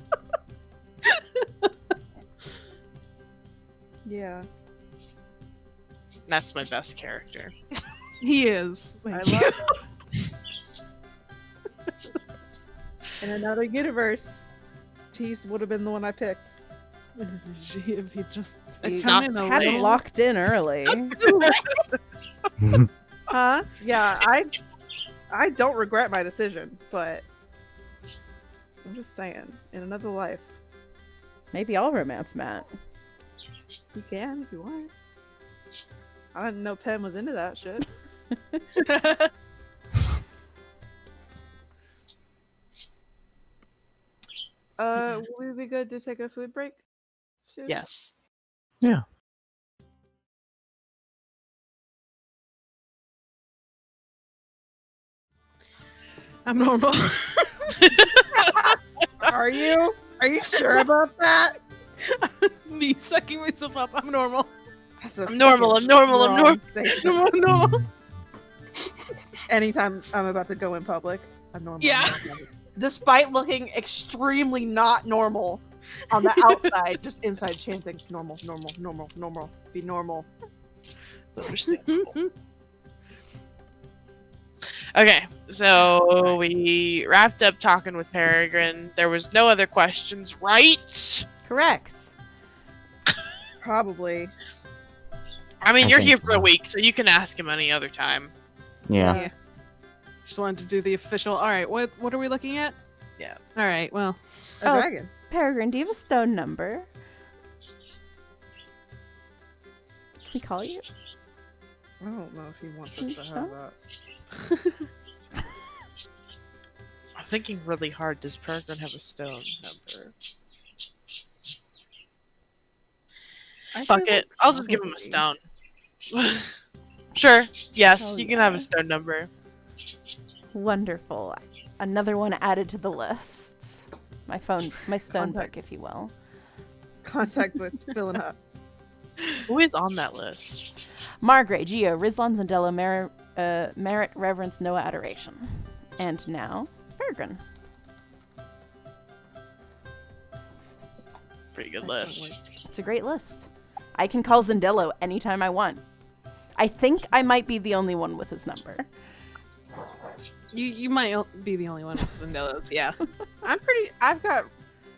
Yeah. That's my best character. He is. I Thank you. love it. In another universe, Tease would have been the one I picked. If he just It's come not in a Had it little- locked in early. Huh? Yeah, I don't regret my decision, but I'm just saying, in another life, Maybe I'll romance Matt. you can if you want. I didn't know Pen was into that shit. Would we be good to take a food break soon? Yes. Yeah. I'm normal. Are you? Are you sure about that? Me sucking myself up. I'm normal. That's a I'm normal, fucking I'm normal, I'm strong normal. statement. I'm normal. Anytime I'm about to go in public, I'm normal. Yeah. I'm normal. Despite looking extremely not normal on the outside, just inside chanting normal, normal, normal, normal, be normal. It's understandable. Okay, so we wrapped up talking with Peregrine. There was no other questions, right? Correct. Probably. I mean, I you're think here for a so. week, so you can ask him any other time. Yeah. Yeah. Just wanted to do the official. All right, what are we looking at? Yeah. All right, well, A Oh. dragon. Peregrine, do you have a stone number? Can we call you? I don't know if he wants Think us to so? have that. I'm thinking really hard. Does Peregrine have a stone number? I Fuck feel it. like I'll just give him a probably. stone. Sure. Yes, Hell you can have a stone yes. number. Wonderful. Another one added to the list. My stone book, Contact. if you will. Contact list filling up. Who is on that list? Margrave, Geo, Rizlan, Zandela, Merit, Reverence, Noah, Adoration. And now, Peregrine. Pretty good Excellent list. work. It's a great list. I can call Zandello anytime I want. I think I might be the only one with his number. you might be the only one with Zendelos, yeah. I've got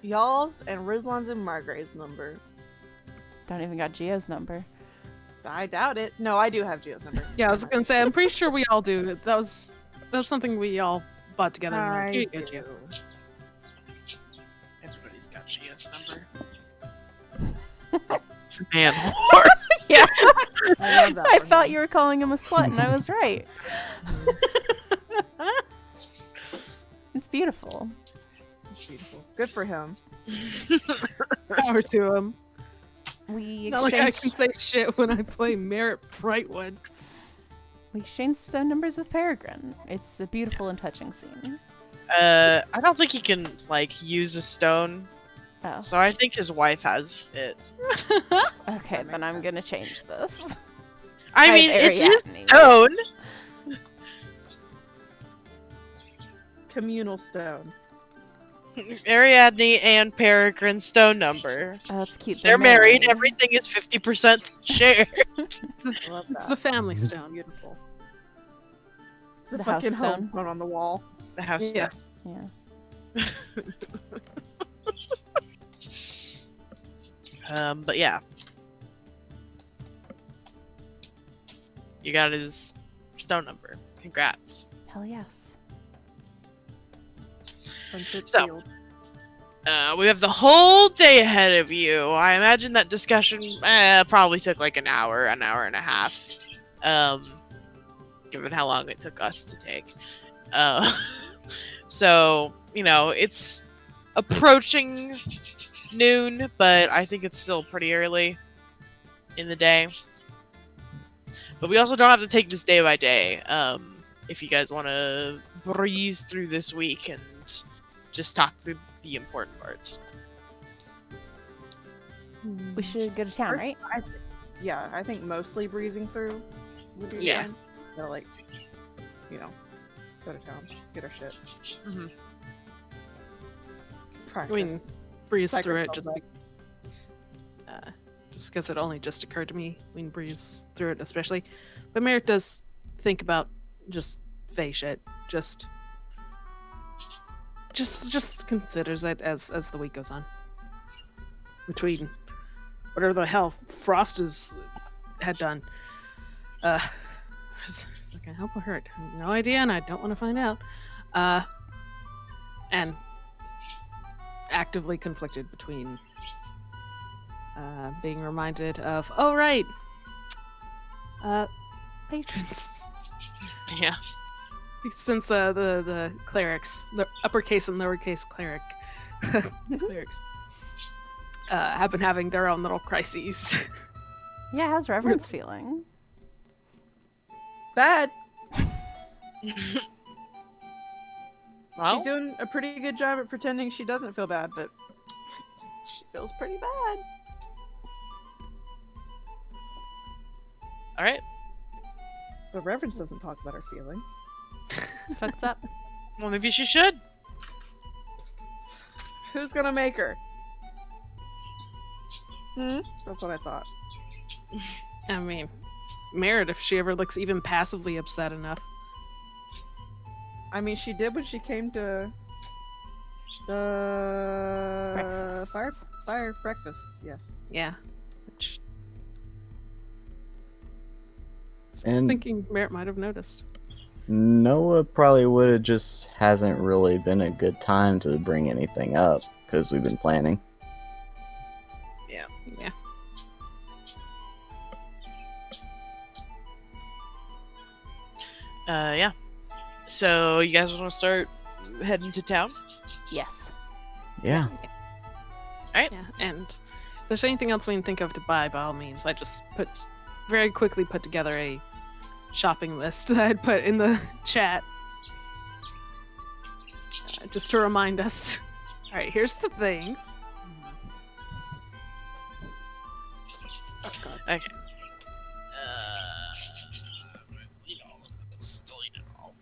y'all's and Rizlan's and Margrave's number. Don't even got Geo's number. I doubt it. No, I do have Gio's number. Yeah, I was gonna say, I'm pretty sure we all do. That was something we all bought together. and I here you do. go, Gio. Everybody's got Gio's number. It's a man whore. Yeah. I love that I for thought him. you were calling him a slut, and I was right. It's beautiful. It's beautiful. Good for him. Power to him. We Not like I can exchanged, say shit when I play Merit Brightwood. we exchanged stone numbers with Peregrine. It's a beautiful and touching scene. I don't think he can like use a stone, Oh, so I think his wife has it. okay, That then makes I'm gonna sense. change this. I Hi, mean, it's his Ariadne. stone. Communal stone. Ariadne and Peregrine stone number. Oh, that's cute. They're married. Everything is 50% shared. I love that. It's the family It's stone. beautiful. It's the The house fucking home stone. stone on the wall. The house stone. Yes. Yeah. But yeah. You got his stone number. Congrats. Hell yes. Friendship So- sealed. We have the whole day ahead of you. I imagine that discussion probably took like an hour and a half. Given how long it took us to take. So, you know, it's approaching noon, but I think it's still pretty early in the day. But we also don't have to take this day by day. If you guys want to breeze through this week and just talk through the important parts. We should go to town, First, right? Yeah, I think mostly breezing through would be Yeah. fine. So, like, you know, go to town, get our shit. Mhm. Practice. Breeze Psych through it. ourselves Just up. be, just because it only just occurred to me. We can breeze through it, especially. But Merritt does think about just Fae shit. Just considers it as the week goes on. Between whatever the hell Frost had done. It's like, I hope it hurt. I have no idea, and I don't want to find out. And actively conflicted between being reminded of, oh right, patrons. Yeah. Since the clerics, the uppercase and lowercase clerics, have been having their own little crises. Yeah, how's Reverence feeling? Bad. Well, She's doing a pretty good job at pretending she doesn't feel bad, but she feels pretty bad. all right. But Reverence doesn't talk about her feelings. It's fucked up. Well, maybe she should. Who's gonna make her? That's what I thought. I mean, Merritt, if she ever looks even passively upset enough. I mean, she did when she came to the fire breakfast. Yes. Yeah. Which... I was And- thinking Merritt might have noticed. Noah probably would have just hasn't really been a good time to bring anything up because we've been planning. Yeah. Yeah. So you guys want to start heading to town? Yes. Yeah. Yeah. And if there's anything else we can think of to buy, by all means, I just very quickly put together a shopping list that I'd put in the chat. Just to remind us. Alright, here's the things. Oh, God. Okay. Still,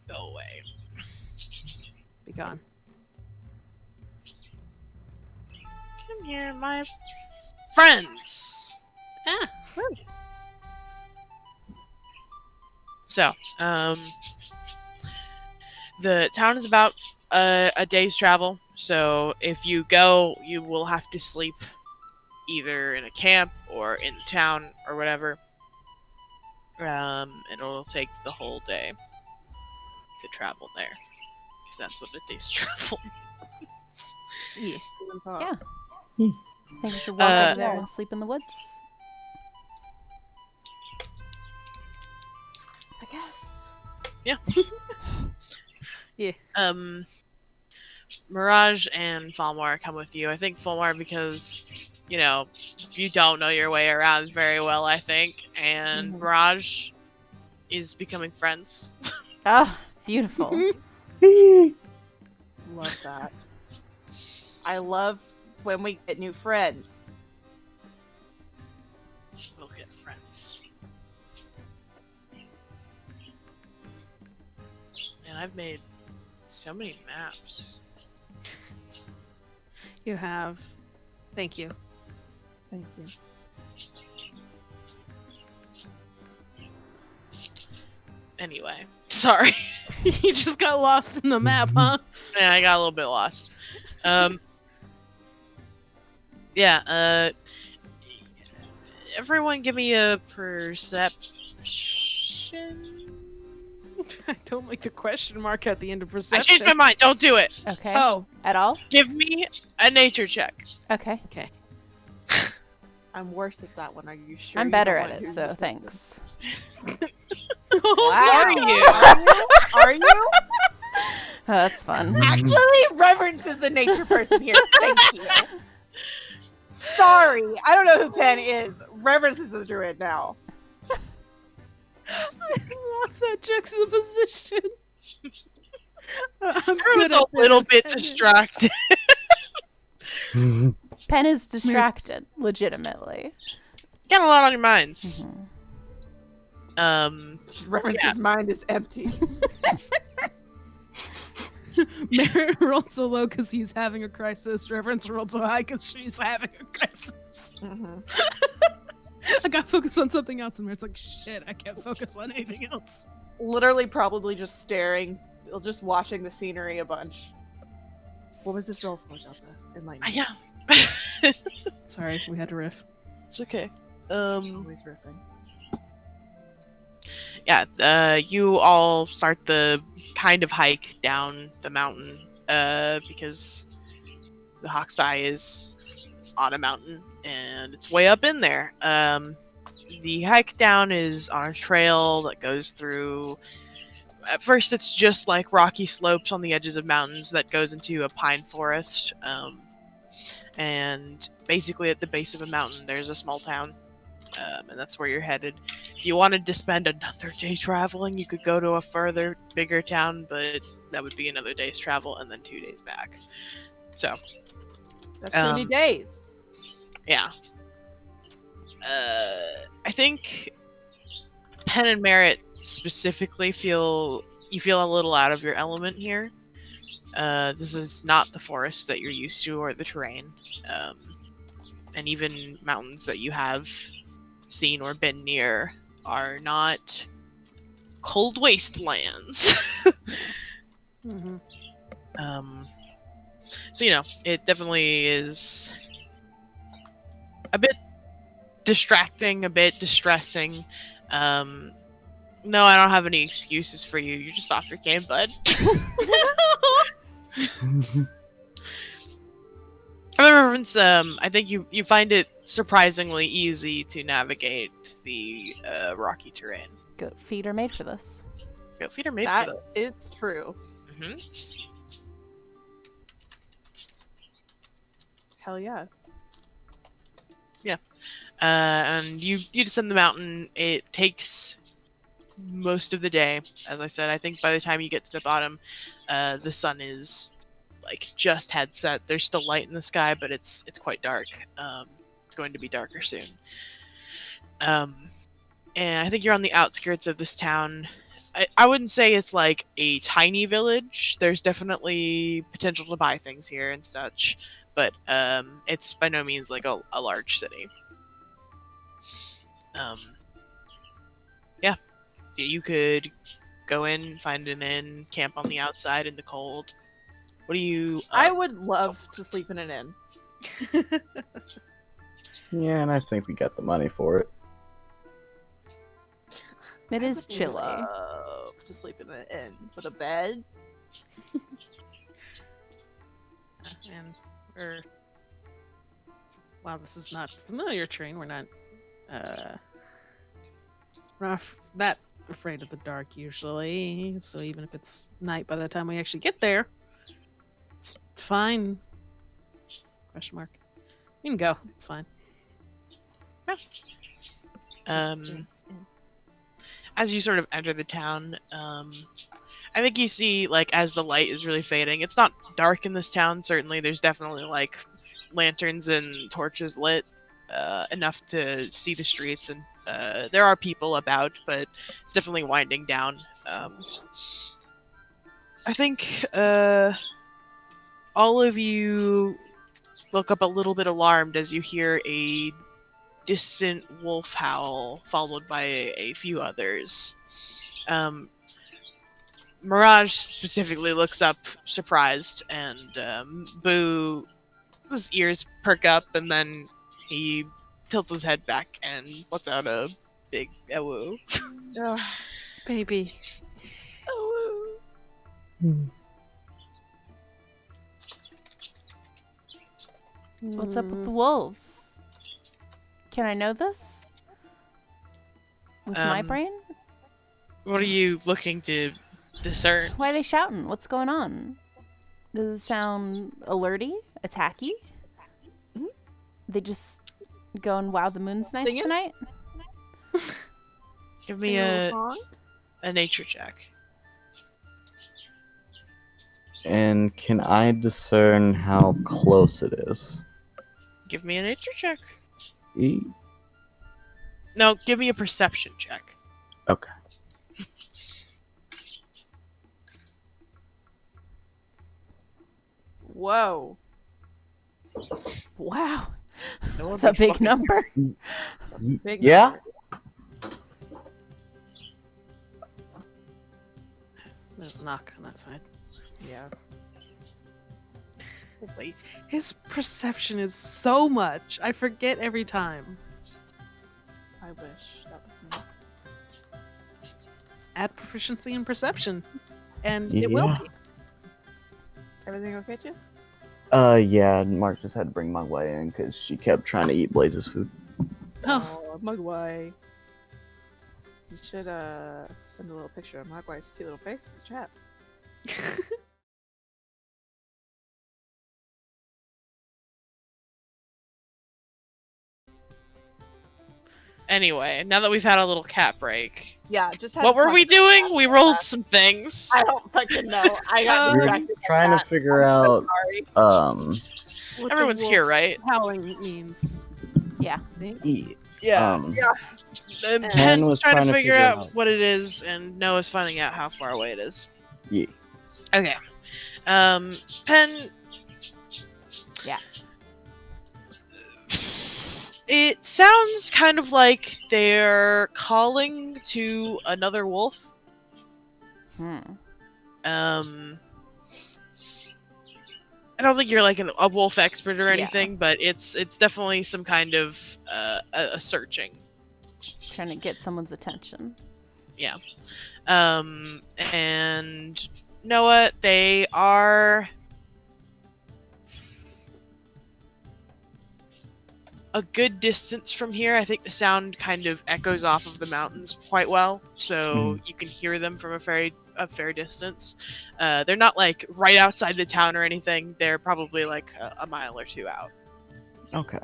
go away. Be gone. Come here, my friends. Ah! So, the town is about a day's travel. So if you go, you will have to sleep either in a camp or in town or whatever. And it'll take the whole day to travel there, because that's what a day's travel. Yeah. Yeah. I think we should walk over there and sleep in the woods. I guess. Mirage and Falmar come with you. I think Falmar because, you don't know your way around very well, I think. And Mirage is becoming friends. Oh, beautiful. Love that. I love when we get new friends. We'll get friends. And I've made so many maps. You have. Thank you. Thank you. Anyway, sorry. You just got lost in the map, huh? Yeah, I got a little bit lost. Yeah, everyone give me a perception. I don't like the question mark at the end of I perception. changed my mind. Don't do it. Okay. Oh, At all? Give me a nature check. Okay. okay. I'm worse at that one. Are you sure? I'm you better don't at want it, to so use thanks. Wow. Are you? Are you? Oh, that's fun. Actually, Reverence is the nature person here. Thank you. Sorry, I don't know who Penn is. Reverence is the druid now. I love that juxtaposition. I'm Everyone's good a at little this. bit distracted. Pen is distracted, legitimately. Got a lot on your minds. Mhm. Reverence's mind is empty. Merritt rolled so low because he's having a crisis. Reverence rolled so high because she's having a crisis. Mhm. I got focused on something else, and it's like, shit, I can't focus on anything else. Literally, probably just staring, just watching the scenery a bunch. What was this roll for, Delta? Enlightenment. Yeah. Sorry, we had to riff. It's okay. Always riffing. Yeah, you all start the kind of hike down the mountain, because the Hawk's Eye is on a mountain, and it's way up in there. The hike down is on a trail that goes through. At first, it's just like rocky slopes on the edges of mountains that goes into a pine forest. And basically, at the base of a mountain, there's a small town. And that's where you're headed. If you wanted to spend another day traveling, you could go to a further, bigger town, but that would be another day's travel and then 2 days back. So, That's too many days. yeah. I think Pen and Merritt specifically feel a little out of your element here. This is not the forest that you're used to or the terrain. And even mountains that you have seen or been near are not cold wastelands. Mm-hmm. So it definitely is a bit distracting, a bit distressing. No, I don't have any excuses for you. You're just off your game, bud. However, I think you find it surprisingly easy to navigate the rocky terrain. Goat feet are made for this. Goat feet are made That for this. is true. hmm Hell yeah. And you descend the mountain. It takes most of the day. As I said, I think by the time you get to the bottom, the sun is like just had set. There's still light in the sky, but it's quite dark. It's going to be darker soon. And I think you're on the outskirts of this town. I wouldn't say it's like a tiny village. There's definitely potential to buy things here and such, but it's by no means like a large city. Yeah, you could go in, find an inn, camp on the outside in the cold. What do you? I would love to sleep in an inn. Yeah, and I think we got the money for it. It I is would chilly. love to sleep in an inn with a bed. And wow, this is not familiar terrain. We're not that afraid of the dark usually. So even if it's night by the time we actually get there, it's fine. Question mark. You can go. It's fine. As you sort of enter the town, I think you see, like, as the light is really fading, it's not dark in this town, certainly. There's definitely, like, lanterns and torches lit, enough to see the streets, and there are people about, but it's definitely winding down. I think all of you look up a little bit alarmed as you hear a distant wolf howl, followed by a few others. Mirage specifically looks up, surprised, and Boo, his ears perk up, and then he tilts his head back and lets out a big "Ewoo." Ugh. Baby. Oh, What's up with the wolves? Can I know this? With my brain? What are you looking to discern? Why are they shouting? What's going on? Does it sound alerty? Attacky? Mhm. They just going, wow, the moon's nice Singing? tonight? Give me sing a song? nature check. And can I discern how close it is? Give me a nature check. E- No, give me a perception check. Okay. Whoa. Wow. That would It's a be big fucking- number. Big Yeah? number. There's a knock on that side. Yeah. Wait. His perception is so much. I forget every time. I wish that was me. Add proficiency in perception, and it will Yeah. be. Everything okay, Jess? Yeah, Mark just had to bring Mugwai in because she kept trying to eat Blaze's food. Oh. Mugwai. You should send a little picture of Mugwai's cute little face in the chat. Anyway, now that we've had a little cat break, Yeah, just had what to were talk we about doing? that. We rolled some things. I don't fucking know. I got We were distracted. by trying that. to figure I'm so out, sorry. What the Everyone's here, wolf right? Howling means. Yeah. Yeah. And Pen's was trying to trying to figure figure out out- what it is, and Noah's finding out how far away it is. Yeah. Okay. Pen. Yeah. It sounds kind of like they're calling to another wolf. Hmm. I don't think you're like a wolf expert or Yeah. anything, but it's definitely some kind of a searching. Trying to get someone's attention. And Noah, they are a good distance from here. I think the sound kind of echoes off of the mountains quite well, so you can hear them from a fair distance. They're not like right outside the town or anything. They're probably like a mile or two out. Okay.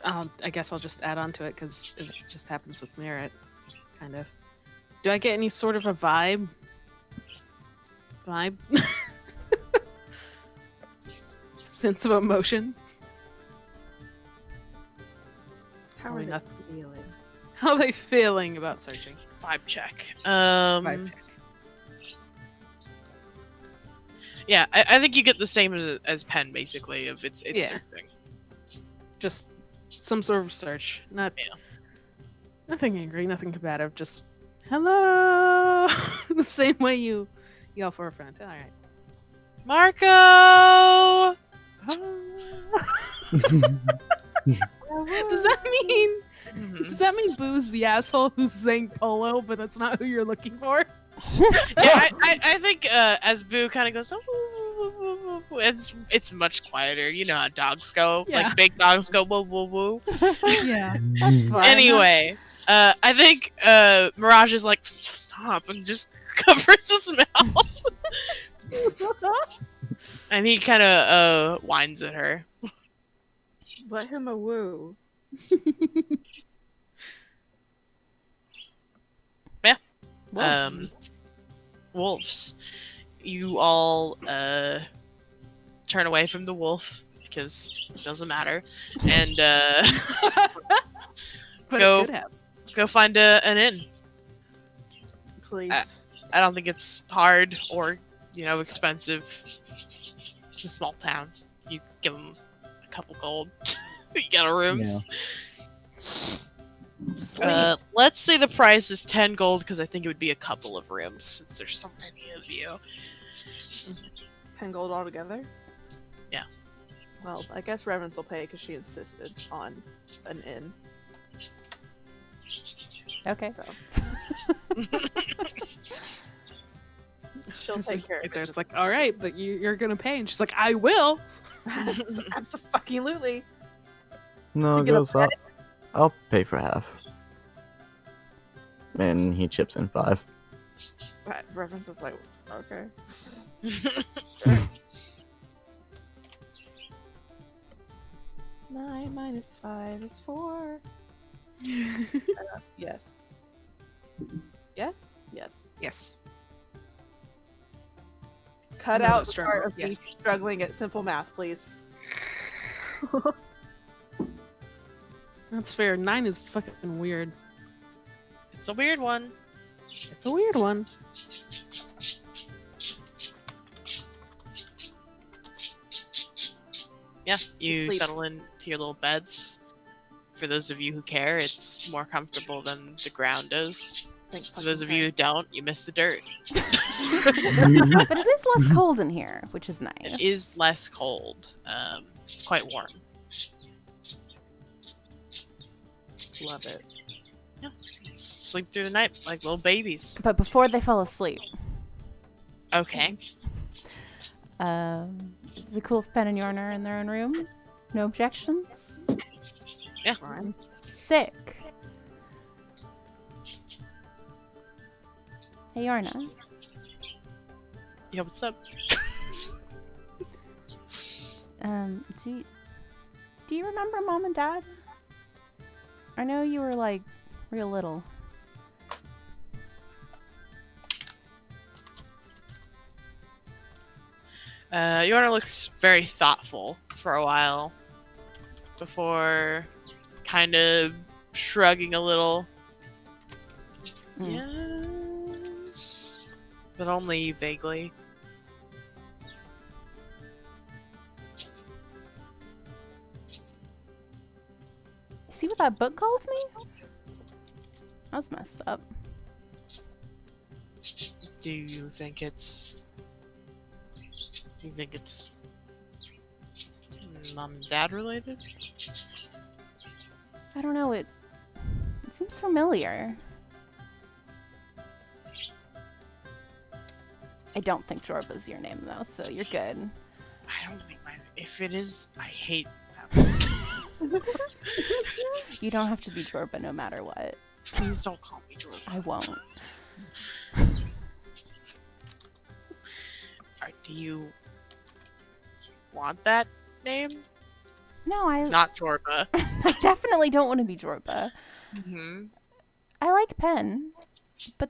I guess I'll just add on to it because it just happens with Merit, kind of. Do I get any sort of a vibe? Sense of emotion? how are Probably they nothing. feeling? How are they feeling about searching? Vibe check. Vibe check. Yeah, I think you get the same as Pen, basically. Of it's Yeah. searching. Just some sort of search. Not Yeah. Nothing angry, nothing combative, just hello. The same way you yell for a friend. All right. Marco. Does that mean Mhm. does that mean Boo's the asshole who's saying polo, but that's not who you're looking for? Yeah, I think as Boo kind of goes, "Oh, it's much quieter. You know how dogs go. Yeah. Like big dogs go woo woo woo. Yeah. That's fine. Anyway, I think Mirage is like, stop, and just covers his mouth. And he kind of whines at her. Let him a woo. Wolves. Wolves. You all turn away from the wolf because it doesn't matter, and But Go. it could have. go find an inn. Please. I don't think it's hard or expensive. It's a small town. You give them a couple gold. You got a rooms. Sleep. Let's say the price is 10 gold because I think it would be a couple of rooms since there's so many of you. 10 gold altogether? Yeah. Well, I guess Reverence will pay because she insisted on an inn. Okay. So. She'll It's take like, care of it. it's like, all right, but you're gonna pay, and she's like, I will. Absolutely. No, To it get a goes up. I'll pay for half. And he chips in 5. Reverence is like, okay. 9 minus 5 is 4. Yes. Yes? Yes. Yes. Cut Another out the struggle, part of yes. me struggling at simple math, please. That's fair. 9 is fucking weird. It's a weird one. It's a weird one. Yeah, you Sleep. settle into your little beds. For those of you who care, it's more comfortable than the ground is. Thanks, For those of you who don't, you miss the dirt. But it is less cold in here, which is nice. It is less cold. It's quite warm. Love it. Sleep through the night like little babies. But before they fall asleep, Okay. is it cool if Pen and Yorn are in their own room? No objections? Yeah. Fine. Sick. Hey, Yorna. Yeah, what's up? Do you remember Mom and Dad? I know you were, like, real little. Yorna looks very thoughtful for a while before kind of shrugging a little. Yes, but only vaguely. See what that book called me? That was messed up. Do you think it's Mom and Dad related? I don't know, it seems familiar. I don't think Jorba's your name, though, so you're good. I don't think if it is, I hate that. You don't have to be Jorba no matter what. Please don't call me Jordan. I won't. Do you want that name? No, I Not Jorba. I definitely don't want to be Jorba. Mm-hmm. I like Pen, but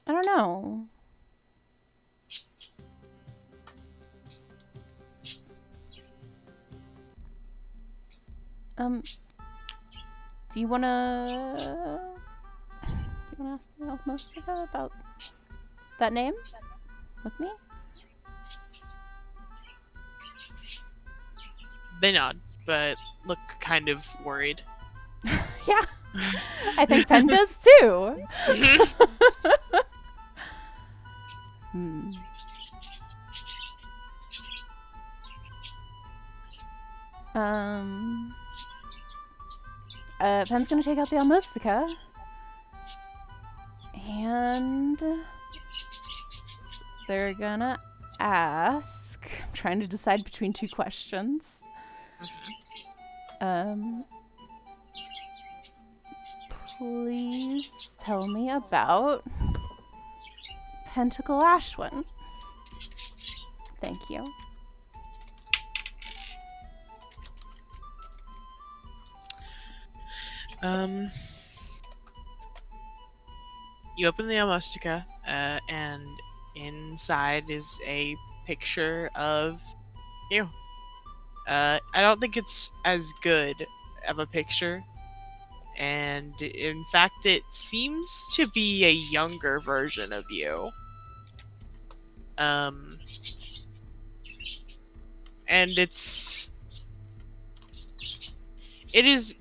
I don't know. Do you wanna ask the Almostica about that name with me? They nod, but look kind of worried. Yeah, I think Pen does too. Hmm. Pen's gonna take out the Almostica. And they're gonna ask. I'm trying to decide between two questions. Please tell me about Pentacle Ashwin. Thank you. You open the Almostica, and inside is a picture of you. I don't think it's as good of a picture, and in fact, it seems to be a younger version of you. And it is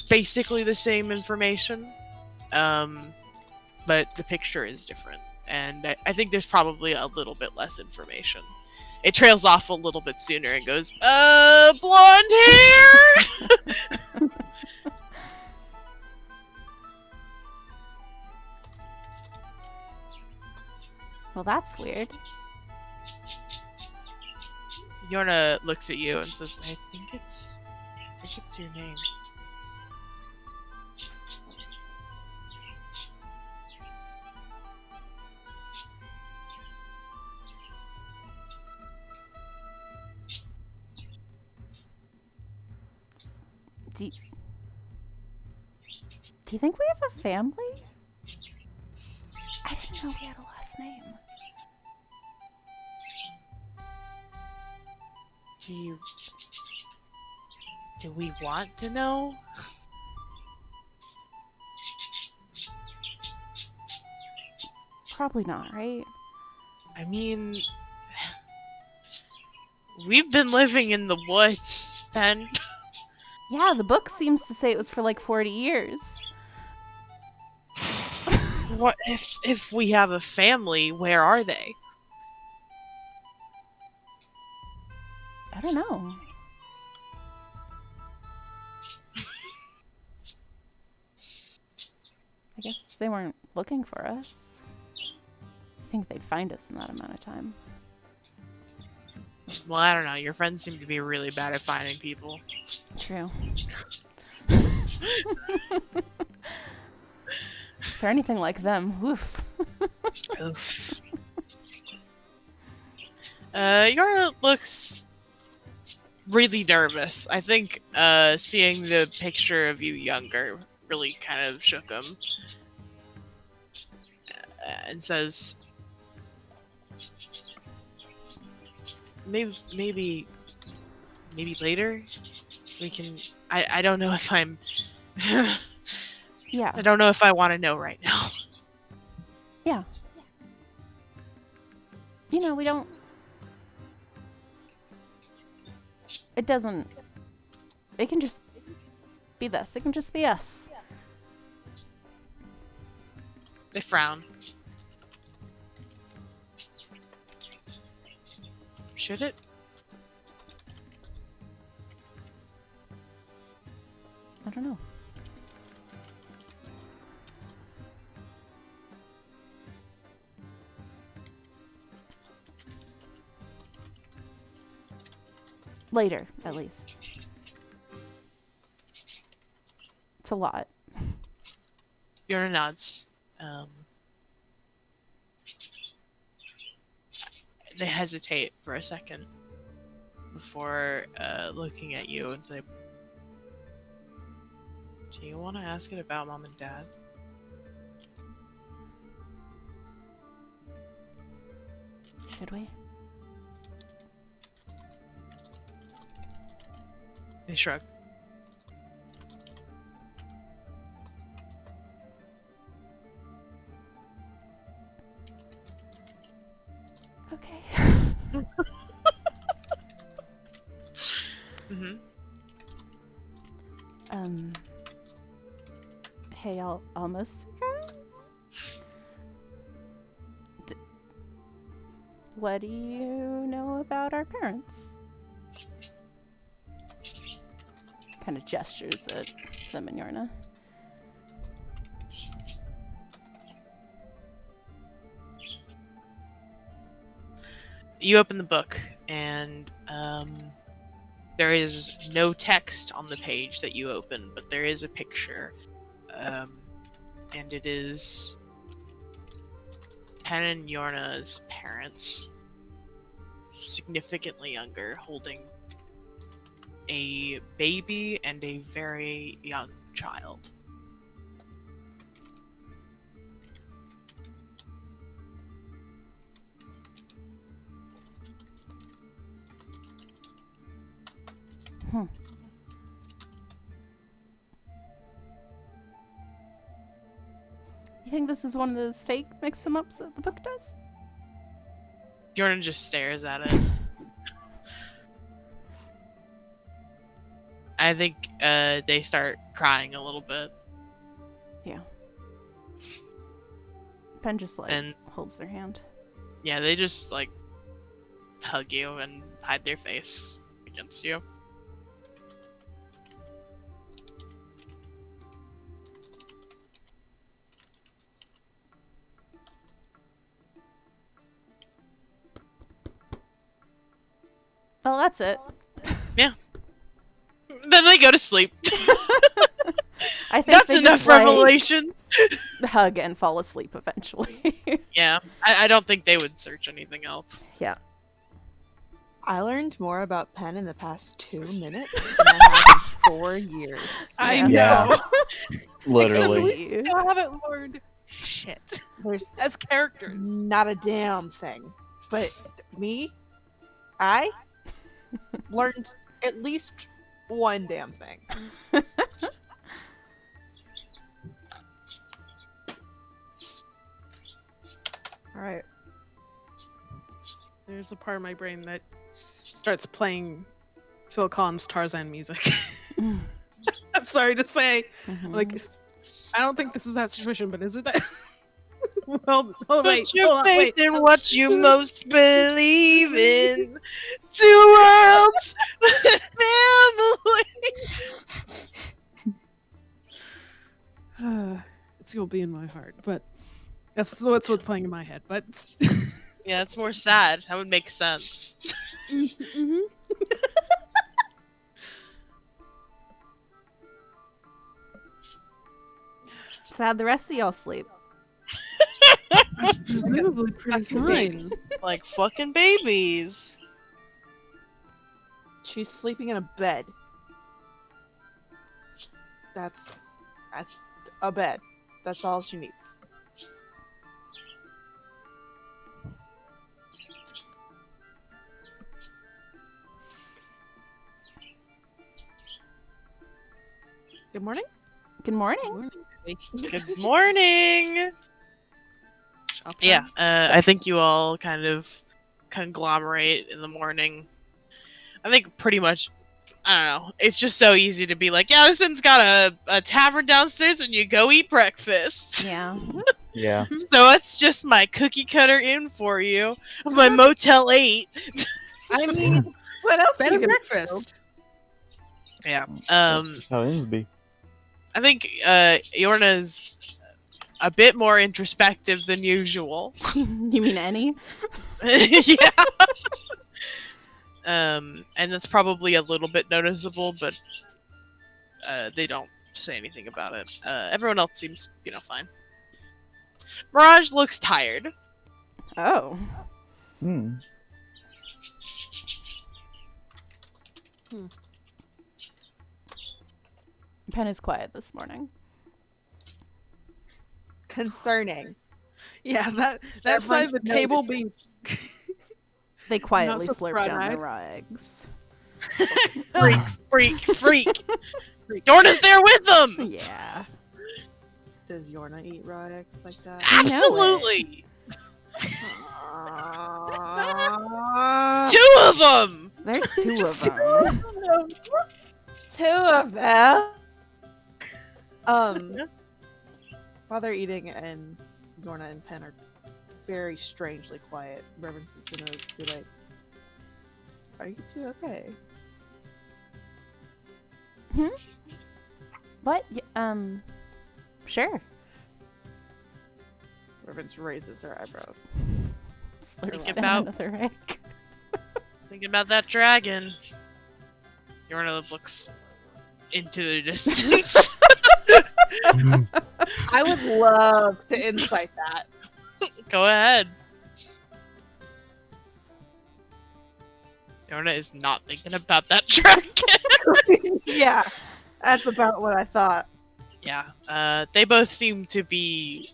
basically the same information, but the picture is different, and I think there's probably a little bit less information. It trails off a little bit sooner and goes, blonde hair! Well, that's weird. Yorna looks at you and says, I think it's your name. Do you think we have a family? I didn't know we had a last name. Do we want to know? Probably not, right? I mean, we've been living in the woods, Pen. Yeah, the book seems to say it was for like 40 years. What if we have a family? Where are they? I don't know. I guess they weren't looking for us. I think they'd find us in that amount of time. Well, I don't know. Your friends seem to be really bad at finding people. True. If they're anything like them, woof. Oof. Yara looks really nervous. I think seeing the picture of you younger really kind of shook him. And says, maybe later we can. I don't know if I'm. Yeah. I don't know if I want to know right now. Yeah. You know, we don't... It doesn't... It can just be this. It can just be us. They frown. Should it? I don't know. Later, at least. It's a lot. Yara nods. They hesitate for a second before looking at you and say, "Do you want to ask it about Mom and Dad?" Should we? They shrug. Okay. Mm-hmm. Hey, almost. What do you know about our parents? Kind of gestures at them and Yorna. You open the book, and there is no text on the page that you open, but there is a picture. And it is Pen and Yorna's parents, significantly younger, holding a baby and a very young child. You think this is one of those fake mix-em-ups that the book does? Yorna just stares at it. I think they start crying a little bit. Yeah. Pen just And holds their hand. yeah, they just like hug you and hide their face against you. Well, that's it. Then they go to sleep. I think That's they enough just, like, revelations. hug and fall asleep eventually. Yeah, I don't think they would search anything else. Yeah. I learned more about Pen in the past 2 minutes than I have in 4 years. I Yeah. know. Yeah. Except Literally. we still haven't learned shit There's as characters. not a damn thing. But me, I learned at least one damn thing. right. There's a part of my brain that starts playing Phil Collins' Tarzan music. I'm sorry to say, like, I don't think this is that situation, but is it that? Well, oh, wait, Put your hold on, faith wait. in what you most believe in. Two worlds, family. It's gonna be in my heart, but that's what's playing in my head. But Yeah, it's more sad. That would make sense. Mhm. So how'd the rest of y'all sleep? Presumably pretty Fucking baby. fine. Like fucking babies. She's sleeping in a bed. That's a bed. That's all she needs. Good morning. Good morning. Good morning. Shop Yeah, time. I think you all kind of conglomerate in the morning. I think pretty much, I don't know, it's just so easy to be like, yeah, this one's got a tavern downstairs and you go eat breakfast. Yeah. Yeah. So it's just my cookie cutter in for you. My Motel 8. I mean, what else Bed you and gonna breakfast. Yeah. That's how it be. I think Yorna's a bit more introspective than usual. You mean any? Yeah. And that's probably a little bit noticeable, but they don't say anything about it. Everyone else seems, fine. Mirage looks tired. Oh. Hmm. Pen is quiet this morning. concerning? Yeah, that side of the table being They quietly so slurp down their bright-eyed. raw eggs. Freak. Yorna's there with them! Yeah. Does Yorna eat raw eggs like that? I know it. Absolutely! Aw. 2 of them! There's 2 of them. 2 of them. While they're eating and Yorna and Pen are very strangely quiet, Reverence is gonna be like, "Are you 2 okay?" What? Sure. Reverence raises her eyebrows. Slurps Think down about- another egg. Thinking about that dragon. Yorna looks into the distance. I would love to insight that. Go ahead. Yorna is not thinking about that dragon. Yeah, that's about what I thought. Yeah, they both seem to be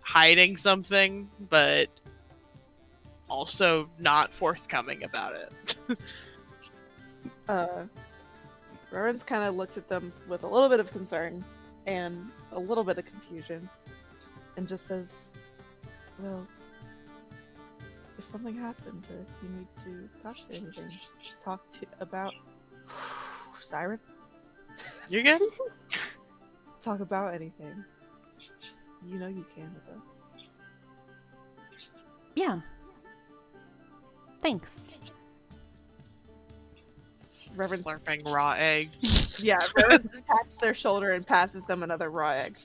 hiding something, but also not forthcoming about it. Reverence kind of looks at them with a little bit of concern and a little bit of confusion, and just says, "Well, if something happened, or if you need to talk to anything, about Siren, You're good? talk about anything. You know you can with us." Yeah. Thanks. Reverence, Slurping raw egg. yeah, Reverence pats their shoulder and passes them another raw egg.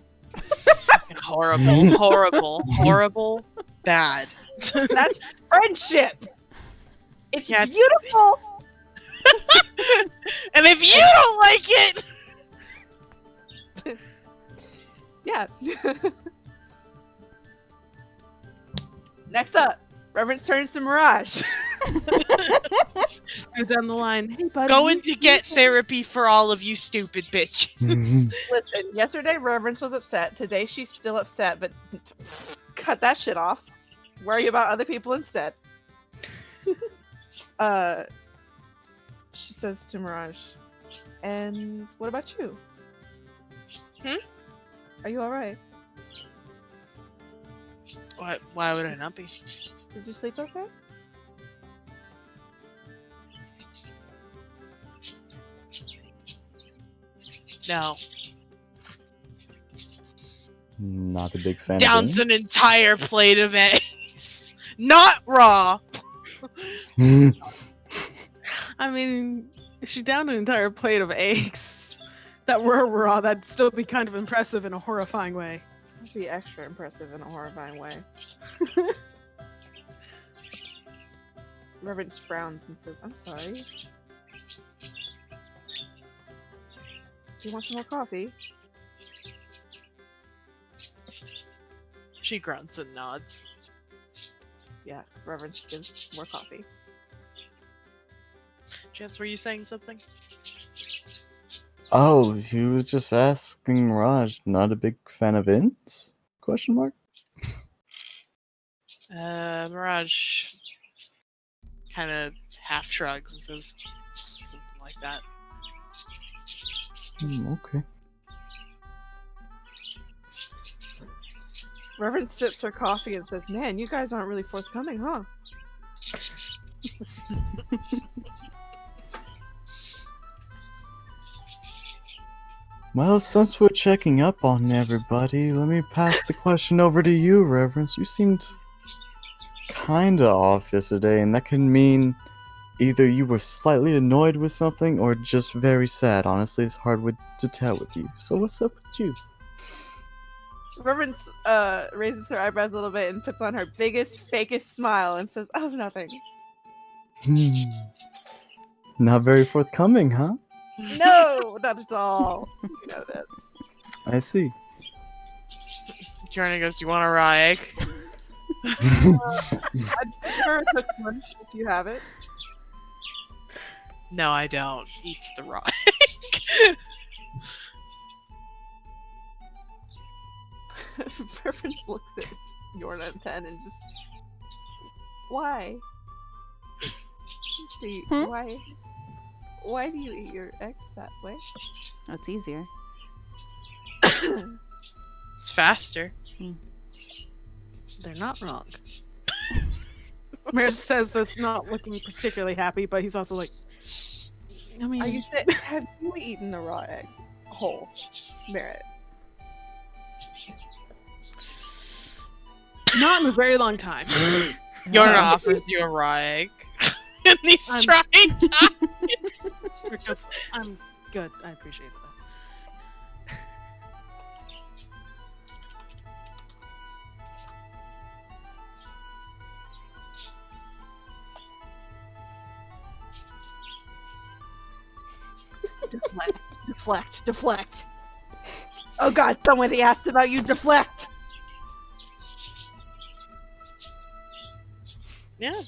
Horrible, bad. That's friendship. It's Yeah, it's- beautiful. And if you don't like it, Yeah. Next up, Reverence turns to Mirage. just go down the line. Hey, buddy. going to get therapy for all of you stupid bitches. Listen, yesterday Reverence was upset. Today she's still upset, but cut that shit off. Worry about other people instead. She says to Mirage, "And what about you? Hmm? Are you alright?" Why would I not be? Did you sleep okay? No. Not a big fan Downs of an entire plate of eggs. Not raw. it. I mean, if she downed an entire plate of eggs that were raw, that'd still be kind of impressive in a horrifying way. That'd be extra impressive in a horrifying way. Reverence frowns and says, "I'm sorry. Do you want some more coffee?" She grunts and nods. Yeah, Reverence gives more coffee. Chance, were you saying something? Oh, he was just asking Raj. Not a big fan of ints? Question mark. Mirage kind of half shrugs and says something like that. Okay. Reverence sips her coffee and says, "Man, you guys aren't really forthcoming, huh?" Well, since we're checking up on everybody, let me pass the question over to you, Reverence. You seemed kinda off yesterday, and that can mean either you were slightly annoyed with something or just very sad. Honestly, it's hard to tell with you. So what's up with you? Reverence raises her eyebrows a little bit and puts on her biggest, fakest smile and says, "Oh, nothing." Not very forthcoming, huh? No, not at all. You know this. I see. Tiarna goes, "Do you want a raw egg?" I'd prefer a cooked one if you have it. No, I don't. Eats the raw egg. Reverence looks at Yorna and Pen and just, why? Why do you eat your eggs that way? That's easier. It's faster. They're not wrong. Maris says this not looking particularly happy, but he's also like, I mean, Have you eaten the raw egg whole, Merritt? not in a very long time. Yorna offers you a raw egg. In these trying times. Because I'm good. I appreciate that. Deflect. Oh god, somebody asked about you, deflect! Yeah.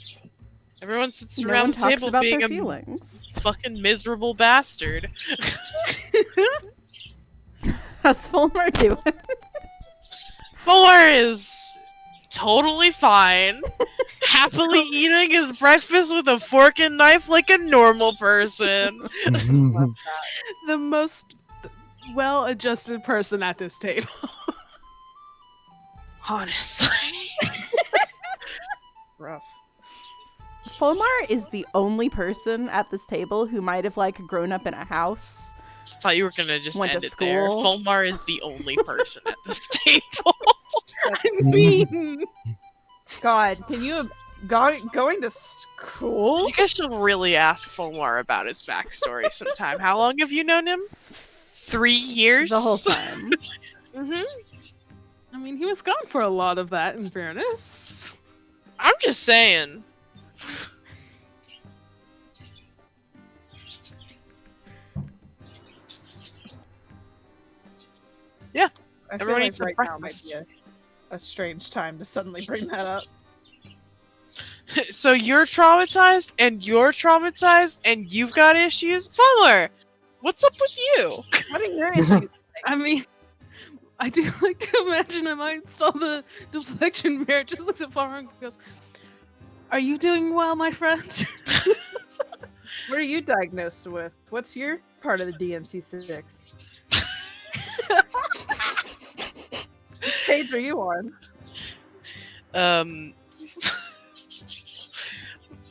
Everyone sits No around one the talks table about being their a feelings. fucking miserable bastard. How's Fulmer doing? Fuller is totally fine. Happily eating his breakfast with a fork and knife like a normal person. The most well-adjusted person at this table. Honestly. Rough. Fulmar is the only person at this table who might have grown up in a house. Thought you were gonna just Went end to it there. school. Fulmar is the only person at this table. I mean, God, can you going to school? You guys should really ask Fulmar about his backstory sometime. How long have you known him? 3 years? The whole time. I mean, he was gone for a lot of that, in fairness. I'm just saying. Yeah. I feel Everyone like eats a right now might breakfast. be a strange time to suddenly bring that up. So you're traumatized, and you've got issues? Fulmar, what's up with you? What are your issues? I mean, I do like to imagine I might install the deflection mirror. Just looks at Farmer and goes, "Are you doing well, my friend?" What are you diagnosed with? What's your part of the DMC-6? What page are you on?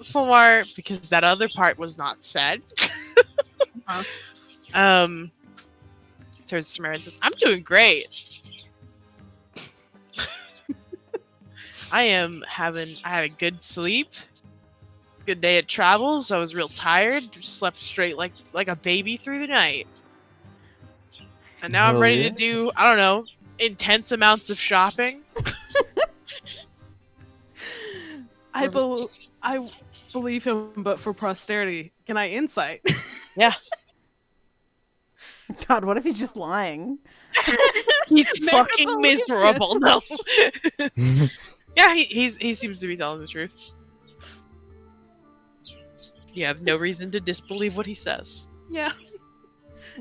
Fulmar, because that other part was not said. Uh-huh. Turns to Samara and says, "I'm doing great. I had a good sleep, good day at travel, so I was real tired. Slept straight like a baby through the night. And now I'm Hell ready yeah. to do, I don't know, intense amounts of shopping." I believe him, but for posterity, can I insight? Yeah. God, what if he's just lying? He's Make fucking him believe miserable. No. Yeah, he seems to be telling the truth. You have no reason to disbelieve what he says. Yeah,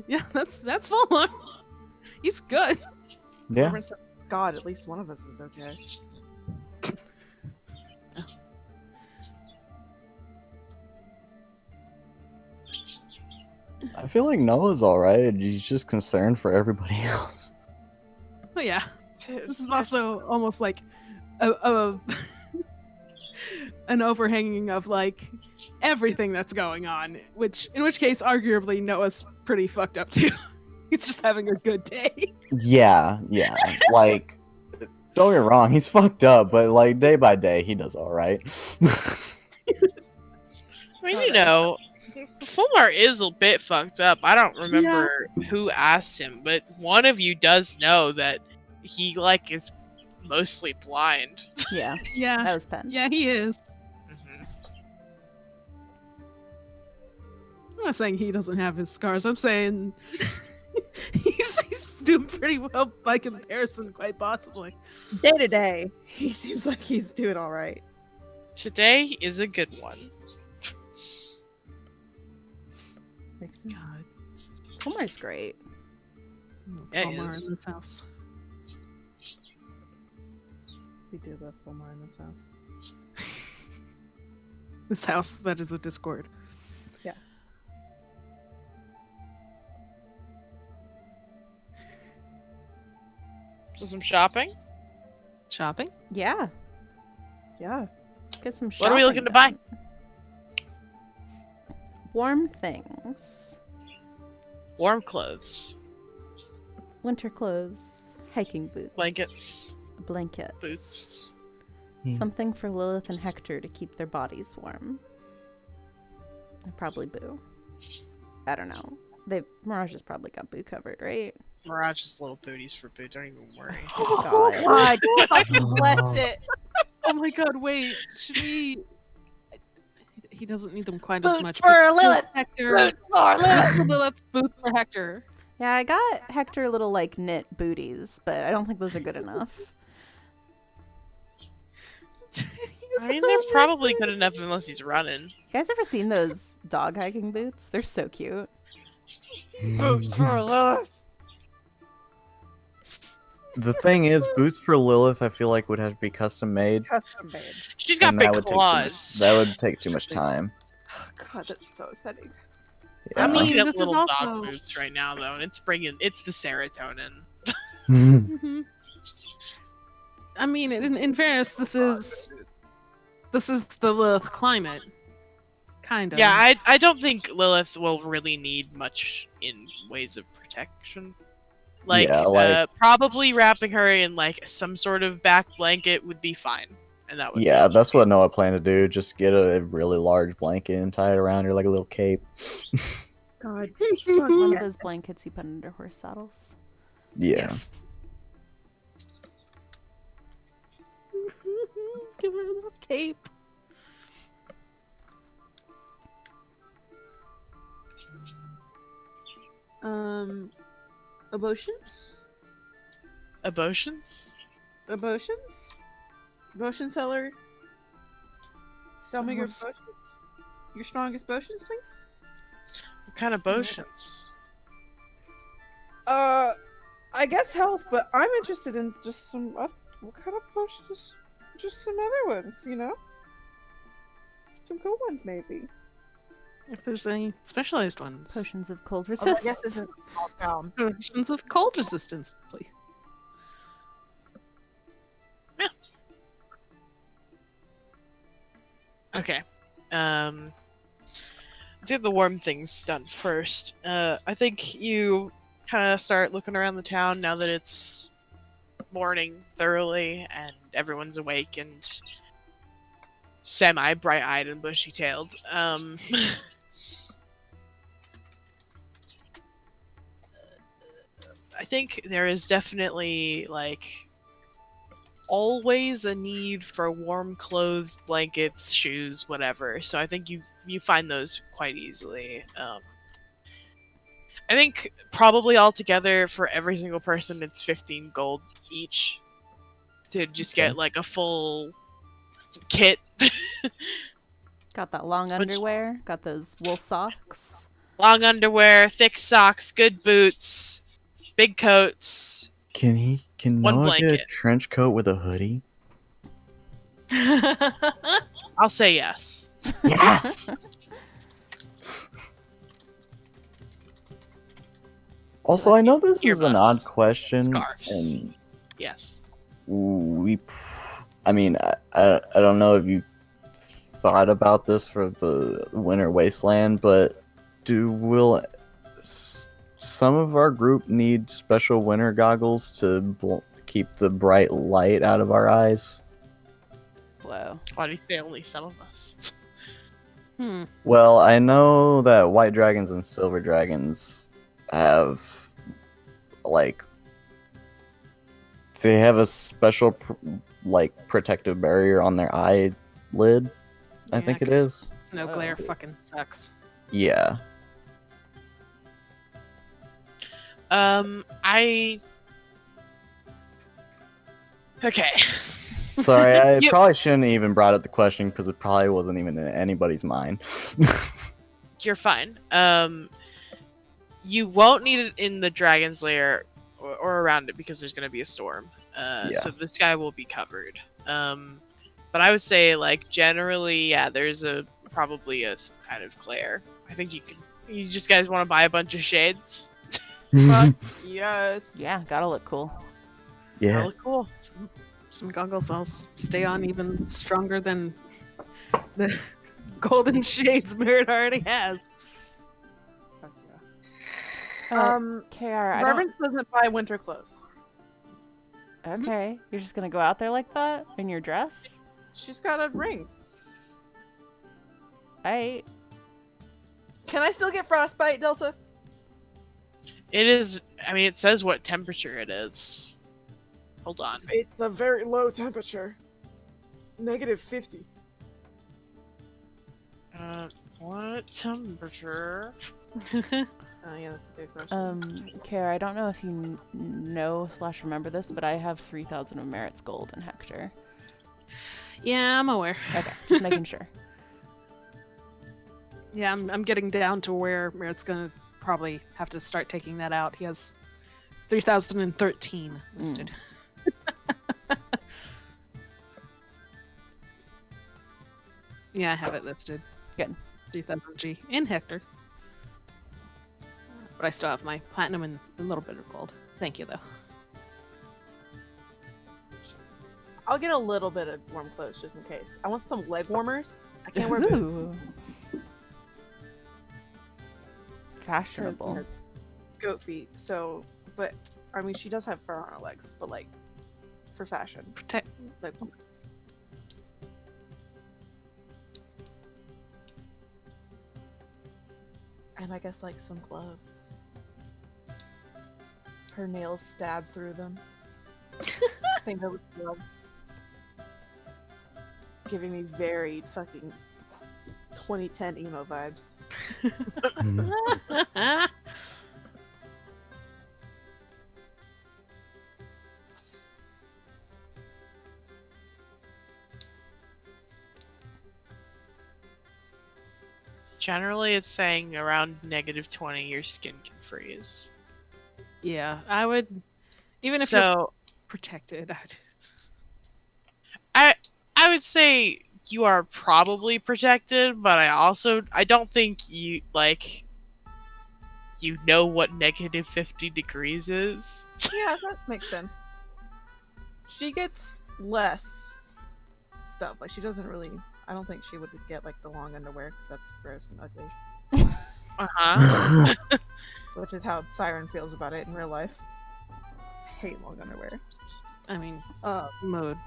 yeah, that's Fulmar. He's good. Yeah. Reverend says, God, at least one of us is okay. I feel like Noah's alright. He's just concerned for everybody else. Oh yeah, this is also almost like a an overhanging of like everything that's going on, in which case arguably Noah's pretty fucked up too. He's just having a good day. Yeah. Like, don't get me wrong, he's fucked up, but like day by day, he does alright. I mean, you know, Fulmar is a bit fucked up. I don't remember who asked him, but one of you does know that he like is mostly blind. Yeah, Yeah, that was Penn. yeah, he is. Mhm. I'm not saying he doesn't have his scars. I'm saying he's doing pretty well by comparison, quite possibly. Day to day, he seems like he's doing all right. Today is a good one. Makes sense. God, Fulmar's great. It Fulmar is. in this house. We do love Fulmar in this house. This house that is a Discord. So some shopping. Shopping? Yeah, Yeah. get some. What are we shopping looking to buy? done. Warm things, Warm clothes, winter clothes, hiking boots, blankets, blankets, boots. something for Lilith and Hector to keep their bodies warm. And probably Boo. I don't know. Mirage has probably got Boo covered, right? Mirage's little booties for boot. Don't even worry. God. God, fucking bless it. Oh my god, wait. Should we. He doesn't need them quite as Boots much. for but Lilith! Hector. Boots for Lilith! For Lilith, boots for Hector. Yeah, I got Hector little like knit booties, but I don't think those are good enough. I mean, they're probably good enough unless he's running. You guys ever seen those dog hiking boots? They're so cute. Boots for Lilith! The thing is, boots for Lilith, I feel like would have to be custom made. Custom made. She's got and big that would take too claws. much, that would take too much time. Oh, God, that's so upsetting. Yeah. I'm mean, looking at this is little also- dog boots right now, though, and it's the serotonin. Mhm. I mean, in fairness, this is the Lilith climate, kind of. Yeah, I don't think Lilith will really need much in ways of protection. Like, Yeah, like- probably wrapping her in like some sort of back blanket would be fine, and that would Yeah, be that's what great. Noah planned to do. Just get a really large blanket and tie it around her like a little cape. God. One of yes. those blankets you put under horse saddles. Yeah. Yes. Give her a little cape. Emotions? Emotions? Emotions? Emotion seller? Tell me your Someone's- emotions. Your strongest emotions, please? What kind of emotions? I guess health, but I'm interested in just some what kind of potions? Just some other ones, you know? Some cool ones, maybe. If there's any specialized ones. Potions of cold Although resist. I guess this is a small town. Potions of cold resistance, please. Okay. Let's get the warm things done first. I think you kind of start looking around the town now that it's morning thoroughly and everyone's awake and semi bright-eyed and bushy-tailed. I think there is definitely always a need for warm clothes, blankets, shoes, whatever. So I think you find those quite easily. I think probably altogether for every single person it's 15 gold each to just Okay. get like a full kit. Got that long Which- underwear. Got those wool socks. Long underwear, thick socks, good boots, big coats. Can One Noah get a blanket. trench coat with a hoodie? I'll say yes. Yes. Also, I know this is an odd Earmuffs, question, scarves. and Yes. I mean, I don't know if you thought about this for the Winter Wasteland, but will some of our group need special winter goggles to keep the bright light out of our eyes? Whoa. Why do you say only some of us? Well, I know that white dragons and silver dragons have, they have a special, protective barrier on their eyelid. I Yeah, think it 'cause is. Snow Oh. glare fucking sucks. Yeah. I. Okay. Sorry, I You- probably shouldn't have even brought up the question because it probably wasn't even in anybody's mind. You're fine. You won't need it in the dragon's lair or around it because there's going to be a storm. Yeah. So the sky will be covered. But I would say, generally, yeah, there's probably some kind of glare. I think you just guys want to buy a bunch of shades. Fuck yes. Yeah, gotta look cool. Yeah. Hella cool. Some goggles I'll stay on even stronger than the golden shades Merritt already has. Fuck yeah. Oh, KR, I don't... Reverence doesn't buy winter clothes. Okay, you're just gonna go out there like that in your dress? She's got a ring. I Can I still get frostbite, Delta? It is. I mean, it says what temperature it is. Hold on. It's a very low temperature. -50. What temperature? Oh yeah, that's a good question. KR, I don't know if you know / remember this, but I have 3,000 of Merritt's gold in Hector. Yeah, I'm aware. Okay, just making sure. Yeah, I'm getting down to where Merritt's gonna probably have to start taking that out. He has 3,013 listed. Yeah, I have it listed. Good. 3,000G in Hector. But I still have my platinum and a little bit of gold. Thank you, though. I'll get a little bit of warm clothes just in case. I want some leg warmers. I can't wear boots. Ooh. 'Cause, Fashionable. goat feet. So, but I mean, she does have fur on her legs, but for fashion, Protect. leg warmers. And I guess some gloves. Her nails stab through them. Fingerless gloves. Giving me very fucking 2010 emo vibes. Generally, it's saying around -20, your skin can freeze. Yeah, I would. Even if you're So protected, I would say you are probably protected, but I don't think you you know what -50 degrees is. Yeah, that makes sense. She gets less stuff. She doesn't really. I don't think she would get like the long underwear because that's gross and ugly. Uh-huh. Which is how Siren feels about it in real life. I hate long underwear. I mean, Um, mode.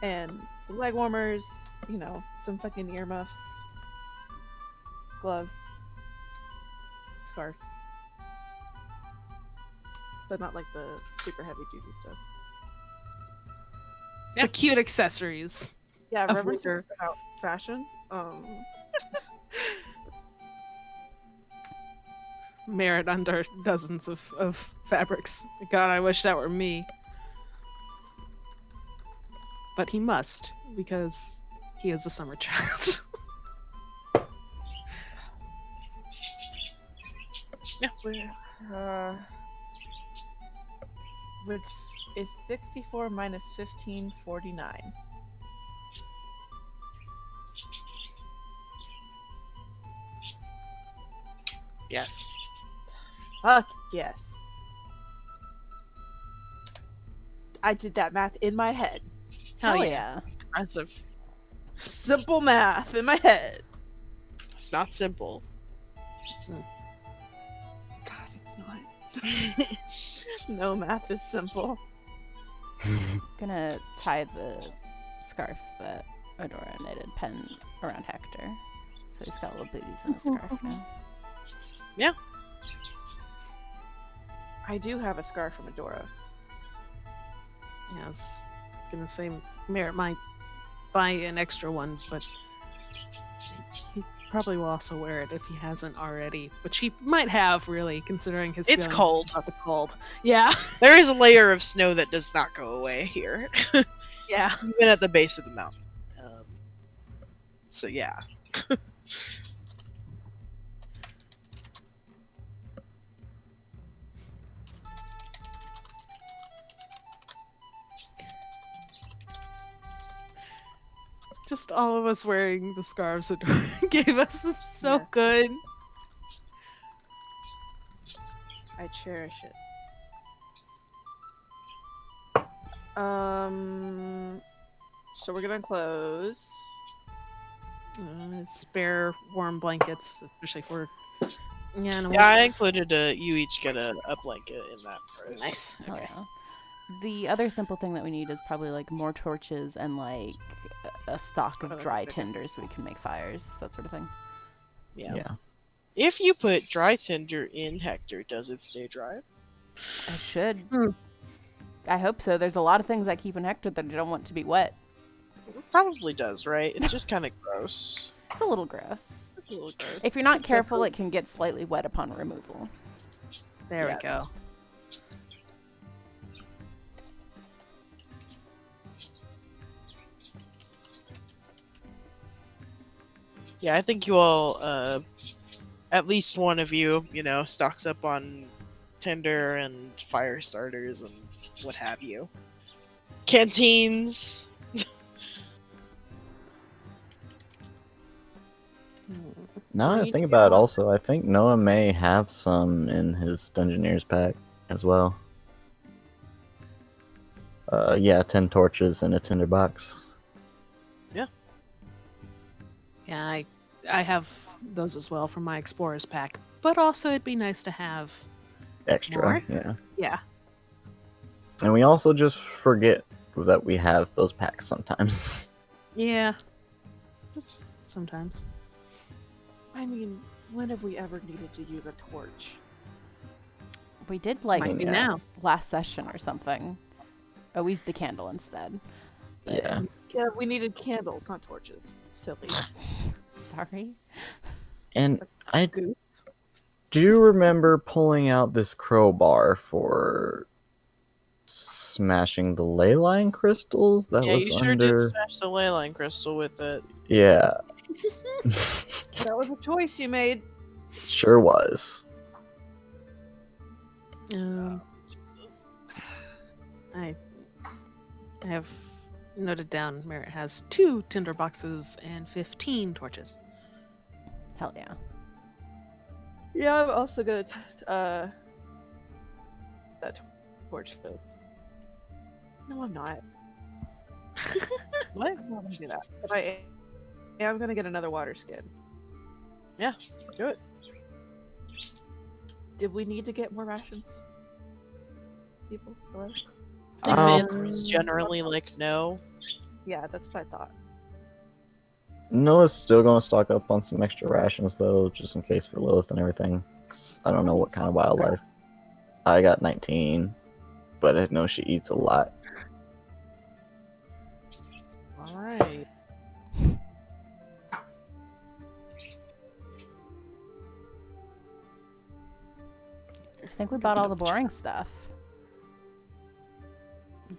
and some leg warmers, you know, some fucking earmuffs, gloves, scarf. But not like the super heavy duty stuff. Yeah. The cute accessories. Yeah, Of Reverence winter. is about fashion. Merit under dozens of fabrics. God, I wish that were me. But he must, because he is a summer child. Which is 64 minus 15, 49. Yes. Fuck yes. I did that math in my head. Hell yeah. Impressive. Simple math in my head. It's not simple. God, it's not. No math is simple. Gonna tie the scarf that Adora knitted pen around Hector. So he's got little booties in his scarf now. I do have a scarf from Adora. Yes. Gonna say Merit might buy an extra one, but he probably will also wear it if he hasn't already. Which he might have, really, considering his It's feelings cold. about the cold. Yeah. There is a layer of snow that does not go away here, Yeah. even at the base of the mountain. So yeah. Just all of us wearing the scarves that gave us is so Yes. good. I cherish it. So we're gonna close. Spare warm blankets, especially for animals. Yeah, I included you each get a blanket in that price. Nice. Hell Okay. yeah. The other simple thing that we need is probably like more torches and like a stock Oh, of that's dry a good idea. tinder so we can make fires, that sort of thing. Yeah. Yeah. If you put dry tinder in Hector, does it stay dry? I should. Hmm. I hope so. There's a lot of things I keep in Hector that I don't want to be wet. It probably does, right? It's just kind of gross. It's a little gross. It's a little gross. If you're not It's careful, okay. it can get slightly wet upon removal. There we go. Yes. Yeah, I think you all, at least one of you, stocks up on tinder and fire starters and what have you. Canteens. Now Do I we think need about it one? also, I think Noah may have some in his Dungeoneer's pack as well. Yeah, 10 torches and a tinder box. Yeah, I have those as well from my Explorer's pack. But also, it'd be nice to have. Extra, More? yeah. Yeah. And we also just forget that we have those packs sometimes. Yeah. Just sometimes. I mean, when have we ever needed to use a torch? We did like Might be yeah. now. last session or something. Oh, we used the candle instead. But- Yeah. Yeah, we needed candles, not torches. Silly Sorry. And I goose. do remember pulling out this crowbar for smashing the ley line crystals that Yeah, was you sure did under. smash the ley line crystal with it. Yeah. That was a choice you made. Sure was. I have noted down Merit has 2 tinder boxes and 15 torches. Hell yeah. Yeah, I'm also gonna that torch filled. No, I'm not. What? I'm not gonna do that. But I am gonna get another water skin. Do it. Did we need to get more rations? People? Hello? I think the Um, answer is generally like no. Yeah, that's what I thought. Noah's still gonna stock up on some extra rations though, just in case for Lilith and everything. 'Cause I don't know what kind of wildlife. I got 19, but I know she eats a lot. All right. I think we bought all the boring stuff.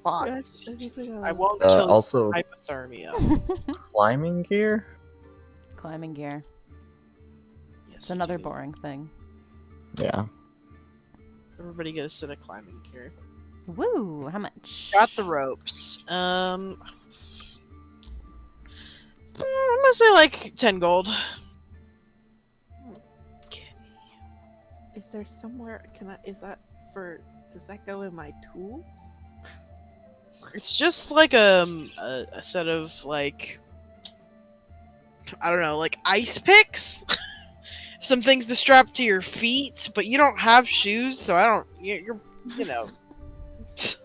But Yeah, I think we got I a- won't kill you Also, with hypothermia. climbing gear. Climbing gear. Yes, It's another dude. boring thing. Yeah. Everybody get a set of climbing gear. Woo! How much? Got the ropes. I'm gonna say like 10 gold. Is there somewhere? Is that for? Does that go in my tools? It's just like a set of like, I don't know, like ice picks. Some things to strap to your feet, but you don't have shoes, so I don't. You're you know.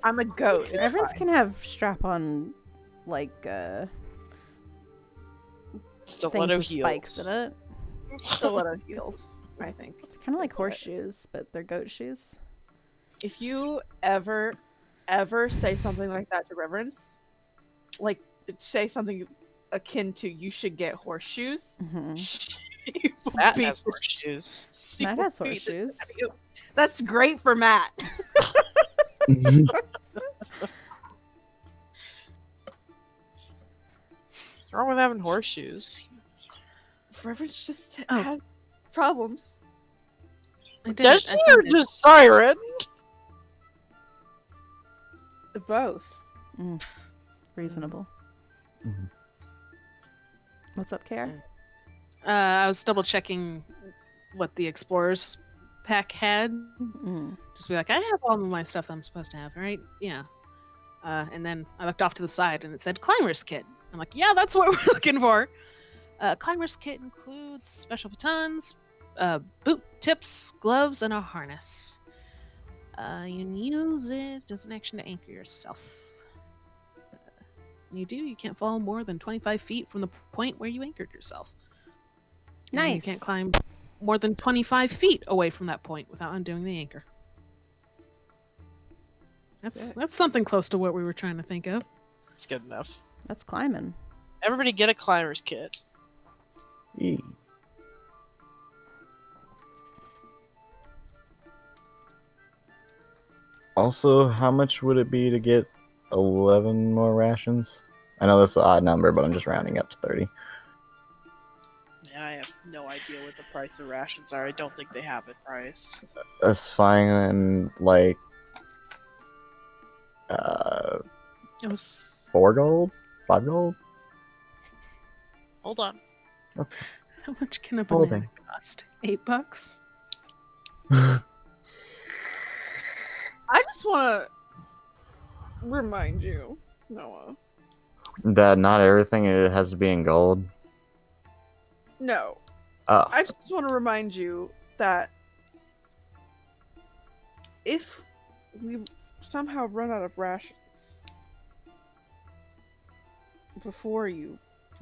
I'm a goat. It's Reverends fine. can have strap-on, like, Stiletto things with spikes heels. in it. Stiletto heels, I think. Kind of like That's right. horseshoes, but they're goat shoes. If you ever say something like that to Reverence, like say something akin to "you should get horseshoes," Hmm she will Matt beat has the- horseshoes. she Matt will has beat the- horseshoes. That's great for Matt. What's wrong with having horseshoes? Reverence just Oh. has problems. I did Does it. she I or found it. just Siren? Both. Reasonable. Mhm. What's up, Kara? I was double checking what the explorers pack had. Mm. Just be like, I have all of my stuff that I'm supposed to have, right? Yeah. And then I looked off to the side and it said climber's kit. I'm like, yeah, that's what we're looking for. Climber's kit includes special batons, boot tips, gloves, and a harness. You can use it as an action to anchor yourself. When you do, you can't fall more than 25 feet from the point where you anchored yourself. And You Nice. can't climb more than 25 feet away from that point without undoing the anchor. Sick. That's something close to what we were trying to think of. It's good enough. That's climbing. Everybody get a climber's kit. Yee. Also, how much would it be to get 11 more rations? I know that's an odd number, but I'm just rounding up to 30. Yeah, I have no idea what the price of rations are. I don't think they have a price. That's fine, and like, It was 4 gold? 5 gold? Hold on. Okay. how much can a Holding. banana cost? $8? I just want to remind you, Noah. That not everything it has to be in gold. No, Oh, I just want to remind you that if we somehow run out of rations before you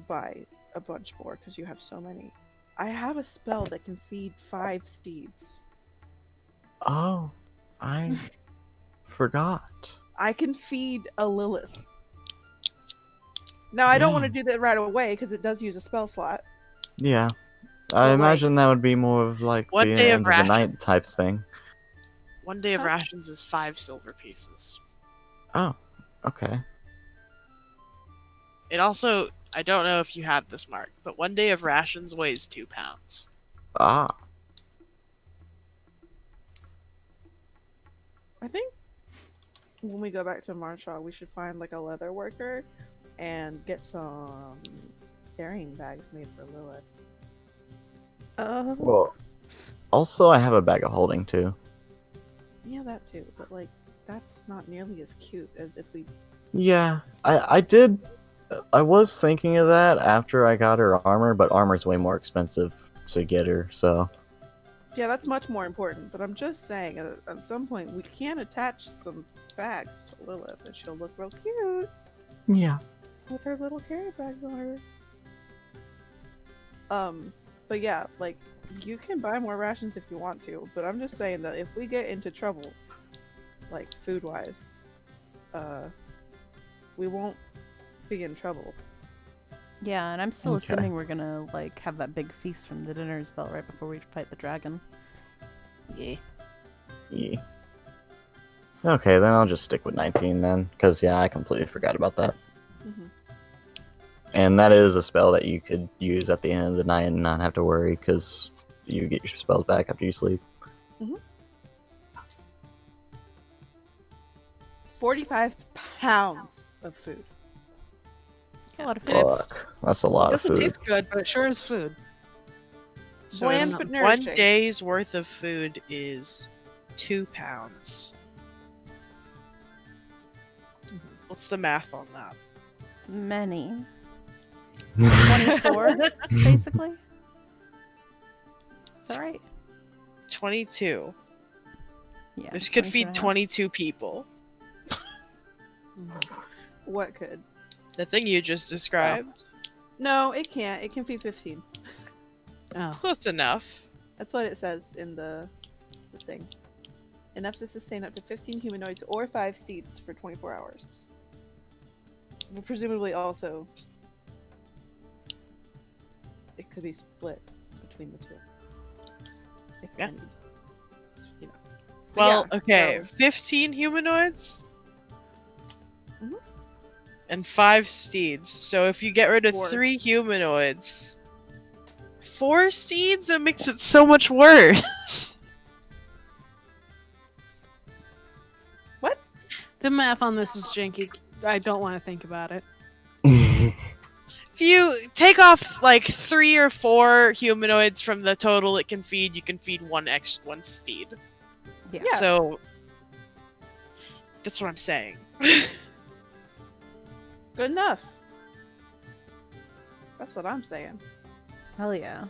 buy a bunch more because you have so many, I have a spell that can feed 5 steeds. oh, I forgot. I can feed a Lilith. Now, I don't want to Yeah. do that right away because it does use a spell slot. Yeah, But, I like- imagine that would be more of like One the day of end of the night type rations. thing. One day of Huh? rations is 5 silver pieces. Oh, okay. It also, I don't know if you have this, Mark, but one day of rations weighs 2 pounds. Ah, I think when we go back to Marshall, we should find like a leather worker and get some carrying bags made for Lilith. Oh. well. Also, I have a bag of holding too. Yeah, that too. But like, that's not nearly as cute as if we. Yeah, I did I was thinking of that after I got her armor, but armor's way more expensive to get her, so. Yeah, that's much more important. But I'm just saying, at some point, we can attach some bags to Lilith, and she'll look real cute Yeah. with her little carry bags on her. But yeah, like, you can buy more rations if you want to, but I'm just saying that if we get into trouble, like, food-wise, we won't be in trouble. Yeah, and I'm still Okay. assuming we're gonna like have that big feast from the dinner spell right before we fight the dragon. Yeah. Yeah. Okay, then I'll just stick with 19 then, because yeah, I completely forgot about that. hmm And that is a spell that you could use at the end of the night and not have to worry, because you get your spells back after you sleep. 45 pounds of food. It's a lot of And food. it's- Fuck, that's a It lot of doesn't food. taste good, but it sure is food. So Bland if but 1 nourishing. day's worth of food is 2 pounds. What's the math on that? Many. 24, basically. Is that right? 22. Yeah. This could 22 feed and a half. 22 people. What could? The thing you just described. No, it can't. It can feed 15. Oh. Close enough. That's what it says in the thing. Enough to sustain up to 15 humanoids or 5 steeds for 24 hours. But presumably also, it could be split between the two. If Yeah. needed. You know. But Well, yeah, okay. so- 15 humanoids? Mhm. And 5 steeds. So if you get rid of 4. 3 humanoids, 4 steeds? That makes it so much worse. What? The math on this is janky. I don't want to think about it. If you take off like 3 or 4 humanoids from the total it can feed, you can feed one steed. Yeah. Yeah. So that's what I'm saying. Good enough. That's what I'm saying. Hell yeah.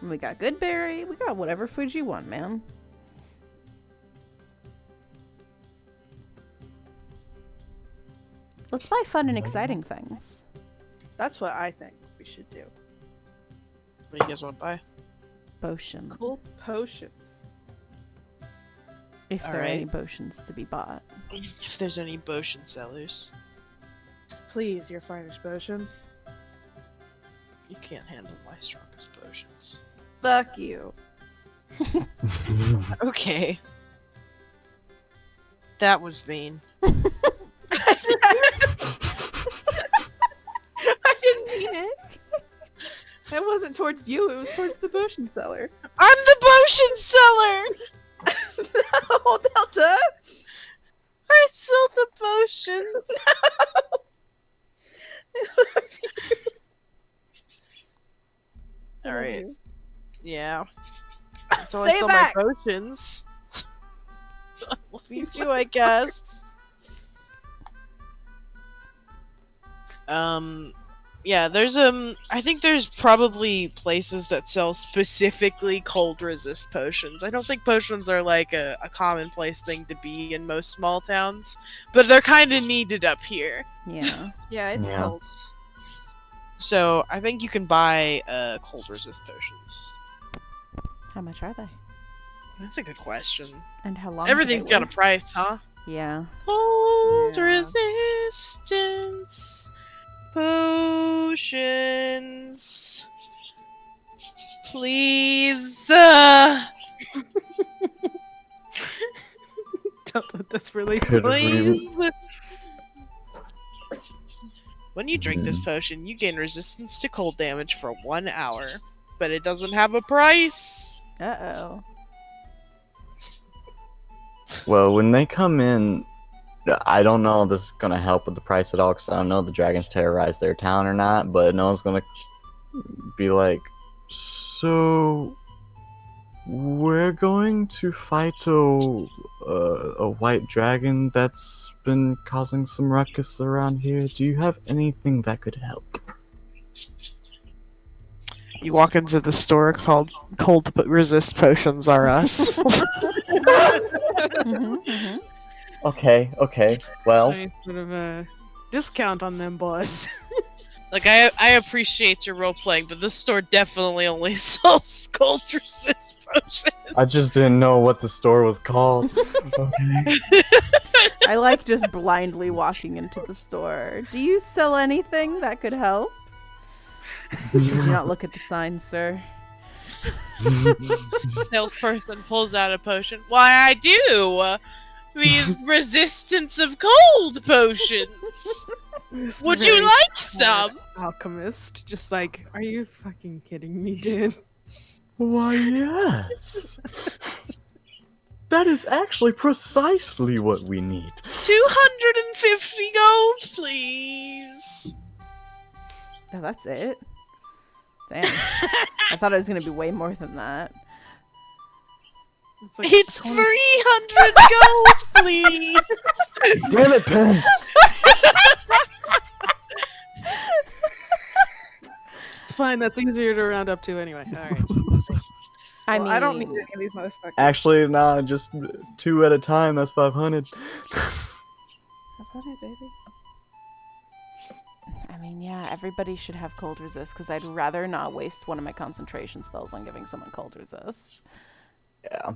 And we got good berry. We got whatever food you want, man. Let's buy fun and exciting things. That's what I think we should do. What do you guys want to buy? Potion. Cool potions. If there are any Alright. potions to be bought. If there's any potion sellers. Please, your finest potions. You can't handle my strongest potions. Fuck you. Okay. That was mean. I didn't mean it. It wasn't towards you, it was towards the potion seller. I'm the potion seller! No, Delta! I sold the potions! I love Alright. you. Yeah. Until I Say it sell back! my potions. I love you too, I guess. Yeah, there's I think there's probably places that sell specifically cold resist potions. I don't think potions are like a commonplace thing to be in most small towns, but they're kind of needed up here. Yeah. Yeah, it's Yeah. cold. So I think you can buy cold resist potions. How much are they? That's a good question. And how long? do Everything's they got a work? price, huh? Yeah. Cold Yeah. resistance potions. Please. Delta desperately, Could we- please. When you drink this potion, you gain resistance to cold damage for 1 hour, but it doesn't have a price. Uh-oh. Well, when they come in, I don't know if this is gonna help with the price at all, because I don't know if the dragons terrorize their town or not. But no one's gonna be like, so we're going to fight a a white dragon that's been causing some ruckus around here. Do you have anything that could help? You walk into the store called Cold Resist Potions R Us. Okay. Well, Nice sort of a discount on them boys. Like, I appreciate your role playing, but this store definitely only sells cold resist potions. I just didn't know what the store was called. Okay. I like just blindly walking into the store. Do you sell anything that could help? Did you not look at the sign, sir? Salesperson pulls out a potion. Why, I do! These resistance of cold potions! Would you Very like smart some? alchemist? Just like, are you fucking kidding me, dude? Why, yes. That is actually precisely what we need. 250 gold, please! Oh, that's it? Damn. I thought it was going to be way more than that. It's like, It's 300 gold, please! Damn it, Pen! it's fine. That's easier to round up to anyway. All right. I Well, mean, I don't need any of these motherfuckers. Actually, nah, just 2 at a time. That's 500. Have fun, baby. I mean, yeah, everybody should have cold resist because I'd rather not waste one of my concentration spells on giving someone cold resist. Yeah.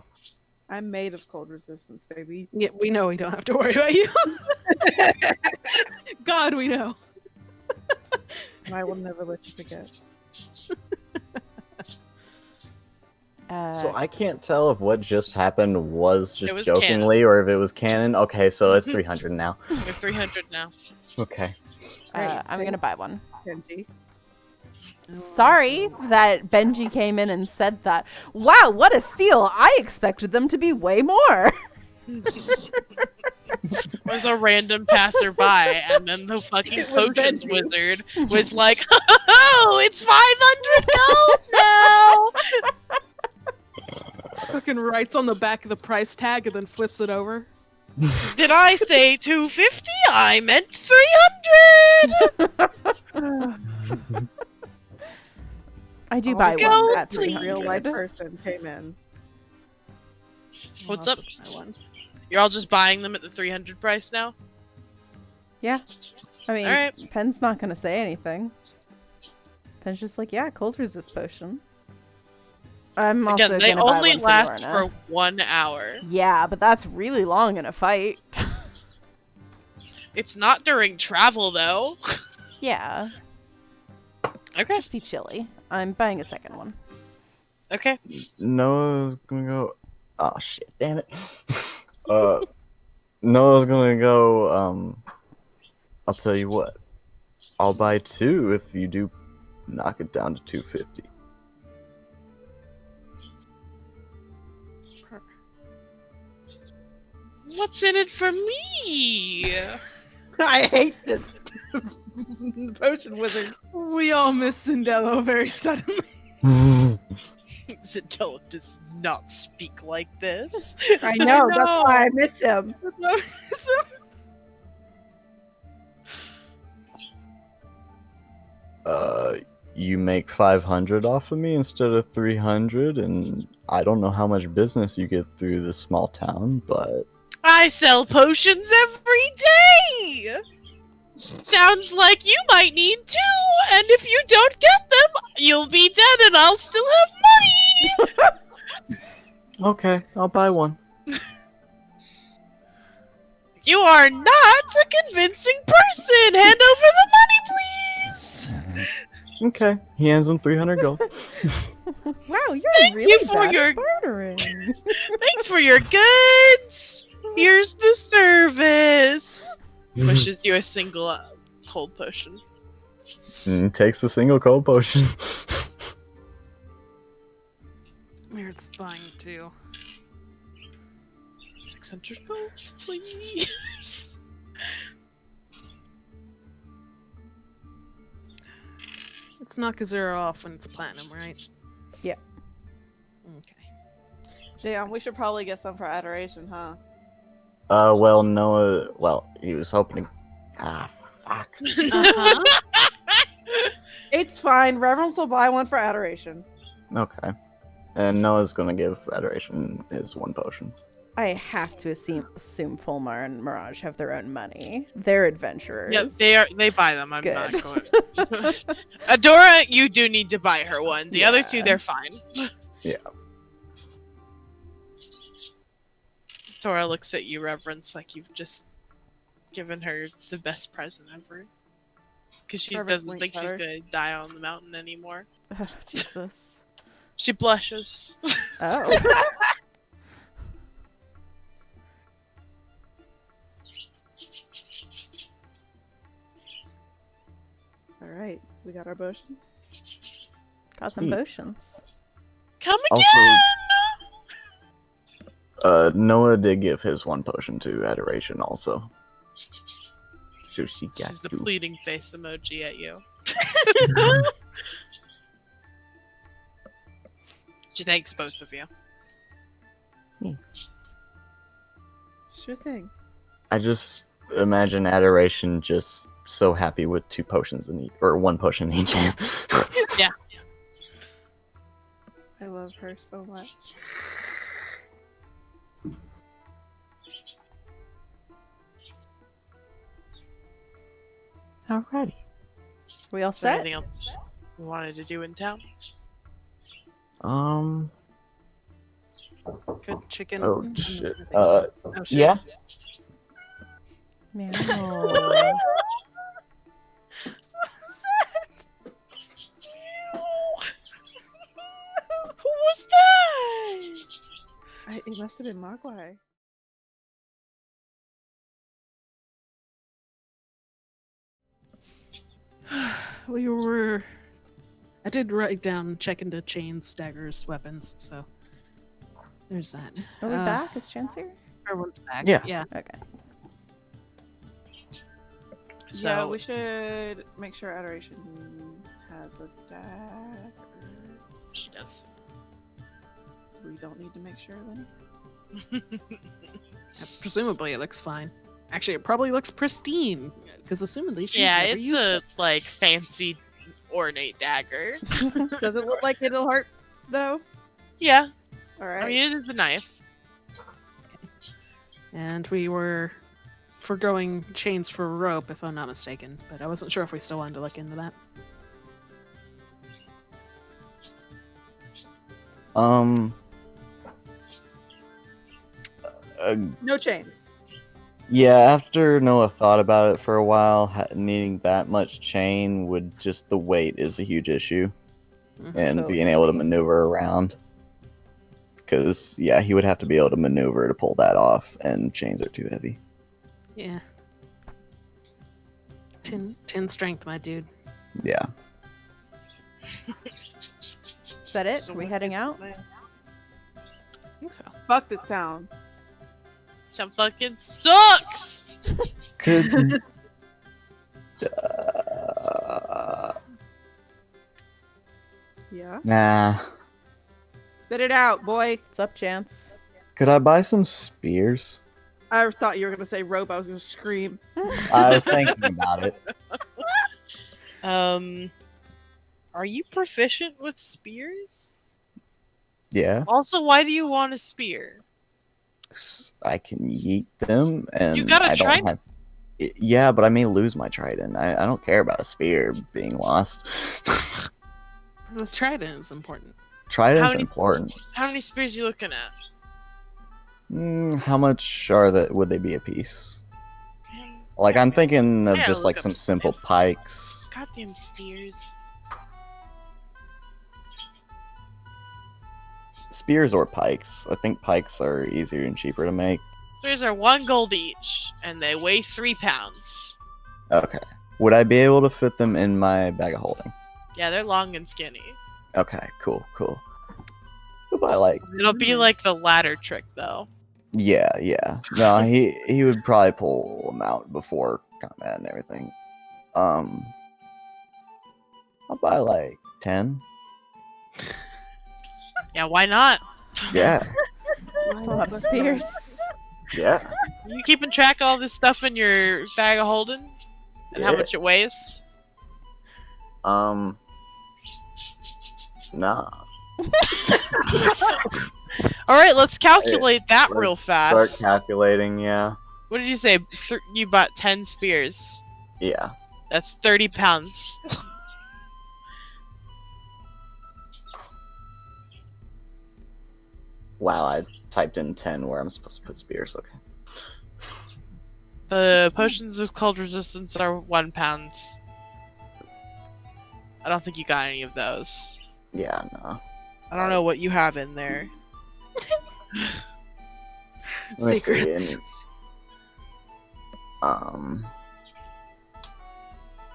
I'm made of cold resistance, baby. Yeah, we know we don't have to worry about you. God, we know. And I will never let you forget. So I can't tell if what just happened was just It was jokingly or if it was canon. Okay, so it's 300 now. We're 300 now. Okay. I'm going to buy one. Kenji. Sorry that Benji came in and said that. Wow, what a steal! I expected them to be way more. Was a random passerby, and then the fucking It was potions Benji. wizard was like, "Oh, it's 500 gold now." Fucking writes on the back of the price tag and then flips it over. Did I say 250? I meant 300. I do Oh, buy go, one at please. 300. Real life person came in. What's I'll up? also buy one. You're all just buying them at the 300 price now? Yeah. I mean, Alright. Pen's not going to say anything. Pen's just like, yeah, cold resist potion. I'm also Again, they gonna buy only one last Lorna. for 1 hour. Yeah, but that's really long in a fight. It's not during travel, though. Yeah, Okay, just be chilly. I'm buying a second one. okay. Noah's gonna go. Oh shit! Damn it. Noah's gonna go. I'll tell you what. I'll buy 2 if you do knock it down to 250. What's in it for me? I hate this potion wizard. We all miss Sindello very suddenly. Zendello does not speak like this. I know, that's know. why I miss him. You make 500 off of me instead of 300, and I don't know how much business you get through this small town, but I sell potions every day! Sounds like you might need 2, and if you don't get them, you'll be dead and I'll still have money! okay, I'll buy 1. You are not a convincing person! Hand over the money, please! Okay, he hands him 300 gold. Wow, you're Thank really you for bad your- at bartering. Thanks for your goods! Here's the service! Pushes you a single cold potion. And takes the single cold potion. Meird's buying too. 600 gold, please. It's knock a 0 off when it's platinum, right? Yeah. Okay. Damn, we should probably get some for adoration, huh? Well, Noah. Well, he was hoping. Fuck. Uh-huh. It's fine. Reverence will buy one for adoration. Okay. And Noah's gonna give Adoration his one potion. I have to assume Fulmar and Mirage have their own money. They're adventurers. Yep, they are. They buy them. I'm Good. not going. Adora, you do need to buy her one. The other two, Yeah. they're fine. Yeah. Dora looks at you, Reverence, like you've just given her the best present ever. Because she Reverence doesn't winks think she's at her. gonna die on the mountain anymore. Oh, Jesus. She blushes. Oh. All right, we got our potions. Got them Neat. potions. Come Also- again! Noah did give his one potion to Adoration also. So she got This is the two. pleading face emoji at you. She thanks both of you. Sure thing. I just imagine Adoration just so happy with two potions in each, or one potion in each hand. I love her so much. Alrighty. We all Is there set? anything else we wanted to do in town? Good chicken. Oh and the shit. smithing. Oh, shit. yeah. Meow. Who was that? It must have been Mogwai. We were. I did write down check into chains, daggers, weapons, so there's that. Are we back? Is Chance here? Everyone's back. Yeah. Yeah. Okay. So, Yeah, we should make sure Adoration has a dagger. she does. We don't need to make sure of anything. Presumably, it looks fine. Actually, it probably looks pristine because assumedly she's Yeah, never it's used a it. like fancy, ornate dagger. Does it look like it'll hurt, though? Yeah, All right. I mean it is a knife. And we were forgoing chains for rope, if I'm not mistaken. But I wasn't sure if we still wanted to look into that. No chains. Yeah, after Noah thought about it for a while, needing that much chain would just the weight is a huge issue, and So being able to heavy. maneuver around. Because yeah, he would have to be able to maneuver to pull that off, and chains are too heavy. Yeah. 10 strength, my dude. Yeah. Is that it? So Are we what heading is out? the plan? I think so. Fuck this town. Some fucking sucks. Could. Yeah. Nah. Spit it out, boy. What's up, Chance? Could I buy some spears? I thought you were gonna say rope. I was gonna scream. I was thinking about it. Are you proficient with spears? Yeah. Also, why do you want a spear? 'Cause I can yeet them, and You got a I don't trident? have. Yeah, but I may lose my trident. I don't care about a spear being lost. The trident is important. Trident's many- important. How many spears you looking at? How much are that? Would they be a piece? Man, Like I'm thinking of Yeah, just look like up some spears. simple pikes. goddamn spears. Spears or pikes. I think pikes are easier and cheaper to make. Spears are 1 gold each, and they weigh 3 pounds. Okay. Would I be able to fit them in my bag of holding? Yeah, they're long and skinny. Okay, cool. What about like? It'll be like the ladder trick, though. Yeah. No, he would probably pull them out before combat and everything. I'll buy like 10. Yeah, why not? Yeah. That's a lot of spears. Yeah. You keeping track of all this stuff in your bag of holding? And how Yeah. much it weighs? Nah. Alright, let's calculate that real Let's fast. Start calculating, yeah. What did you say? You bought 10 spears. Yeah. That's 30 pounds. Wow, I typed in 10 where I'm supposed to put spears, okay. The potions of cold resistance are 1 pound. I don't think you got any of those. Yeah, no. I don't know what you have in there. Let me see, Secrets.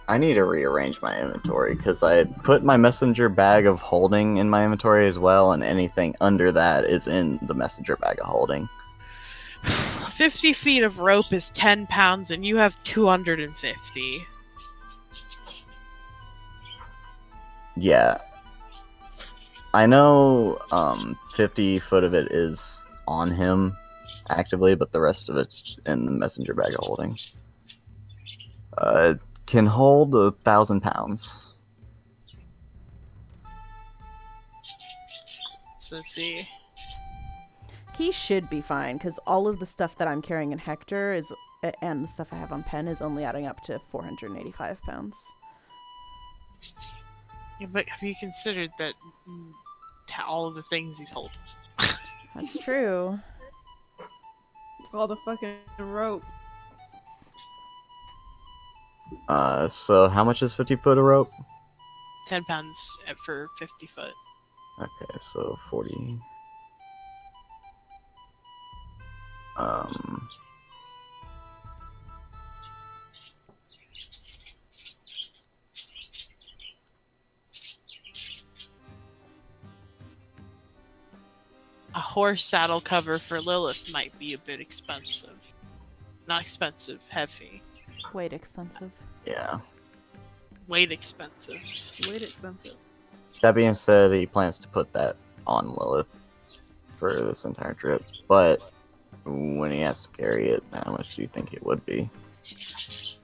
I need to rearrange my inventory because I put my messenger bag of holding in my inventory as well, and anything under that is in the messenger bag of holding. 50 feet of rope is 10 pounds, and you have 250. Yeah. I know 50 foot of it is on him actively, but the rest of it's in the messenger bag of holding. It can hold 1,000 pounds. So let's see. He should be fine because all of the stuff that I'm carrying in Hector is, and the stuff I have on Pen is only adding up to 485 pounds. Yeah, but have you considered that all of the things he's holding? That's true. All the fucking rope. So how much is 50 foot of rope? 10 pounds for 50 foot. Okay, so 40. A horse saddle cover for Lilith might be a bit expensive. Not expensive, heavy. Weight expensive. Yeah. Weight expensive. Weight expensive. That being said, he plans to put that on Lilith for this entire trip. But when he has to carry it, how much do you think it would be?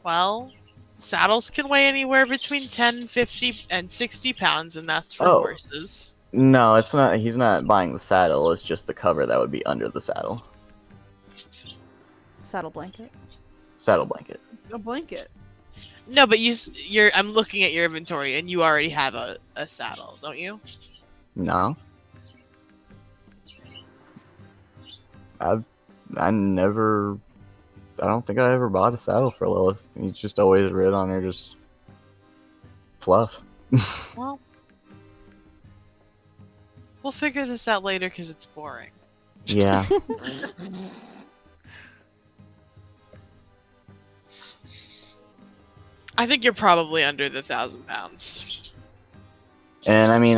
Well, saddles can weigh anywhere between 10, 50, and 60 pounds, and that's for Oh. horses. No, it's not. He's not buying the saddle. It's just the cover that would be under the saddle. Saddle blanket. Saddle blanket. A blanket. No, but you're. I'm looking at your inventory, and you already have a saddle, don't you? No. I never. I don't think I ever bought a saddle for Lilith. He's just always rid on her, just fluff. Well, we'll figure this out later because it's boring. Yeah. I think you're probably under the 1,000 pounds. And I mean,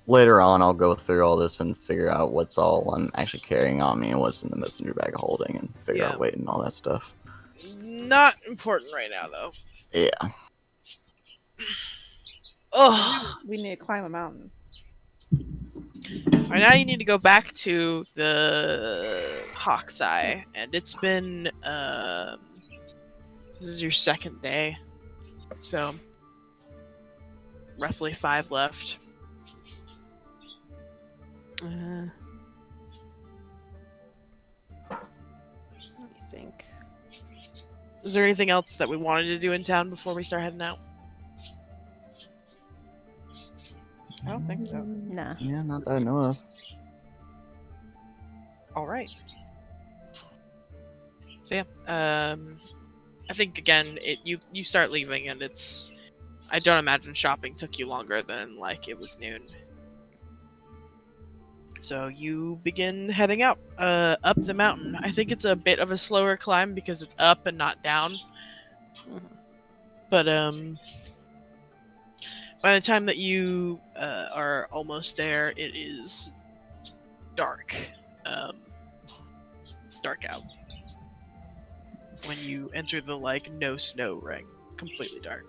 later on I'll go through all this and figure out what's all I'm actually carrying on me and what's in the messenger bag of holding and figure Yeah. out weight and all that stuff. Not important right now, though. Yeah. Oh, We need to climb a mountain. right now you need to go back to the Hawk's Eye, and it's been this is your second day, so roughly 5 left. Let me think. Is there anything else that we wanted to do in town before we start heading out? I don't think so. Nah. Yeah, not that I know of. All right. So yeah, I think again, you start leaving, and it's. I don't imagine shopping took you longer than like it was noon. So you begin heading out, up the mountain. I think it's a bit of a slower climb because it's up and not down. But by the time that you are almost there, it is dark. It's dark out. When you enter the no snow ring, completely dark.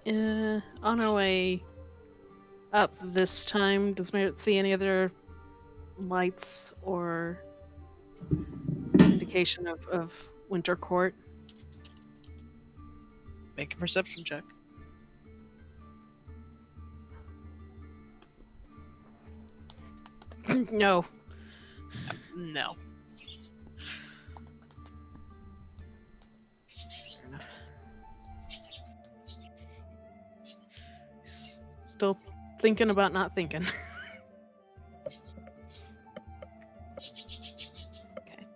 On our way up this time, does Merritt see any other lights or location of Winter Court? Make a perception check. No. No. Fair enough. Still thinking about not thinking. Okay.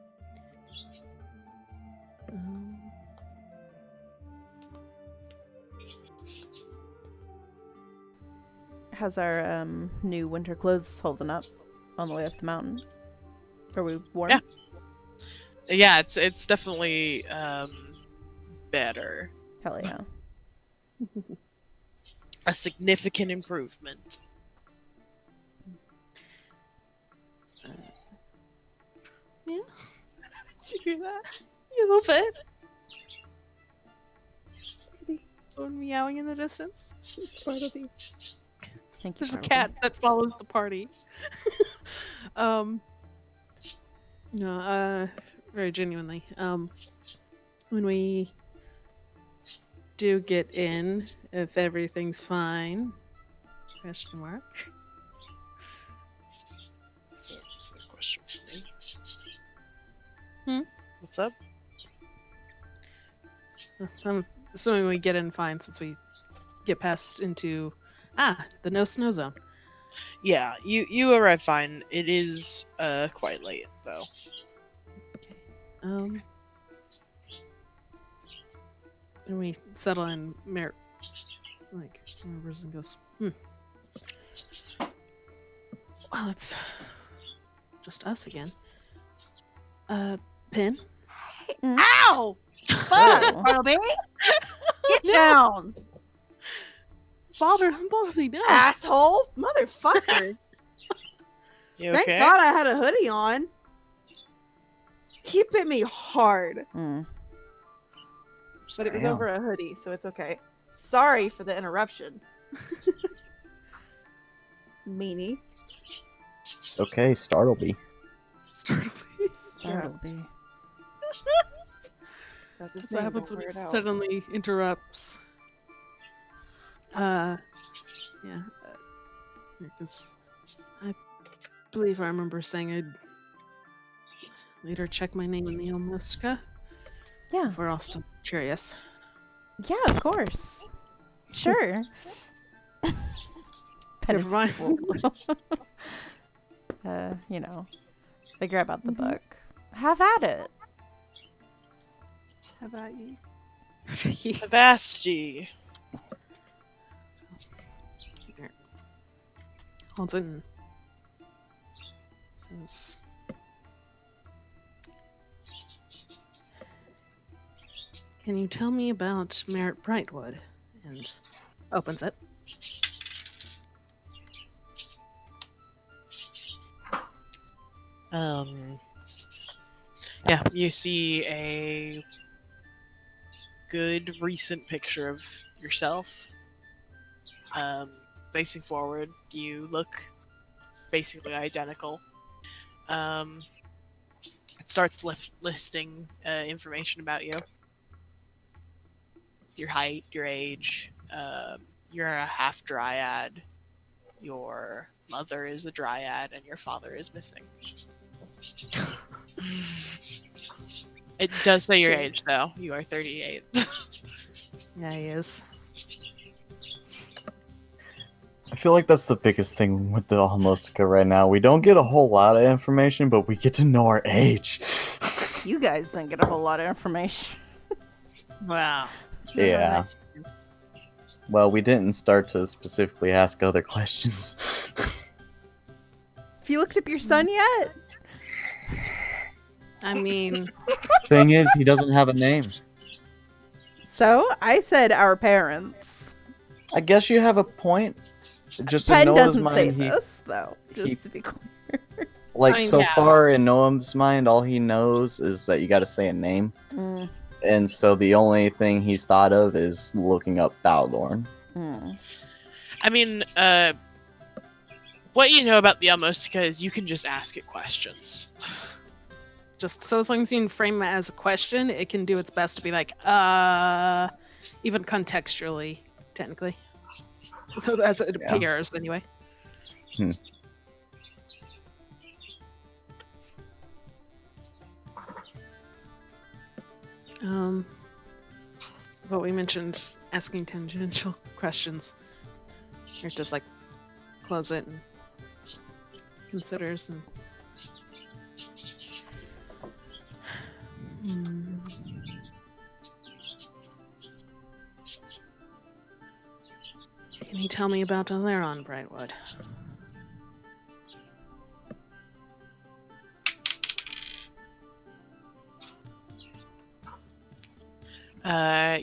How's our new winter clothes holding up on the way up the mountain? Are we warm? Yeah. Yeah, it's definitely better. Hell yeah. A significant improvement. Yeah, Did you hear that? a little bit. Someone meowing in the distance. Bartleby. Thank you. There's a Bartleby. cat that follows the party. No, very genuinely. When we do get in, if everything's fine, question mark. So, a question for me. Hmm? What's up? I'm assuming we get in fine since we get past into the no snow zone. Yeah, you arrive fine. It is quite late though. Okay. And we settle in remembers and goes, Well, it's just us again. Pin? Ow! Fuck, Oh. Bartleby! Get down! Bartleby, no. Asshole! Motherfucker! You Thank okay? God I had a hoodie on. He bit me hard, Mm. but it was Damn. over a hoodie, so it's okay. Sorry for the interruption. Meanie. It's okay, Startleby. Startleby. That's his That's name, what happens don't when wear he it out. suddenly interrupts. Yeah. Because I believe I remember saying I'd later check my name in the Elmosca. Yeah. If we're all still curious. Yeah, of course. Sure. Never mind. Figure out the book. Have at it. How about you? Avasti. Holds it and says, "Can you tell me about Merritt Brightwood?" And opens it. Yeah, you see a good recent picture of yourself. Facing forward, you look basically identical. It starts listing information about you. Your height, your age, you're a half dryad. Your mother is a dryad, and your father is missing. It does say your age, though. You are 38. Yeah, he is. I feel like that's the biggest thing with the Almostica right now. We don't get a whole lot of information, but we get to know our age. You guys didn't get a whole lot of information. Wow. Yeah. Well, we didn't start to specifically ask other questions. Have you looked up your son yet? I mean, Thing is, he doesn't have a name. So, I said our parents. I guess you have a point. Just in Pen Noah's doesn't say mind, this, though. Just he- to be clear. like I mean, so yeah. far in Noam's mind, all he knows is that you got to say a name, Mm, and so the only thing he's thought of is looking up Balgorn. mm. I mean, what you know about the Almostica is you can just ask it questions. Just so as long as you frame it as a question, it can do its best to be like, even contextually, technically. So as it Yeah. appears, anyway. But we mentioned asking tangential questions. Or just like close it and considers and. Can you tell me about Daleron, Brightwood?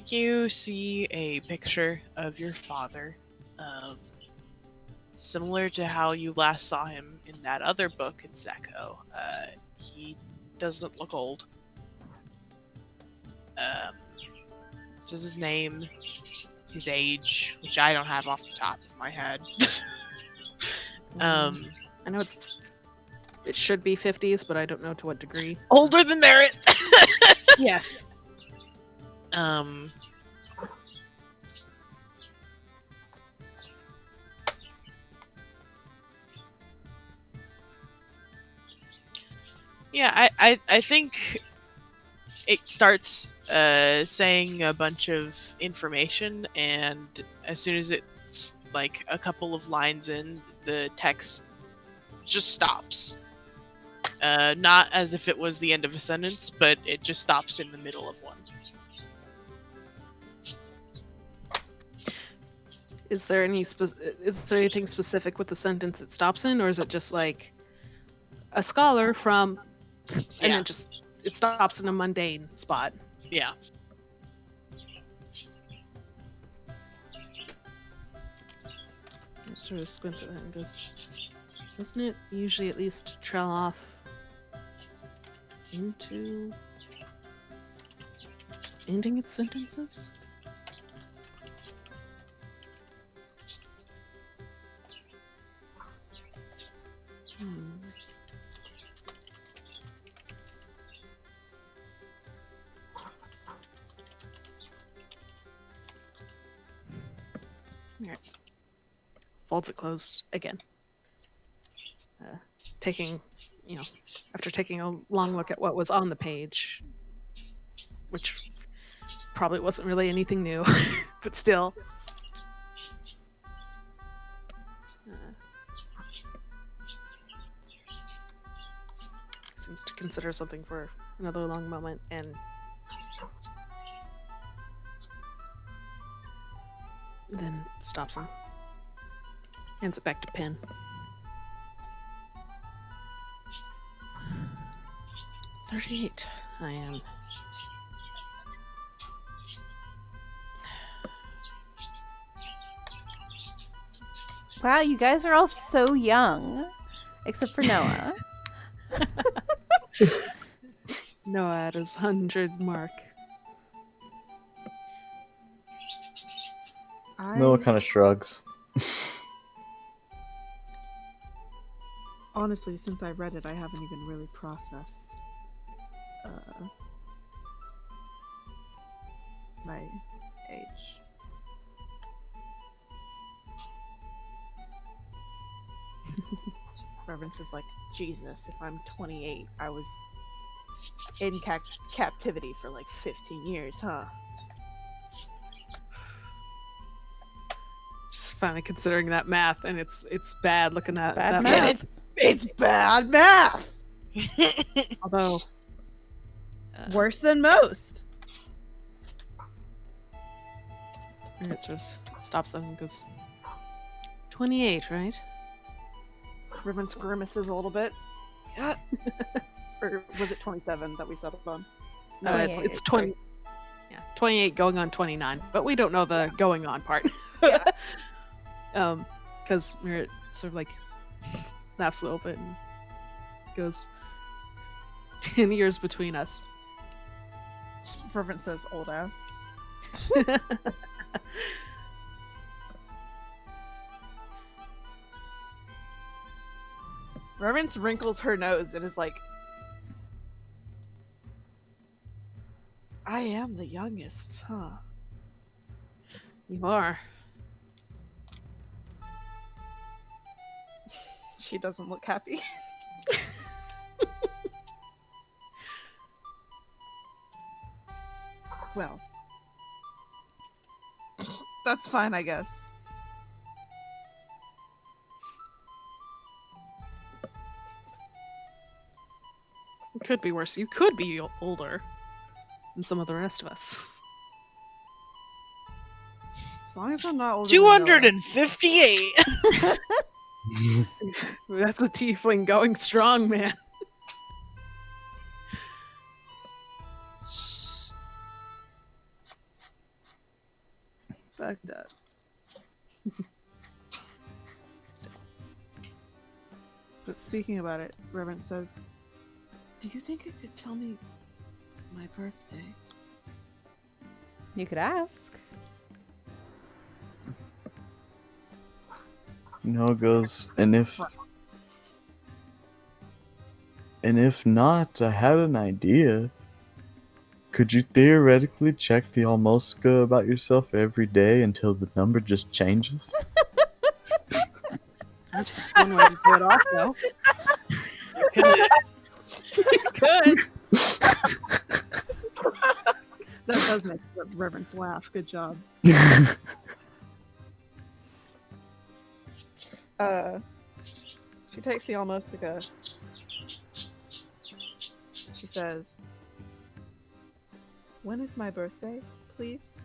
You see a picture of your father, similar to how you last saw him in that other book in Zeko. He doesn't look old. This is his name, his age, which I don't have off the top of my head. I know it should be 50s, but I don't know to what degree. Older than Merritt. Yes. Yeah, I think it starts saying a bunch of information, and as soon as it's like a couple of lines in, the text just stops. Not as if it was the end of a sentence, but it just stops in the middle of one. Is there anything specific with the sentence it stops in, or is it just like a scholar from, and Yeah. then it stops in a mundane spot? Yeah. It sort of squints at it and goes, doesn't it usually at least trail off into ending its sentences? Alright. Folds it closed again. After taking a long look at what was on the page, which probably wasn't really anything new, but still. Seems to consider something for another long moment and then stops him. Hands it back to Pin. "38, I am. Wow, you guys are all so young, except for Noah. Noah at his 100 mark. Noah kind of shrugs. Honestly, since I read it, I haven't even really processed my age. Reverence is like, Jesus, if I'm 28, I was in captivity for like 15 years, huh? Just finally considering that math, and it's bad looking at bad that math. It's bad math! Although Worse than most. and it sort of stops them and goes, 28, right? Reverence grimaces a little bit. Yeah. Or was it 27 that we settled on? No, it's 20. Yeah, 28 going on 29, but we don't know the going on part. Yeah. Because Merritt sort of like laughs a little bit and goes, 10 years between us. Reverence says old ass. Reverence wrinkles her nose and is like, I am the youngest, huh? You are. She doesn't look happy. Well, that's fine, I guess. It could be worse. You could be older than some of the rest of us. As long as I'm not older than Noah. 258. That's a tiefling going strong, man. Fuck that. But speaking about it, Reverend says, do you think you could tell me my birthday? You could ask. Noah goes, and if not, I had an idea. Could you theoretically check the Almosca about yourself every day until the number just changes? That's one way to do it also. Good. That does make Reverend's laugh. Good job. She takes the Almostica. She says, when is my birthday, please?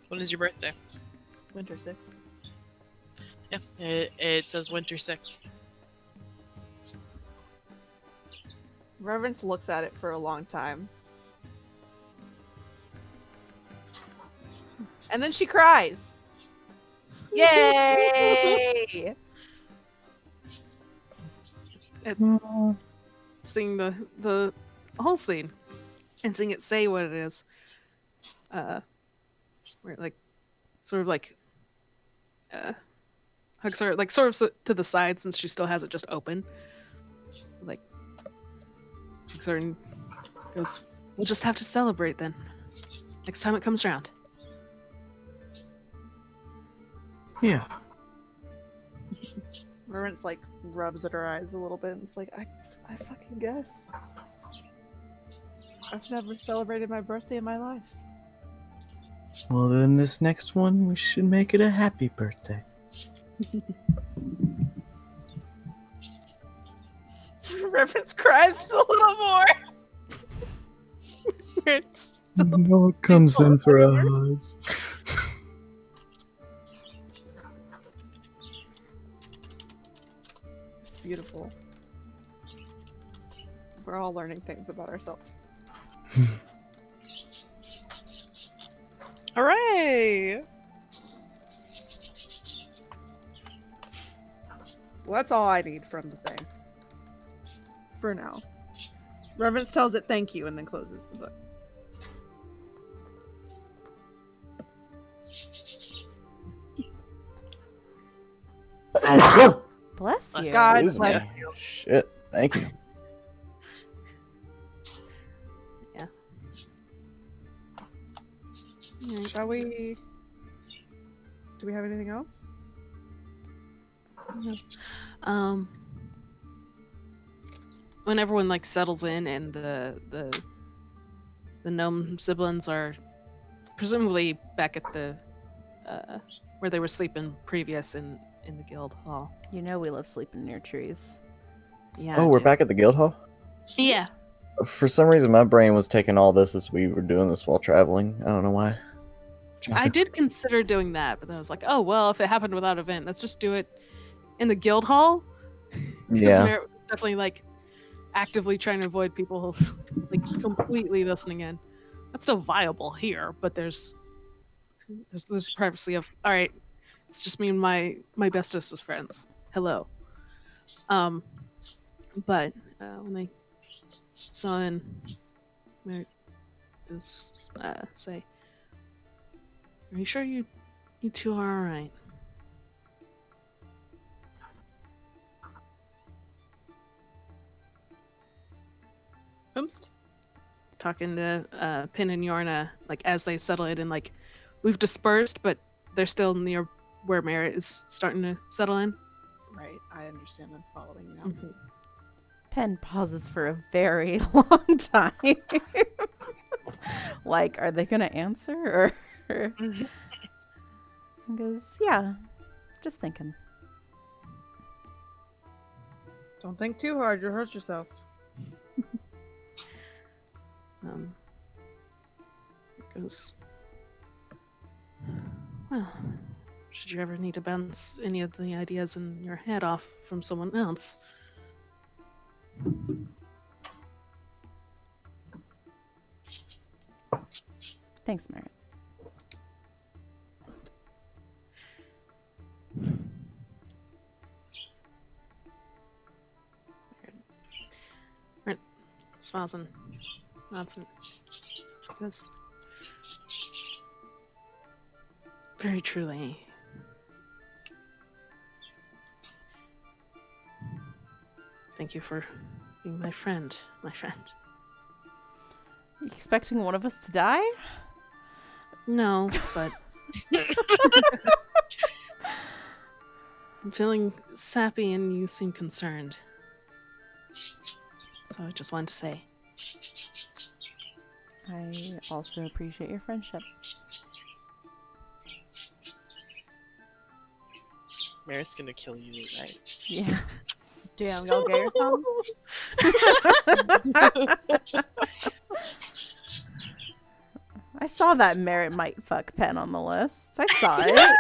When is your birthday? Winter 6th. Yeah, it says winter 6. Reverence looks at it for a long time. And then she cries. Yay! Seeing the whole scene and seeing it say what it is. Where like sort of like hugs her like sort of to the side since she still has it just open. Like hugs her and goes, we'll just have to celebrate then. Next time it comes around. Yeah. Reverence like rubs at her eyes a little bit and it's like, I fucking guess. I've never celebrated my birthday in my life. Well, then this next one, we should make it a happy birthday. Reverence cries a little more. It's Noah comes in for a hug. It's beautiful. We're all learning things about ourselves. Hooray! Well, that's all I need from the thing. For now. Reverence tells it thank you and then closes the book. Bless you. God Excuse bless me. you. Shit, thank you. Shall we... Do we have anything else? When everyone like settles in and the gnome siblings are presumably back at the where they were sleeping previous in the guild hall. You know we love sleeping near trees. Yeah. Oh, we're back at the guild hall? Yeah. For some reason, my brain was taking all this as we were doing this while traveling. I don't know why. I did consider doing that, but then I was like, oh well, if it happened without event, let's just do it in the guild hall. 'Cause Yeah. Merritt was definitely like actively trying to avoid people like completely listening in. That's still viable here, but there's privacy of all right. It's just me and my bestest of friends. Hello. But when they saw in, Merritt was say, "Are you sure you two are all right?" Oops. talking to Pin and Yorna, like as they settle it, and like we've dispersed, but they're still near where Merritt is starting to settle in. Right, I understand and following now. Mhm. Pen pauses for a very long time. Like, are they gonna answer or? He goes, yeah, just thinking. Don't think too hard, you'll hurt yourself. It goes. Well, should you ever need to bounce any of the ideas in your head off from someone else, Thanks, Merritt. smiles and nods and goes, very truly. Thank you for being my friend, my friend. You expecting one of us to die? No, but I'm feeling sappy and you seem concerned. So I just wanted to say. I also appreciate your friendship. Merritt's gonna kill you, right? Yeah. Damn, y'all gay or something? I saw that Merritt might fuck Pen on the list. I saw it.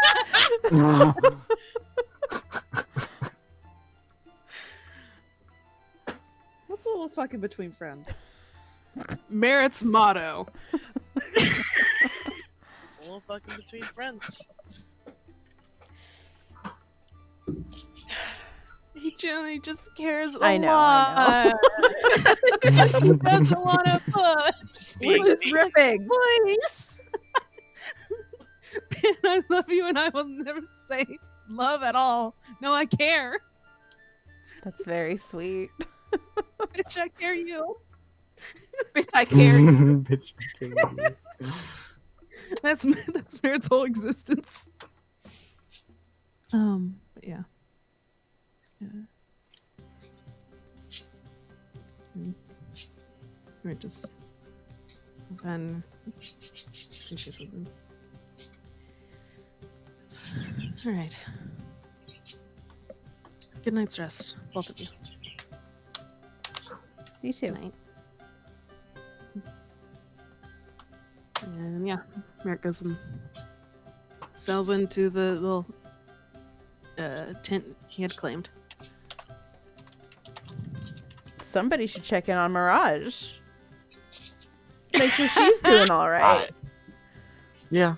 What's a little fucking between friends? Merritt's motto. It's a little fucking between friends. He generally just cares a I know, lot. I know. He doesn't want to put Just We're being just me. ripping. place. Pin, I love you and I will never say love at all. No, I care. That's very sweet. Bitch, I care you. Bitch, I care. Bitch, okay. That's Merritt's whole existence. But yeah. Right, just then. All right. Good night's rest, both of you. You too. Good night. And yeah, Merritt goes and sails into the little tent he had claimed. Somebody should check in on Mirage. Make sure she's doing all right. Yeah,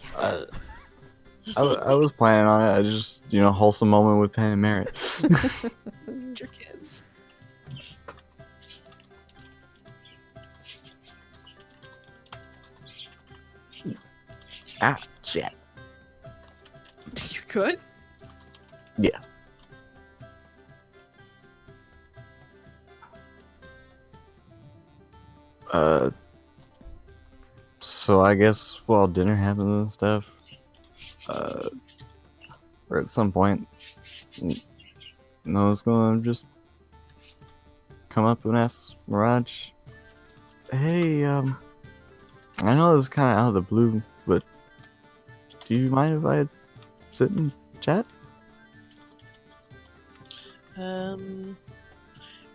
Yes. I was planning on it. I just, wholesome moment with Pen and Merritt. Your kids. Ah, shit. You could? Yeah. So I guess while dinner happens and stuff, or at some point, Noah's gonna just come up and ask Mirage, hey, I know this is kind of out of the blue, but do you mind if I sit and chat?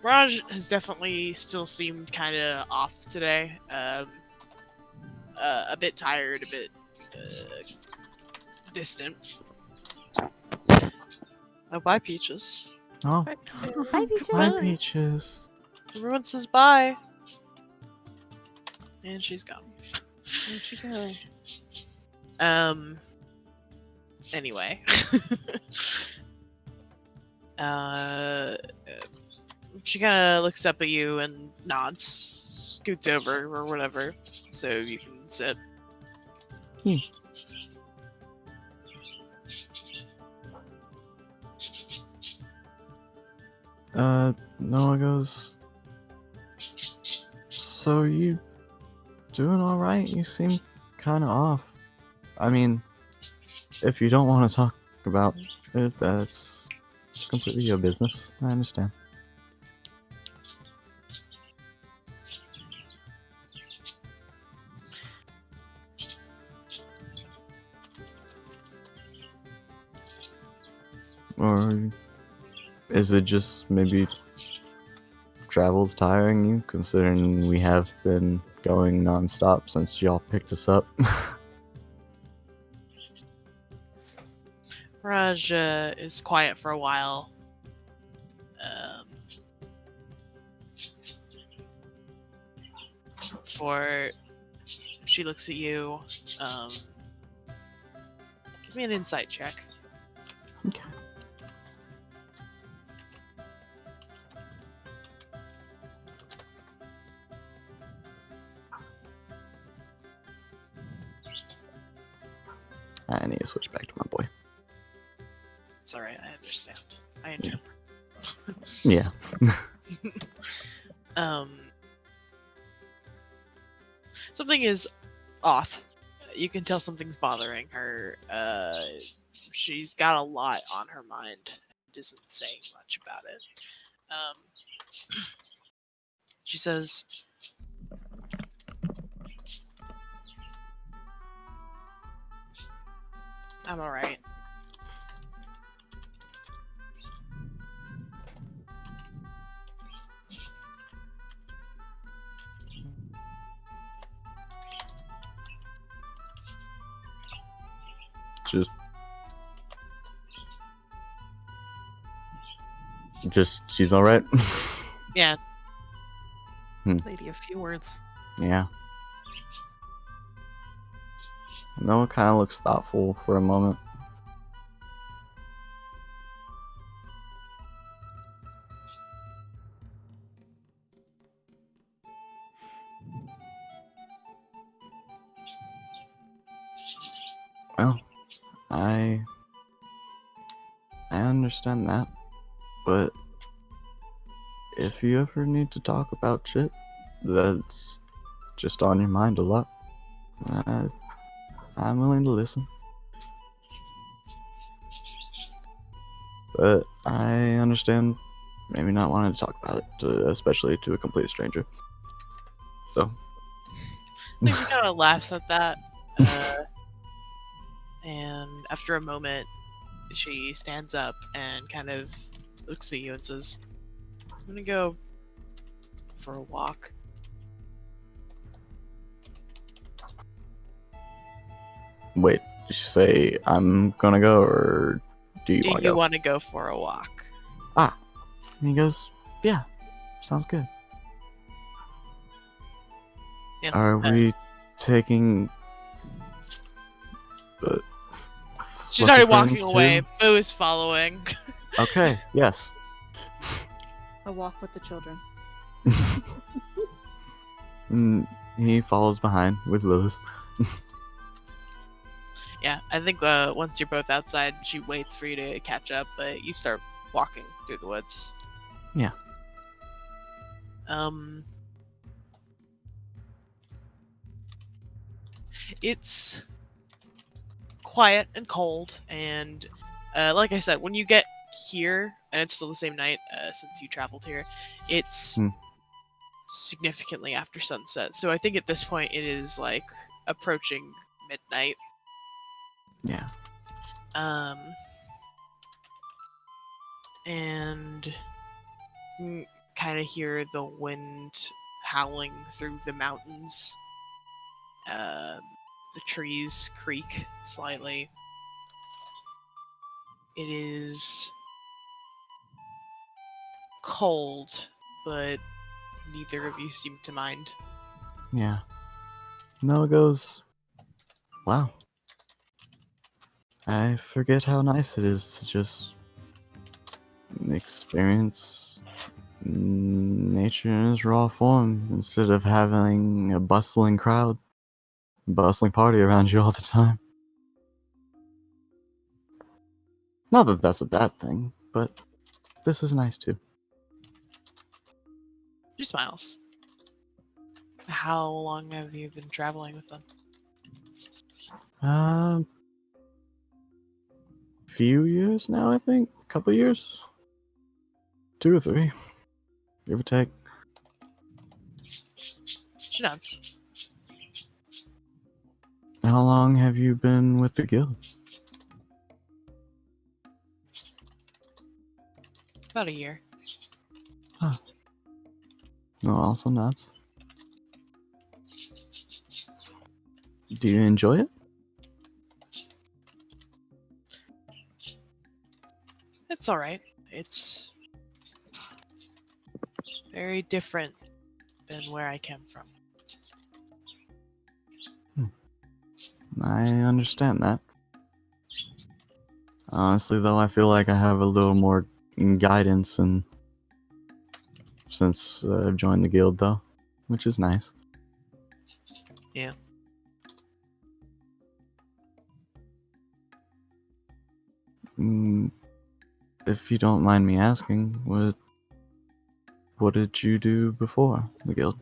Raj has definitely still seemed kind of off today. A bit tired, a bit distant. Oh, bye, Peaches. Oh, Hi, Peaches. bye, Peaches. Everyone says bye. And she's gone. Where'd she go? Anyway. She kind of looks up at you and nods, scoots over or whatever, so you can sit. Noah goes, So you doing all right? You seem kind of off. I mean, if you don't want to talk about it, that's completely your business. I understand. Or is it just maybe travel's tiring you, considering we have been going non-stop since y'all picked us up? Raj is quiet for a while. Before she looks at you, give me an insight check. Okay. I need to switch back to my boy. It's alright, I understand. I interpret. Yeah. Something is off. You can tell something's bothering her. She's got a lot on her mind and isn't saying much about it. She says, I'm alright. Just she's all right. Yeah, Lady, a few words. Yeah. Noah kind of looks thoughtful for a moment. Well, I understand that, but if you ever need to talk about shit that's just on your mind a lot, I'm willing to listen. But I understand maybe not wanting to talk about it, especially to a complete stranger. So, I think she kind of laughs at that. And after a moment, she stands up and kind of looks at you and says, I'm gonna go for a walk. wait, did you say I'm gonna go, or do you Do want to you go? want to go for a walk? And he goes, yeah, sounds good. Yeah. Are we taking... She's fluffy already walking friends away. too? Boo is following. Okay, yes. A walk with the children. And he follows behind with Lilith. Yeah, I think once you're both outside, she waits for you to catch up, but you start walking through the woods. Yeah. It's quiet and cold, and like I said, when you get here, and it's still the same night since you traveled here, it's significantly after sunset. So I think at this point it is like approaching midnight. Yeah. And kind of hear the wind howling through the mountains. The trees creak slightly. It is cold, but neither of you seem to mind. Yeah. Noah goes, wow. I forget how nice it is to just experience nature in its raw form instead of having a bustling crowd, bustling party around you all the time. Not that that's a bad thing, but this is nice too. She smiles. How long have you been traveling with them? Few years now, I think. Couple years. 2 or 3, give or take. She nods. How long have you been with the guild? About a year. Oh, also nuts. Do you enjoy it? It's alright. It's very different than where I came from. I understand that. Honestly, though, I feel like I have a little more guidance and since I've joined the guild, though, which is nice. Yeah. If you don't mind me asking, what did you do before the guild?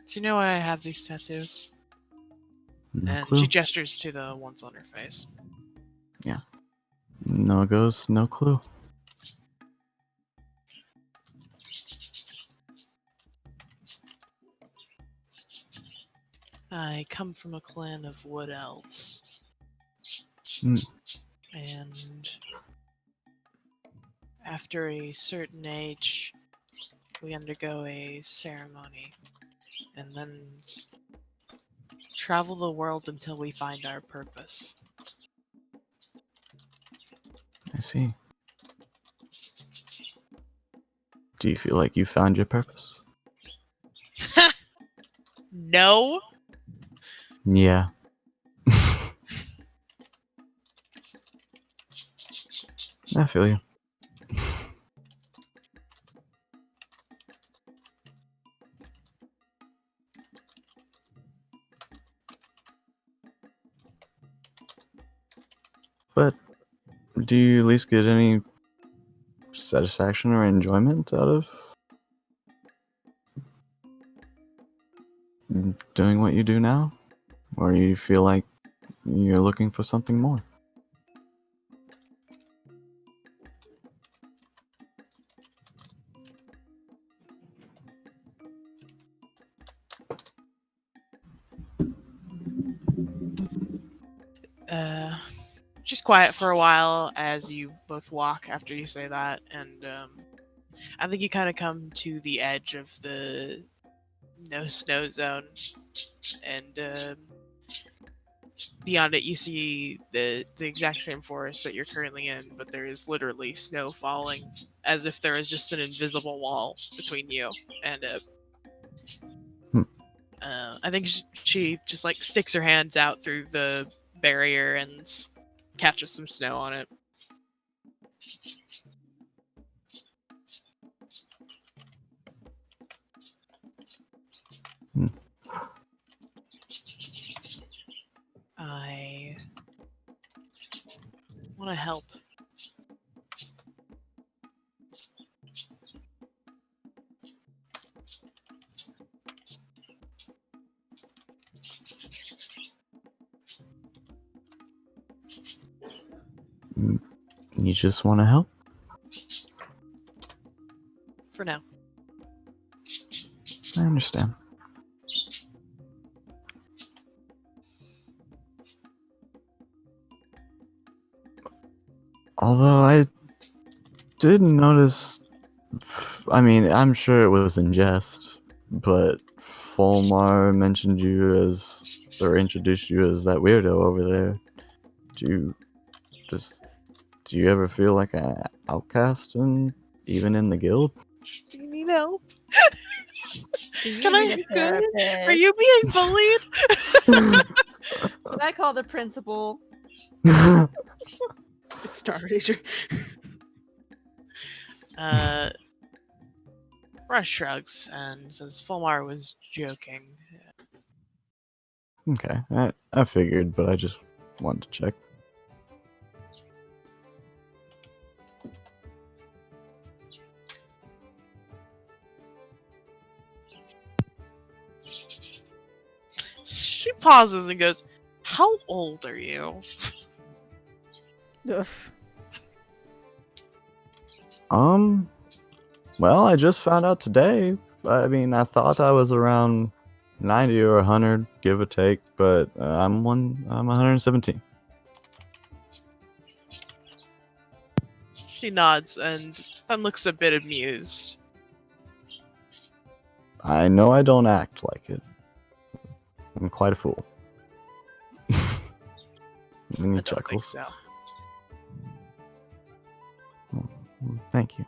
Do you know why I have these tattoos? No And clue. she gestures to the ones on her face. No goes, no clue. I come from a clan of wood elves. Hmm. And after a certain age, we undergo a ceremony and then travel the world until we find our purpose. I see. Do you feel like you found your purpose? No? Yeah. I feel you. But do you at least get any satisfaction or enjoyment out of doing what you do now? Or you feel like you're looking for something more? Just quiet for a while as you both walk after you say that, and I think you kind of come to the edge of the no snow zone, and beyond it you see the exact same forest that you're currently in, but there is literally snow falling, as if there is just an invisible wall between you and it. I think she just like sticks her hands out through the barrier and catches some snow on it. I want to help. You just want to help? For now. I understand. Although I did notice, I mean, I'm sure it was in jest, but Fulmar mentioned you as, or introduced you as that weirdo over there. Do you ever feel like an outcast, even in the guild? Do you need help? Do you Can need I? a therapist? Are you being bullied? Can I call the principal? It's started. Rush shrugs and says Fulmar was joking. Okay, I figured, but I just wanted to check. pauses and goes, "How old are you?" Ugh. Well, I just found out today. I mean, I thought I was around 90 or 100, give or take, but I'm 117. She nods and then looks a bit amused. I know I don't act like it. I'm quite a fool. And he I don't think chuckles. so. Thank you.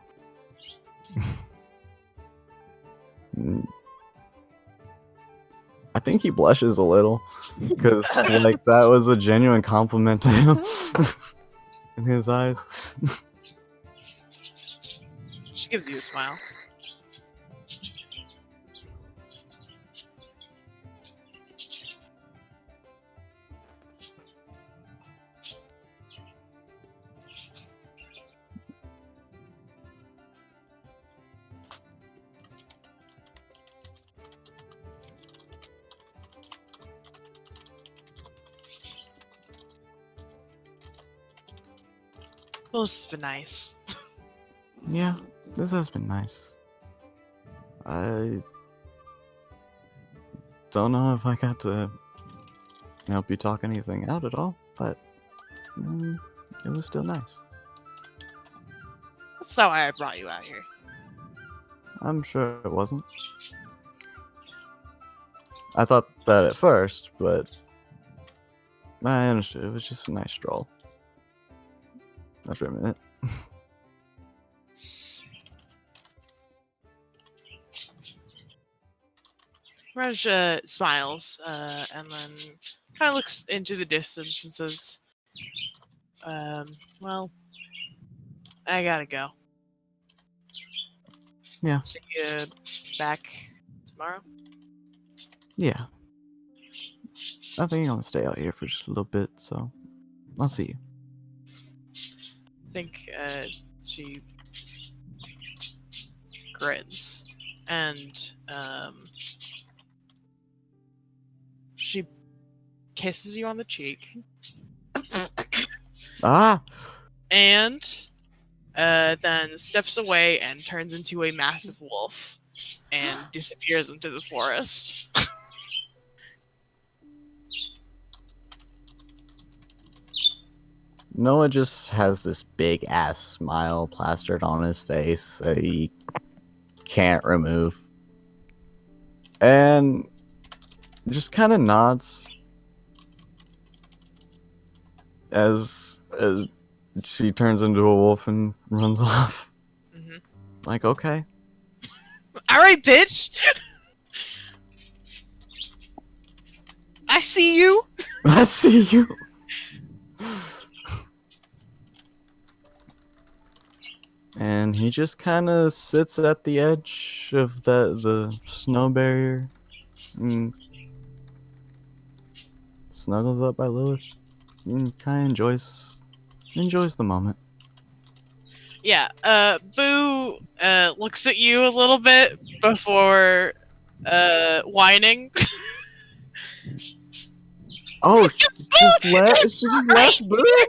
I think he blushes a little because, like, that was a genuine compliment to him in his eyes. She gives you a smile. Well, this has been nice. Yeah, this has been nice. I don't know if I got to help you talk anything out at all, but it was still nice. That's not why I brought you out here. I'm sure it wasn't. I thought that at first, but I understood. It was just a nice stroll. After a minute. Raj smiles and then kind of looks into the distance and says, well, I gotta go. Yeah. See you back tomorrow? Yeah. I think I'm gonna stay out here for just a little bit, so I'll see you. I think she grins and she kisses you on the cheek Ah! and then steps away and turns into a massive wolf and disappears into the forest. Noah just has this big ass smile plastered on his face that he can't remove. And just kind of nods as she turns into a wolf and runs off. Mm-hmm. Like, okay. Alright, bitch! I see you! I see you. And he just kind of sits at the edge of the snow barrier and snuggles up by Lilith and kind of enjoys the moment. Yeah, Boo looks at you a little bit before whining. Oh, she just left Boo?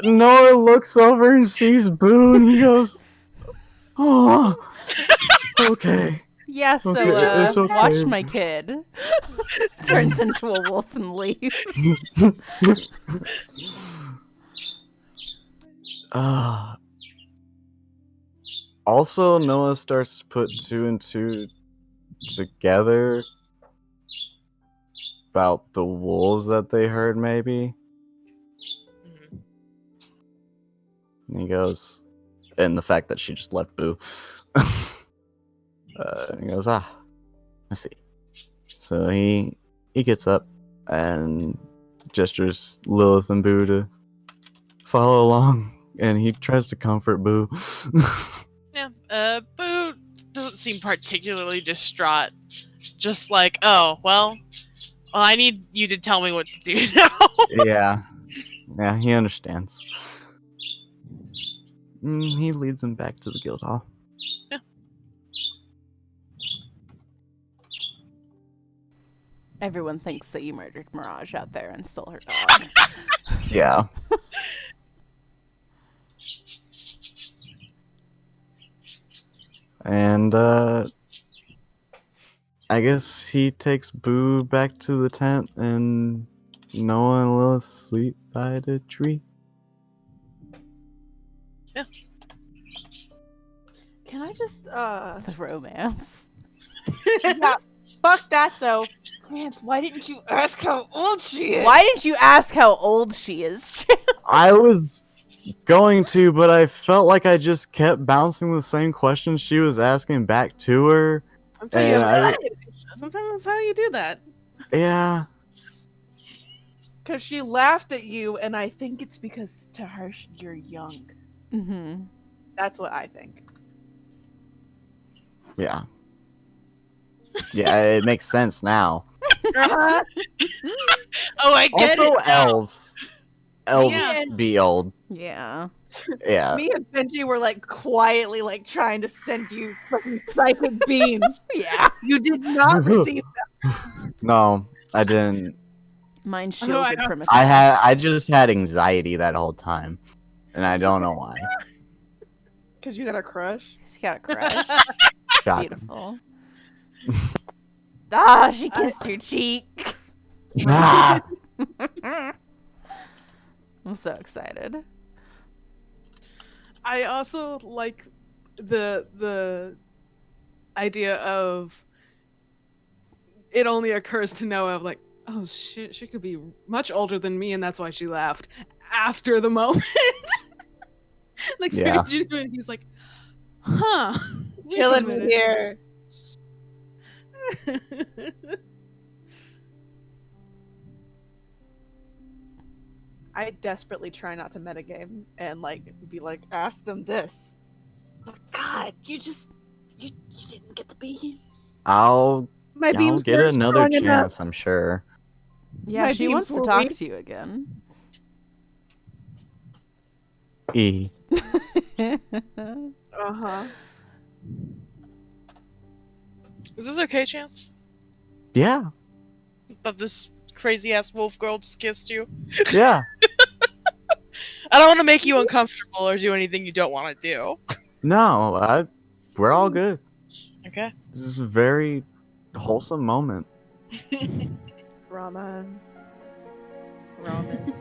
Noah looks over and sees Boo and he goes, oh, okay. Yeah, so Okay, it's okay. watch my kid. Turns into a wolf and leaves. Also, Noah starts to put two and two together about the wolves that they heard, maybe. Mhm. And he goes, and the fact that she just left Boo. He goes, I see. So he gets up and gestures Lilith and Boo to follow along, and he tries to comfort Boo. Yeah, Boo doesn't seem particularly distraught. Just like, oh, well, I need you to tell me what to do now. Yeah, he understands. He leads him back to the guild hall. Yeah. Everyone thinks that you murdered Mirage out there and stole her dog. Yeah. And I guess he takes Boo back to the tent, and Noah and Lilith sleep by the tree. Can I just The romance. yeah, fuck that though. Grant, why didn't you ask how old she is? Why didn't you ask how old she is? I was going to, but I felt like I just kept bouncing the same question she was asking back to her. That's how you And I, Sometimes that's how you do that. yeah, Because she laughed at you, and I think it's because to her you're young. Mm-hmm. That's what I think. yeah. Yeah, it makes sense now. Uh-huh. Oh, I get Also, it. now. elves. Elves Yeah. be old. Yeah. Yeah. Me and Benji were like quietly like trying to send you fucking psychic beams. Yeah. You did not receive No, I didn't. Mine Oh, I shielded know. from attack. I just had anxiety that whole time, and I don't know why. because you got a crush. She's got a crush. It's Shocking. beautiful. Ah, she kissed your cheek. Ah! I'm so excited. I also like the idea of it only occurs to Noah of like, oh shit, she could be much older than me, and that's why she laughed after the moment. Like, Yeah. and he's like, huh. Killing Wait a me here. I desperately try not to metagame and like be like, ask them this. But God, you didn't get the beams. I'll My beams get weren't another strong enough. chance, I'm sure. Yeah, My she beams wants to were talk weak. to you again. E. Uh-huh. Is this okay, Chance? Yeah. But this crazy ass wolf girl just kissed you. Yeah. I don't want to make you uncomfortable or do anything you don't want to do. No, we're all good. Okay. This is a very wholesome moment. Romance. Romance.